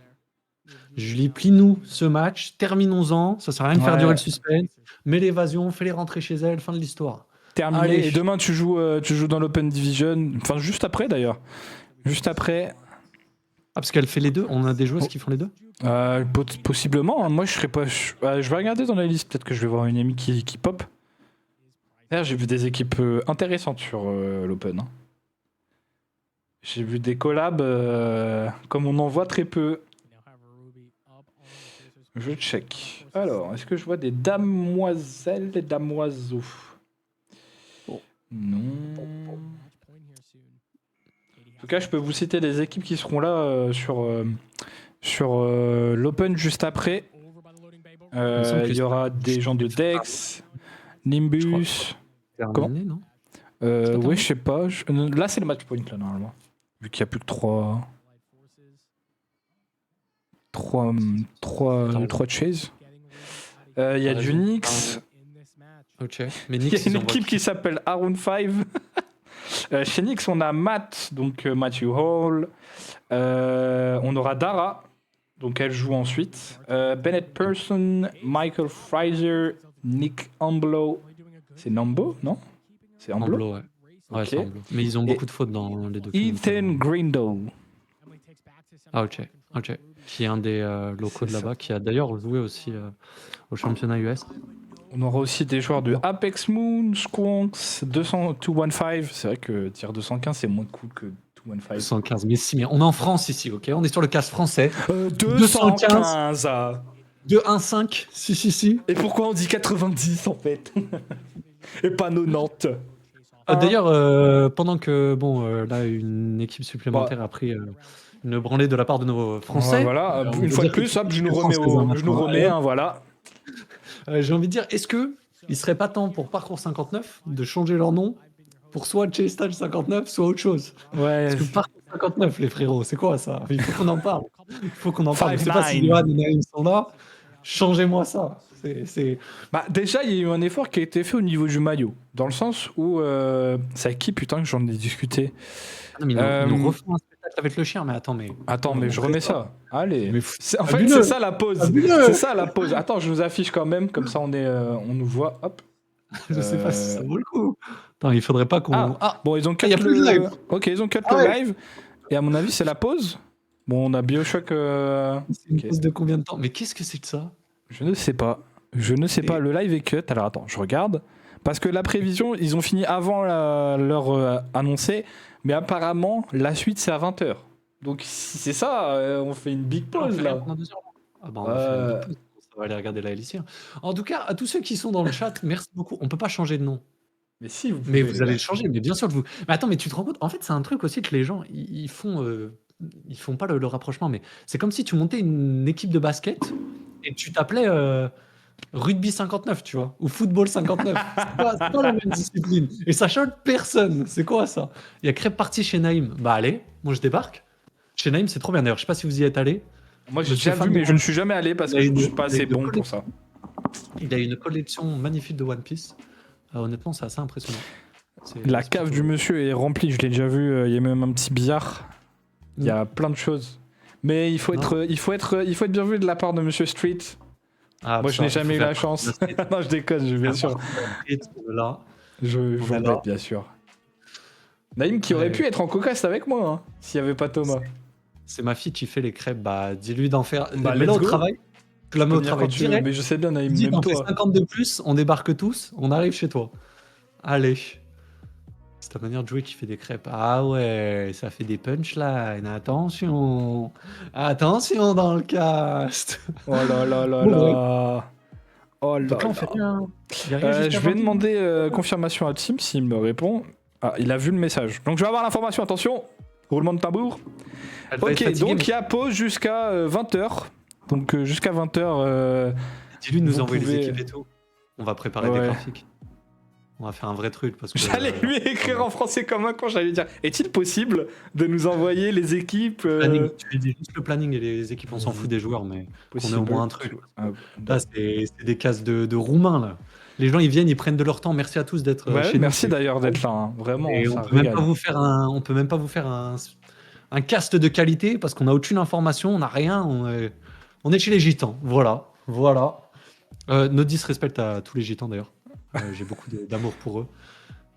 Julie, plie-nous ce match, terminons-en, ça sert à rien de faire Ouais. durer le suspense, mets l'évasion, fais-les rentrer chez elle, fin de l'histoire. Terminé. Allez. Et demain, tu joues dans l'Open Division. Enfin, juste après, d'ailleurs. Juste après. Ah, parce qu'elle fait les deux, on a des joueuses qui font les deux. Possiblement. Hein. Moi, je serais pas. Je vais regarder dans la liste. Peut-être que je vais voir une amie qui pop. D'ailleurs, j'ai vu des équipes intéressantes sur l'Open. Hein. J'ai vu des collabs comme on en voit très peu. Je check. Alors, est-ce que je vois des damoiselles et damoiseaux? Non. En tout cas, je peux vous citer des équipes qui seront là sur l'Open juste après. me semble que Il y aura des gens de Dex, Nimbus. Terminé, non Oui, je sais pas. Là, c'est le match point, là, normalement. Vu qu'il n'y a plus que 3 chases. Il y a du Nyx. Ok. Mais Il Nyx, y a ils une envoient équipe qui qui s'appelle Around 5. Chez Nyx, on a Matt, donc Matthew Hall. On aura Dara, donc elle joue ensuite. Bennett Person, Michael Fraser, Nick Amblo. C'est Nambo, non? C'est Amblo? Amblo, ouais. Ouais, Ok. c'est Amblo. Mais ils ont Et beaucoup de fautes dans les documents. Ethan Grindle. Ah, ok. Ok. Qui est un des locaux C'est de ça. là-bas, qui a d'ailleurs joué aussi au championnat US. On aura aussi des joueurs de Apex Moon, Squonks, 215. C'est vrai que tier 215, c'est moins cool que 215. 115. Mais si, mais on est en France ici, ok? On est sur le casse français. 215 ah. 2-1-5. Si. Et pourquoi on dit 90 en fait? Et pas 90? D'ailleurs, pendant que, là, une équipe supplémentaire a pris une branlée de la part de nos Français. Ouais, voilà, on une peut fois de dire que plus, hop, je nous Française, remets, maintenant. voilà. J'ai envie de dire, est-ce que il serait pas temps pour Parcours 59 de changer leur nom pour soit Chase Tag 59, soit autre chose. Ouais, Parce que parcours 59, les frérots, c'est quoi ça? Il faut qu'on en parle. Il faut qu'on en parle. Je sais pas si 5-9. Johan et Naïm sont là. Changez-moi ça. C'est... Bah, déjà, il y a eu un effort qui a été fait au niveau du maillot. Dans le sens où. C'est avec qui, putain, que j'en ai discuté? Non, mais ils nous refont un spectacle avec le chien, mais attends, mais. Attends, mais je remets ça. Allez. Mais En fait, fabuleux. c'est ça la pause. Fabuleux. C'est ça la pause. Attends, je nous affiche quand même, comme ça on nous voit. Hop. Je sais pas si ça vaut le coup. Attends, il faudrait pas qu'on. Ah, bon, ils ont cut y a plus de live. Ok, ils ont cut Ah le ouais. live. Et à mon avis, c'est la pause. Bon, on a Bioshock. C'est une Ok. pause de combien de temps? Mais qu'est-ce que c'est que ça? Je ne sais pas. Je ne sais pas. Le live est cut. Alors attends, je regarde. Parce que la prévision, ils ont fini avant leur annoncé. Mais apparemment, la suite, c'est à 20h. Donc si c'est ça, on fait une big On pause fait là. rien pendant 2 heures. Ah bah, on va faire une big pause. On va aller regarder la LIC. En tout cas, à tous ceux qui sont dans le chat, merci beaucoup. On peut pas changer de nom. Mais si, vous Mais pouvez, vous les allez gars. le changer, mais bien sûr que vous. Mais attends, mais tu te rends compte? En fait, c'est un truc aussi que les gens, ils font. Ils font pas le rapprochement, mais c'est comme si tu montais une équipe de basket et tu t'appelais rugby 59, tu vois, ou football 59. C'est pas la même discipline. Et ça change personne. C'est quoi ça? Il y a crêpe party chez Naïm. Bah allez, moi je débarque. Chez Naïm, c'est trop bien. D'ailleurs, je sais pas si vous y êtes allé. Moi, j'ai Je suis déjà fan vu, de mais je ne suis jamais allé parce Il y a que je ne une- suis pas il y a assez une bon pour ça. Il a une collection magnifique de One Piece. Honnêtement, c'est assez impressionnant. La C'est cave plutôt- du monsieur est remplie, je l'ai déjà vu. Il y a même un petit billard. Il y a plein de choses. Mais il faut Non. être bien vu de la part de Monsieur Street. Ah, Moi, je ça, n'ai il faut jamais eu faire la chance. partie de la Non, je déconne, bien sûr. street. Là, Je On vous est le là. bête, bien sûr. Naïm qui aurait Ouais. pu être en cocasse avec moi, hein, s'il n'y avait pas Thomas. c'est ma fille qui fait les crêpes. Bah, dis-lui d'en faire. Bah, Mets-la let's au go. travail. Tu la mets au Venir travail quand tu veux. direct. Mais je sais bien, Naïm, Dis, même t'en fais toi. 50 de plus, on débarque tous, on arrive chez toi. Allez. C'est ta manière de jouer qui fait des crêpes. Ah ouais, ça fait des punchlines. Attention. Attention dans le cast. Oh là là là Bon, là. Oh là Donc là, on là. fait rien. Y a rien jusqu'à Je vais 20. demander confirmation à Tim s'il me répond. Ah, il a vu le message. Donc je vais avoir l'information, attention. Roulement de tambour. Elle va être Ok, fatiguée, donc il y a pause jusqu'à 20h. Donc jusqu'à 20h. mais dis-lui de nous vous envoyer pouvez- les équipes et tout. On va préparer Ouais. des graphiques. On va faire un vrai truc parce que. J'allais lui écrire en français comme un con, j'allais lui dire est-il possible de nous envoyer les équipes Planning, tu lui dis juste le planning et les équipes, on s'en fout des joueurs, mais qu'on ait possible. au moins un truc. Ah, Là, c'est des cases de Roumains, là. Les gens, ils viennent, ils prennent de leur temps. Merci à tous d'être ouais, chez merci nous. d'ailleurs d'être là, hein. Vraiment. Et ça on peut même régale. pas vous faire un cast de qualité parce qu'on n'a aucune information, on n'a rien. On est chez les gitans. Voilà. Nodis respecte à tous les gitans d'ailleurs. J'ai beaucoup d'amour pour eux.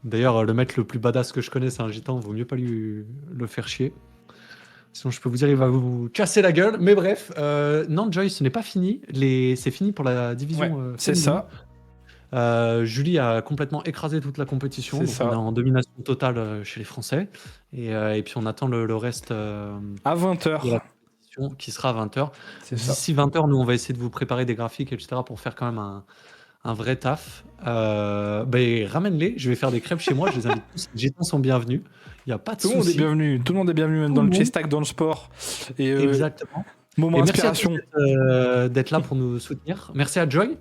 D'ailleurs, le mec le plus badass que je connais, c'est un gitan. Vaut mieux pas lui le faire chier. Sinon, je peux vous dire, il va vous casser la gueule. Mais bref, non, Joy, ce n'est pas fini. C'est fini pour la division. Ouais, c'est féminine. ça. Julie a complètement écrasé toute la compétition. C'est Donc ça. on est en domination totale chez les Français. Et puis on attend le reste À 20h. de la compétition qui sera à 20h. C'est ça. D'ici 20h, nous, on va essayer de vous préparer des graphiques, etc. pour faire quand même un vrai taf. Ramène-les. Je vais faire des crêpes chez moi. Je les invite tous. Les gitans sont bienvenus. Il n'y a pas de Tout le monde est souci. bienvenu. Tout le monde est bienvenu, même Tout dans le le monde. chest tag, dans le sport. Et Exactement. moment Et merci à inspiration. tous d'être là pour nous soutenir. Merci à Joy,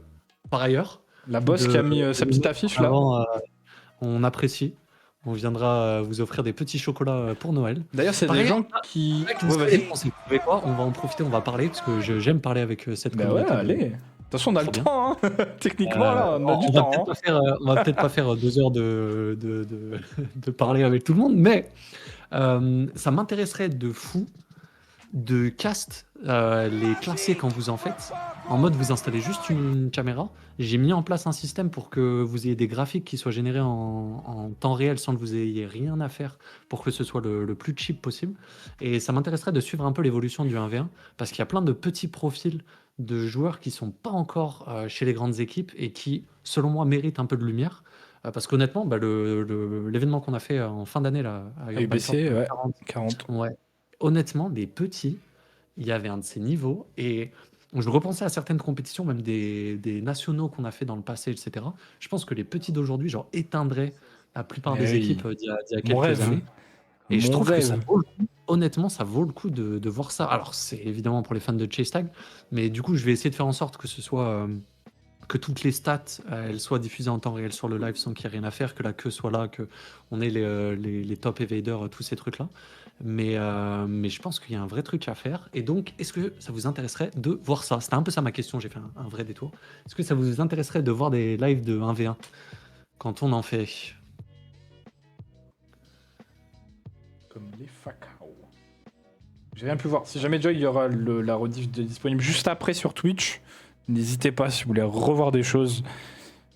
par ailleurs. La boss qui a mis sa petite affiche là. Avant, on apprécie. On viendra vous offrir des petits chocolats pour Noël. D'ailleurs, c'est Par des ailleurs, gens qui. Vous Ouais, savez, vas-y. vous savez quoi? On va en profiter, on va parler parce que j'aime parler avec cette Bah ouais, communauté. allez. Attention, on a Trop le bien. temps, hein. Techniquement, là, on a du on va temps. peut-être hein. pas faire, on va peut-être pas faire 2 heures de parler avec tout le monde, mais ça m'intéresserait de fou de cast les classer quand vous en faites. En mode, vous installez juste une caméra. J'ai mis en place un système pour que vous ayez des graphiques qui soient générés en temps réel sans que vous ayez rien à faire pour que ce soit le plus cheap possible. Et ça m'intéresserait de suivre un peu l'évolution du 1v1 parce qu'il y a plein de petits profils de joueurs qui sont pas encore chez les grandes équipes et qui, selon moi, méritent un peu de lumière. Parce qu'honnêtement, l'événement qu'on a fait en fin d'année là, à Urban UBC, Force, ouais. 40, 40. ouais. Honnêtement, les petits, il y avait un de ces niveaux. Et je repensais à certaines compétitions, même des nationaux qu'on a fait dans le passé, etc. Je pense que les petits d'aujourd'hui, genre, éteindraient la plupart des Eh oui. équipes d'il y a Mon quelques rêve. années. Et je Mon trouve que ça rêve. vaut le coup. Honnêtement, ça vaut le coup de voir ça. Alors, c'est évidemment pour les fans de Chase Tag, mais du coup, je vais essayer de faire en sorte que ce soit que toutes les stats elles soient diffusées en temps réel sur le live sans qu'il y ait rien à faire, que la queue soit là, que on ait les top evaders, tous ces trucs-là. Mais je pense qu'il y a un vrai truc à faire. Et donc, est-ce que ça vous intéresserait de voir ça? C'était un peu ça ma question, j'ai fait un vrai détour. Est-ce que ça vous intéresserait de voir des lives de 1v1 quand on en fait? Comme les Fakao. J'ai rien pu voir. Si jamais Joy, il y aura la rediff disponible juste après sur Twitch. N'hésitez pas si vous voulez revoir des choses.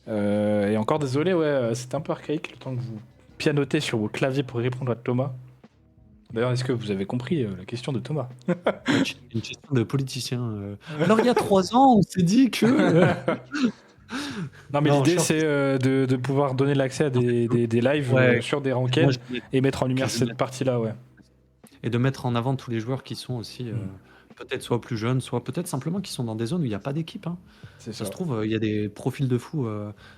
Et encore désolé, ouais, c'était un peu archaïque le temps que vous pianotez sur vos claviers pour répondre à Thomas. D'ailleurs, est-ce que vous avez compris la question de Thomas? Une question de politicien. Alors, il y a 3 ans, on s'est dit que. Non, mais Non, l'idée, je- c'est de pouvoir donner l'accès à des lives Ouais. sur des Moi, ranked je- et mettre en lumière je- cette partie-là, ouais. Et de mettre en avant tous les joueurs qui sont aussi peut-être soit plus jeunes, soit peut-être simplement qui sont dans des zones où il n'y a pas d'équipe. Hein. C'est Ça ça. se trouve, il y a des profils de fous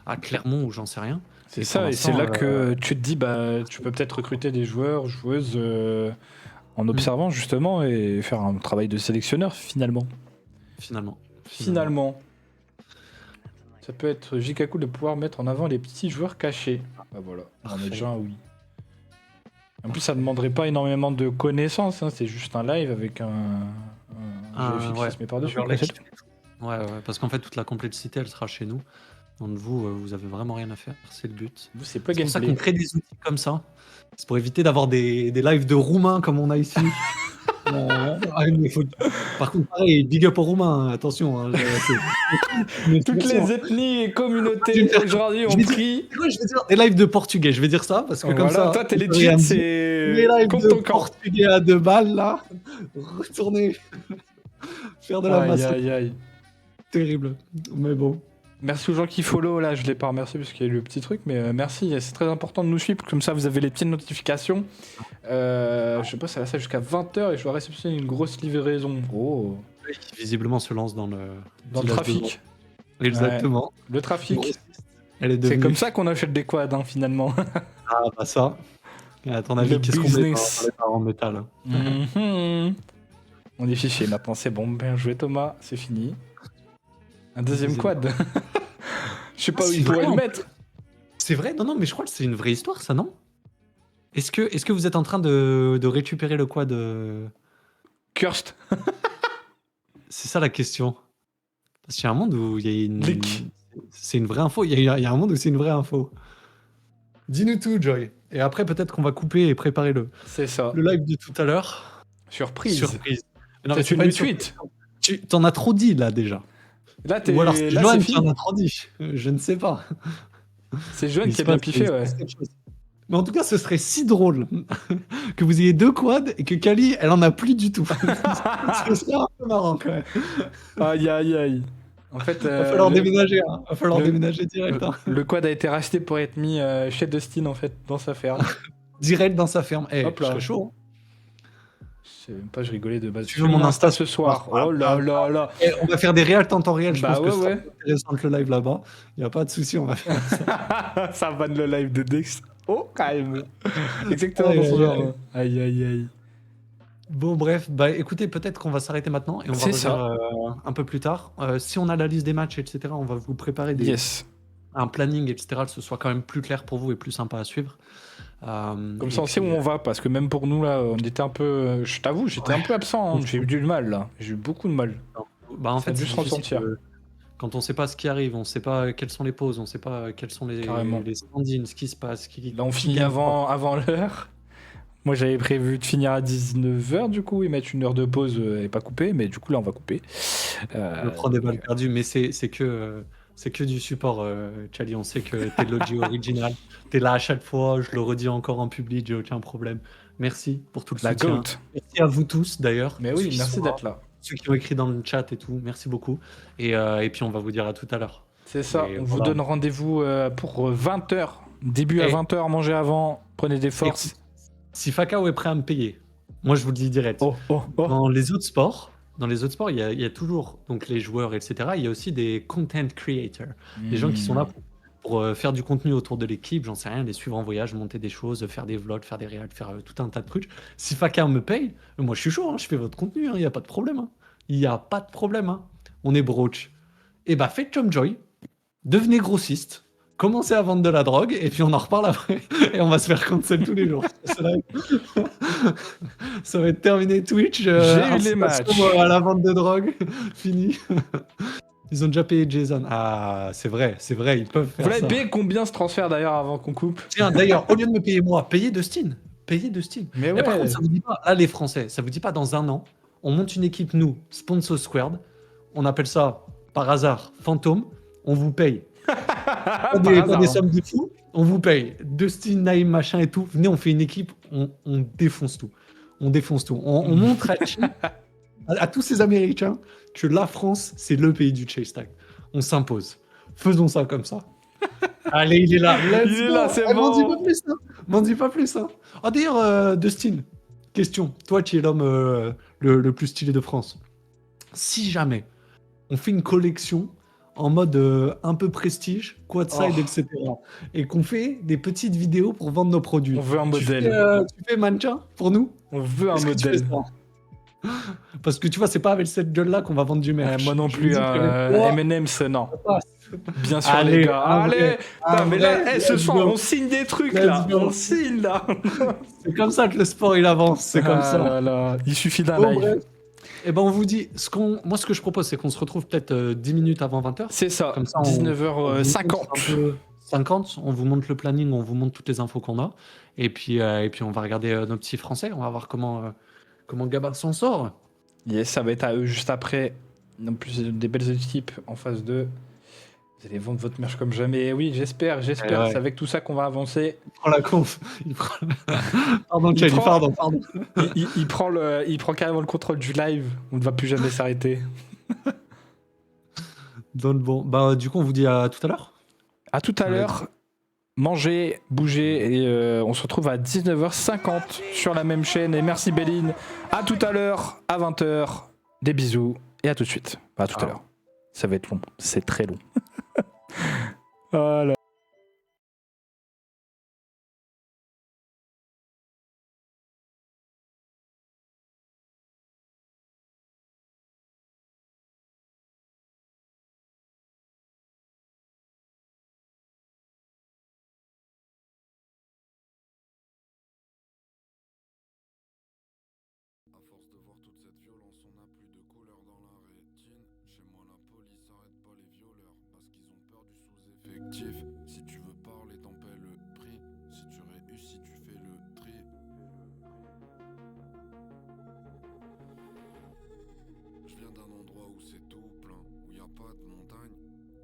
à Clermont ou j'en sais rien. C'est Et ça, pour et c'est là l'instant, que tu te dis, bah, tu peux peut-être recruter des joueurs, joueuses en observant justement et faire un travail de sélectionneur finalement. Finalement. Finalement. Ça peut être giga cool de pouvoir mettre en avant les petits joueurs cachés. Bah voilà, on en Parfait. est déjà un oui. En plus, ça ne demanderait pas énormément de connaissances, hein, c'est juste un live avec un GFX ouais. qui se met par-dessus. Overlay quoi, qui c'est tout. fait tout. Ouais, parce qu'en fait, toute la complexité, elle sera chez nous. Donc vous, vous avez vraiment rien à faire, c'est le but. Vous, c'est plug C'est and pour ça play. qu'on crée des outils comme ça. C'est pour éviter d'avoir des lives de Roumains comme on a ici. Mais Par contre, pareil, big up aux Roumains, hein, attention. Hein, Toutes les ethnies et communautés aujourd'hui ont Je vais dire- pris. Ouais, je vais dire des lives de portugais, je vais dire ça, parce que comme Voilà, ça... toi, t'es on peut legit, rien dire. c'est. Les lives Compte de ton camp. portugais à 2 balles, là, retourner faire de la Aïe, masse, aïe, aïe. terrible. Mais bon. Merci aux gens qui follow, là, je l'ai pas remercié parce qu'il y a eu le petit truc, mais merci, c'est très important de nous suivre, comme ça vous avez les petites notifications. Je sais pas, ça va ça jusqu'à 20h et je dois réceptionner une grosse livraison. Oh, Qui visiblement se lance dans le... dans le village trafic. de- Exactement. Le trafic. Elle est C'est devenue... comme ça qu'on achète des quads, hein, finalement. Ah, bah ça. Et à ton Le avis, qu'est-ce qu'on met dans business. les parents en métal hein Mhm. On est fiché maintenant, c'est bon, bien joué Thomas, c'est fini. Un deuxième quad. Je sais pas Ah, où c'est il pourrait vrai, le en mettre. C'est vrai? Non, mais je crois que c'est une vraie histoire, ça, non? Est-ce que vous êtes en train de récupérer le quad Cursed. C'est ça la question. Parce qu'il y a un monde où il y a une... Leak. C'est une vraie info. Il y a un monde où c'est une vraie info. Dis-nous tout, Joy. Et après, peut-être qu'on va couper et préparer le C'est ça. live de tout à l'heure. Surprise. Surprise. Non, mais C'est pas une surprise. suite. Tu t'en as trop dit, là, déjà. Là, Ou alors c'est là, Johan c'est qui en fini. a trop dit. Je ne sais pas. C'est Johan Il qui se a bien passe- piffé, il se ouais. passe quelque chose. Mais en tout cas, ce serait si drôle que vous ayez 2 quads et que Kali, elle en a plus du tout. Ce serait un peu marrant quand même. Aïe, aïe, aïe. En fait, Va falloir déménager. Hein. Va falloir le- déménager direct. Hein. le quad a été racheté pour être mis chez Dustin, en fait, dans sa ferme. Direct dans sa ferme. Eh, Hop je là. serais chaud. Hein. Je sais même pas, je rigolais de base. Tu veux mon Insta ce soir? Voilà. Oh là là là. Eh, on va faire des réals en temps réel. Je Bah pense ouais, que ce sera ouais. plus intéressant que le live là-bas. Il n'y a pas de souci. On va faire. Ça vanne le live de Dex. Oh, quand même. Exactement Aïe, dans son aïe, genre. aïe. hein. Aïe, aïe, aïe. Bon, bref. Bah écoutez, peut-être qu'on va s'arrêter maintenant et on va C'est ça. revenir un peu plus tard. Si on a la liste des matchs, etc., on va vous préparer Yes. un planning, etc., que ce soit quand même plus clair pour vous et plus sympa à suivre. Comme ça, on sait où on va, parce que même pour nous, là, on était un peu. Je t'avoue, j'étais un peu absent. hein. J'ai eu du mal, là. J'ai eu beaucoup de mal. Bah, en Ça a fait, dû c'est se difficile ressentir. quand on sait pas ce qui arrive, on sait pas quelles sont les pauses, on sait pas quels sont Carrément. les stand-ins, ce qui se passe. Là, on finit avant l'heure. Moi, j'avais prévu de finir à 19h, du coup, et mettre une heure de pause et pas couper, mais du coup, là, on va couper. On prend des balles perdues, mais c'est que du support, Charlie. On sait que t'es le Logi original. T'es là à chaque fois, je le redis encore en public, j'ai aucun problème. Merci pour tout le La soutien. GOAT. Merci à vous tous d'ailleurs. Mais ceux oui, qui merci sont là, d'être là. ceux qui ont écrit dans le chat et tout, merci beaucoup. Et puis on va vous dire à tout à l'heure. C'est ça, Et on vous voilà. donne rendez-vous pour 20h. Début à Et- 20h, mangez avant, prenez des forces. Si Fakao est prêt à me payer, moi je vous le dis direct. Oh, oh, oh. Dans les autres sports, il y a toujours donc les joueurs, etc. Il y a aussi des content creators, des gens qui sont là pour faire du contenu autour de l'équipe, j'en sais rien, les suivre en voyage, monter des choses, faire des vlogs, faire des réals, faire tout un tas de trucs. Si Fakao me paye, moi je suis chaud, hein, je fais votre contenu, il n'y a pas de problème. Il n'y a pas de problème. On est broach. Et bah faites comme Joy, devenez grossiste, commencez à vendre de la drogue, et puis on en reparle après, et on va se faire cancel tous les jours. Ça va être terminé Twitch, J'ai eu les incitation, matchs. à la vente de drogue, fini. Ils ont déjà payé Jason. Ah, c'est vrai, ils peuvent Vous faire l'avez ça. payé combien ce transfert d'ailleurs avant qu'on coupe? Tiens, d'ailleurs, au lieu de me payer moi, payez Dustin. Payez Dustin. Mais Et par ouais. contre, ça vous dit pas, là les Français, ça vous dit pas dans un an, on monte une équipe, nous, Sponsor Squared, on appelle ça par hasard Fantôme, on vous paye. Pas des sommes de fou, on vous paye. Dustin, Naïm, machin et tout. Venez, on fait une équipe, on défonce tout. On défonce tout. On montre à tous ces Américains que la France, c'est le pays du chase tag. On s'impose. Faisons ça comme ça. Allez, il est là. Let's Il est go. là, c'est M'en dis bon. pas plus. Hein. M'en dis pas plus. Hein. Ah, d'ailleurs, Dustin, question. Toi, qui es l'homme le plus stylé de France. Si jamais on fait une collection en mode un peu prestige, quadside, etc. Et qu'on fait des petites vidéos pour vendre nos produits. On veut un Tu modèle. tu fais mannequin pour nous? On veut un Est-ce que tu fais modèle. ça? Parce que tu vois, c'est pas avec cette gueule-là qu'on va vendre du merch. Moi non Je plus, vous dis que- Oh, M&M's, non. ça passe. Bien sûr, Allez, les gars. un Allez. vrai, un Putain, mais là, vrai, ce let's soir, go. on signe des trucs, Let's là. go. On signe, là. C'est comme ça que le sport il avance, c'est comme Ah ça. là là. Il suffit d'un Bon, live. bref. Et ben on vous dit, moi ce que je propose c'est qu'on se retrouve peut-être 10 minutes avant 20h. C'est ça, Comme ça, on 19h50. 50, on vous montre le planning, on vous montre toutes les infos qu'on a. Et puis on va regarder nos petits Français, on va voir comment Gabin s'en sort. Yes, ça va être à eux juste après. En plus, des belles équipes en phase 2. Vous allez vendre votre merch comme jamais. Oui, j'espère. Ouais. C'est avec tout ça qu'on va avancer. Il prend la conf. Pardon, Il Kelly, prend- pardon. Il prend carrément le contrôle du live. On ne va plus jamais s'arrêter. Donc bon, bah du coup on vous dit à tout à l'heure. À tout à l'heure. Mangez, bougez et on se retrouve à 19h50 sur la même chaîne. Et merci Béline. À tout à l'heure, à 20h. Des bisous et à tout de suite. À tout à l'heure. Ça va être long. C'est très long. Voilà. À force de voir toute cette violence, on n'a plus de couleur dans la rétine. Chez moi, la police arrête pas les violeurs parce qu'ils ont peur du sous-effectif. Si tu veux parler, t'en paies le prix. Si tu réussis, tu fais le tri. Je viens d'un endroit où c'est tout plein, où y a pas de montagne.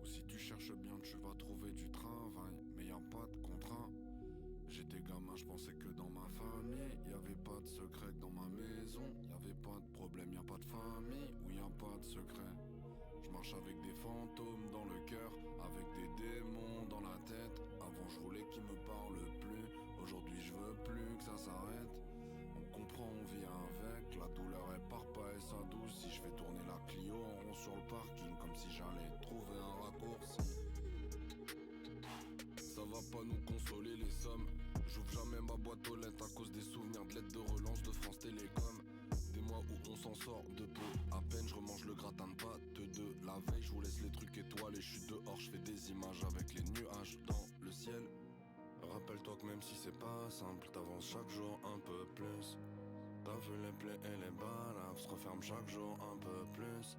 Où si tu cherches bien, tu vas trouver du travail, mais y a pas de contrat. J'étais gamin, je pensais que dans ma famille, y avait pas de secret que dans ma maison. Y avait pas de problème, y a pas de famille, où y a pas de secret. Je marche avec des fantômes dans le cœur, avec des démons dans la tête. Avant je voulais qu'ils me parlent plus, aujourd'hui je veux plus que ça s'arrête. On comprend, on vit avec, la douleur elle part pas et s'adoucit. Je fais tourner la Clio en rond sur le parking, comme si j'allais trouver un raccourci. Ça va pas nous consoler les sommes. J'ouvre jamais ma boîte aux lettres à cause des souvenirs de lettres de relance de France Télécom. Des mois où on s'en sort de peu. À peine je remange le gratin de pâte de la veille. Je vous laisse les trucs étoilés. Je suis dehors, je fais des images avec les nuages dans le ciel. Rappelle-toi que même si c'est pas simple, t'avances chaque jour un peu plus. T'as vu les plaies et les balafres se referment chaque jour un peu plus.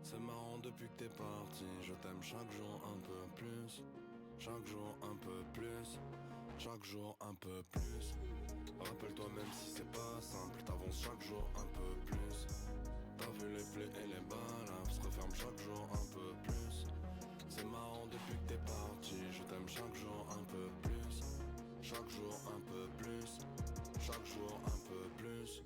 C'est marrant depuis que t'es parti, je t'aime chaque jour un peu plus. Chaque jour un peu plus, chaque jour un peu plus. Rappelle-toi même si c'est pas simple, t'avances chaque jour un peu plus. T'as vu les plaies et les balafres se referment chaque jour un peu plus. C'est marrant depuis que t'es parti, je t'aime chaque jour un peu plus. Chaque jour un peu plus, chaque jour un peu plus.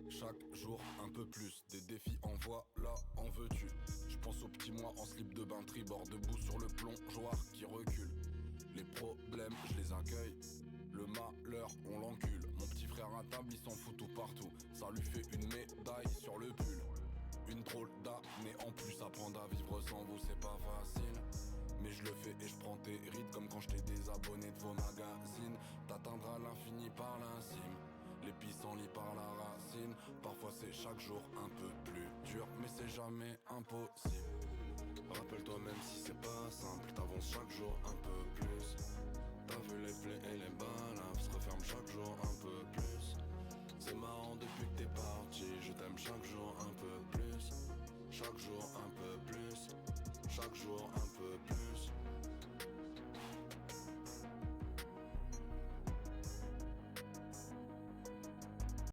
Chaque jour un peu plus, des défis en voilà, en veux-tu. Je pense au petit moi en slip de bain tribord, debout sur le plongeoir qui recule. Les problèmes, je les accueille. Le malheur, on l'encule. Mon petit frère à table, il s'en fout tout partout. Ça lui fait une médaille sur le pull. Une drôle d'année en plus. Apprendre à vivre sans vous, c'est pas facile. Mais je le fais et je prends tes rides comme quand je t'ai désabonné de vos magazines. T'atteindras l'infini par l'incime. Les pissenlits par la racine. Parfois c'est chaque jour un peu plus dur, mais c'est jamais impossible. Rappelle-toi même si c'est pas simple, t'avances chaque jour un peu plus. T'as vu les plaies et les balles, se referme chaque jour un peu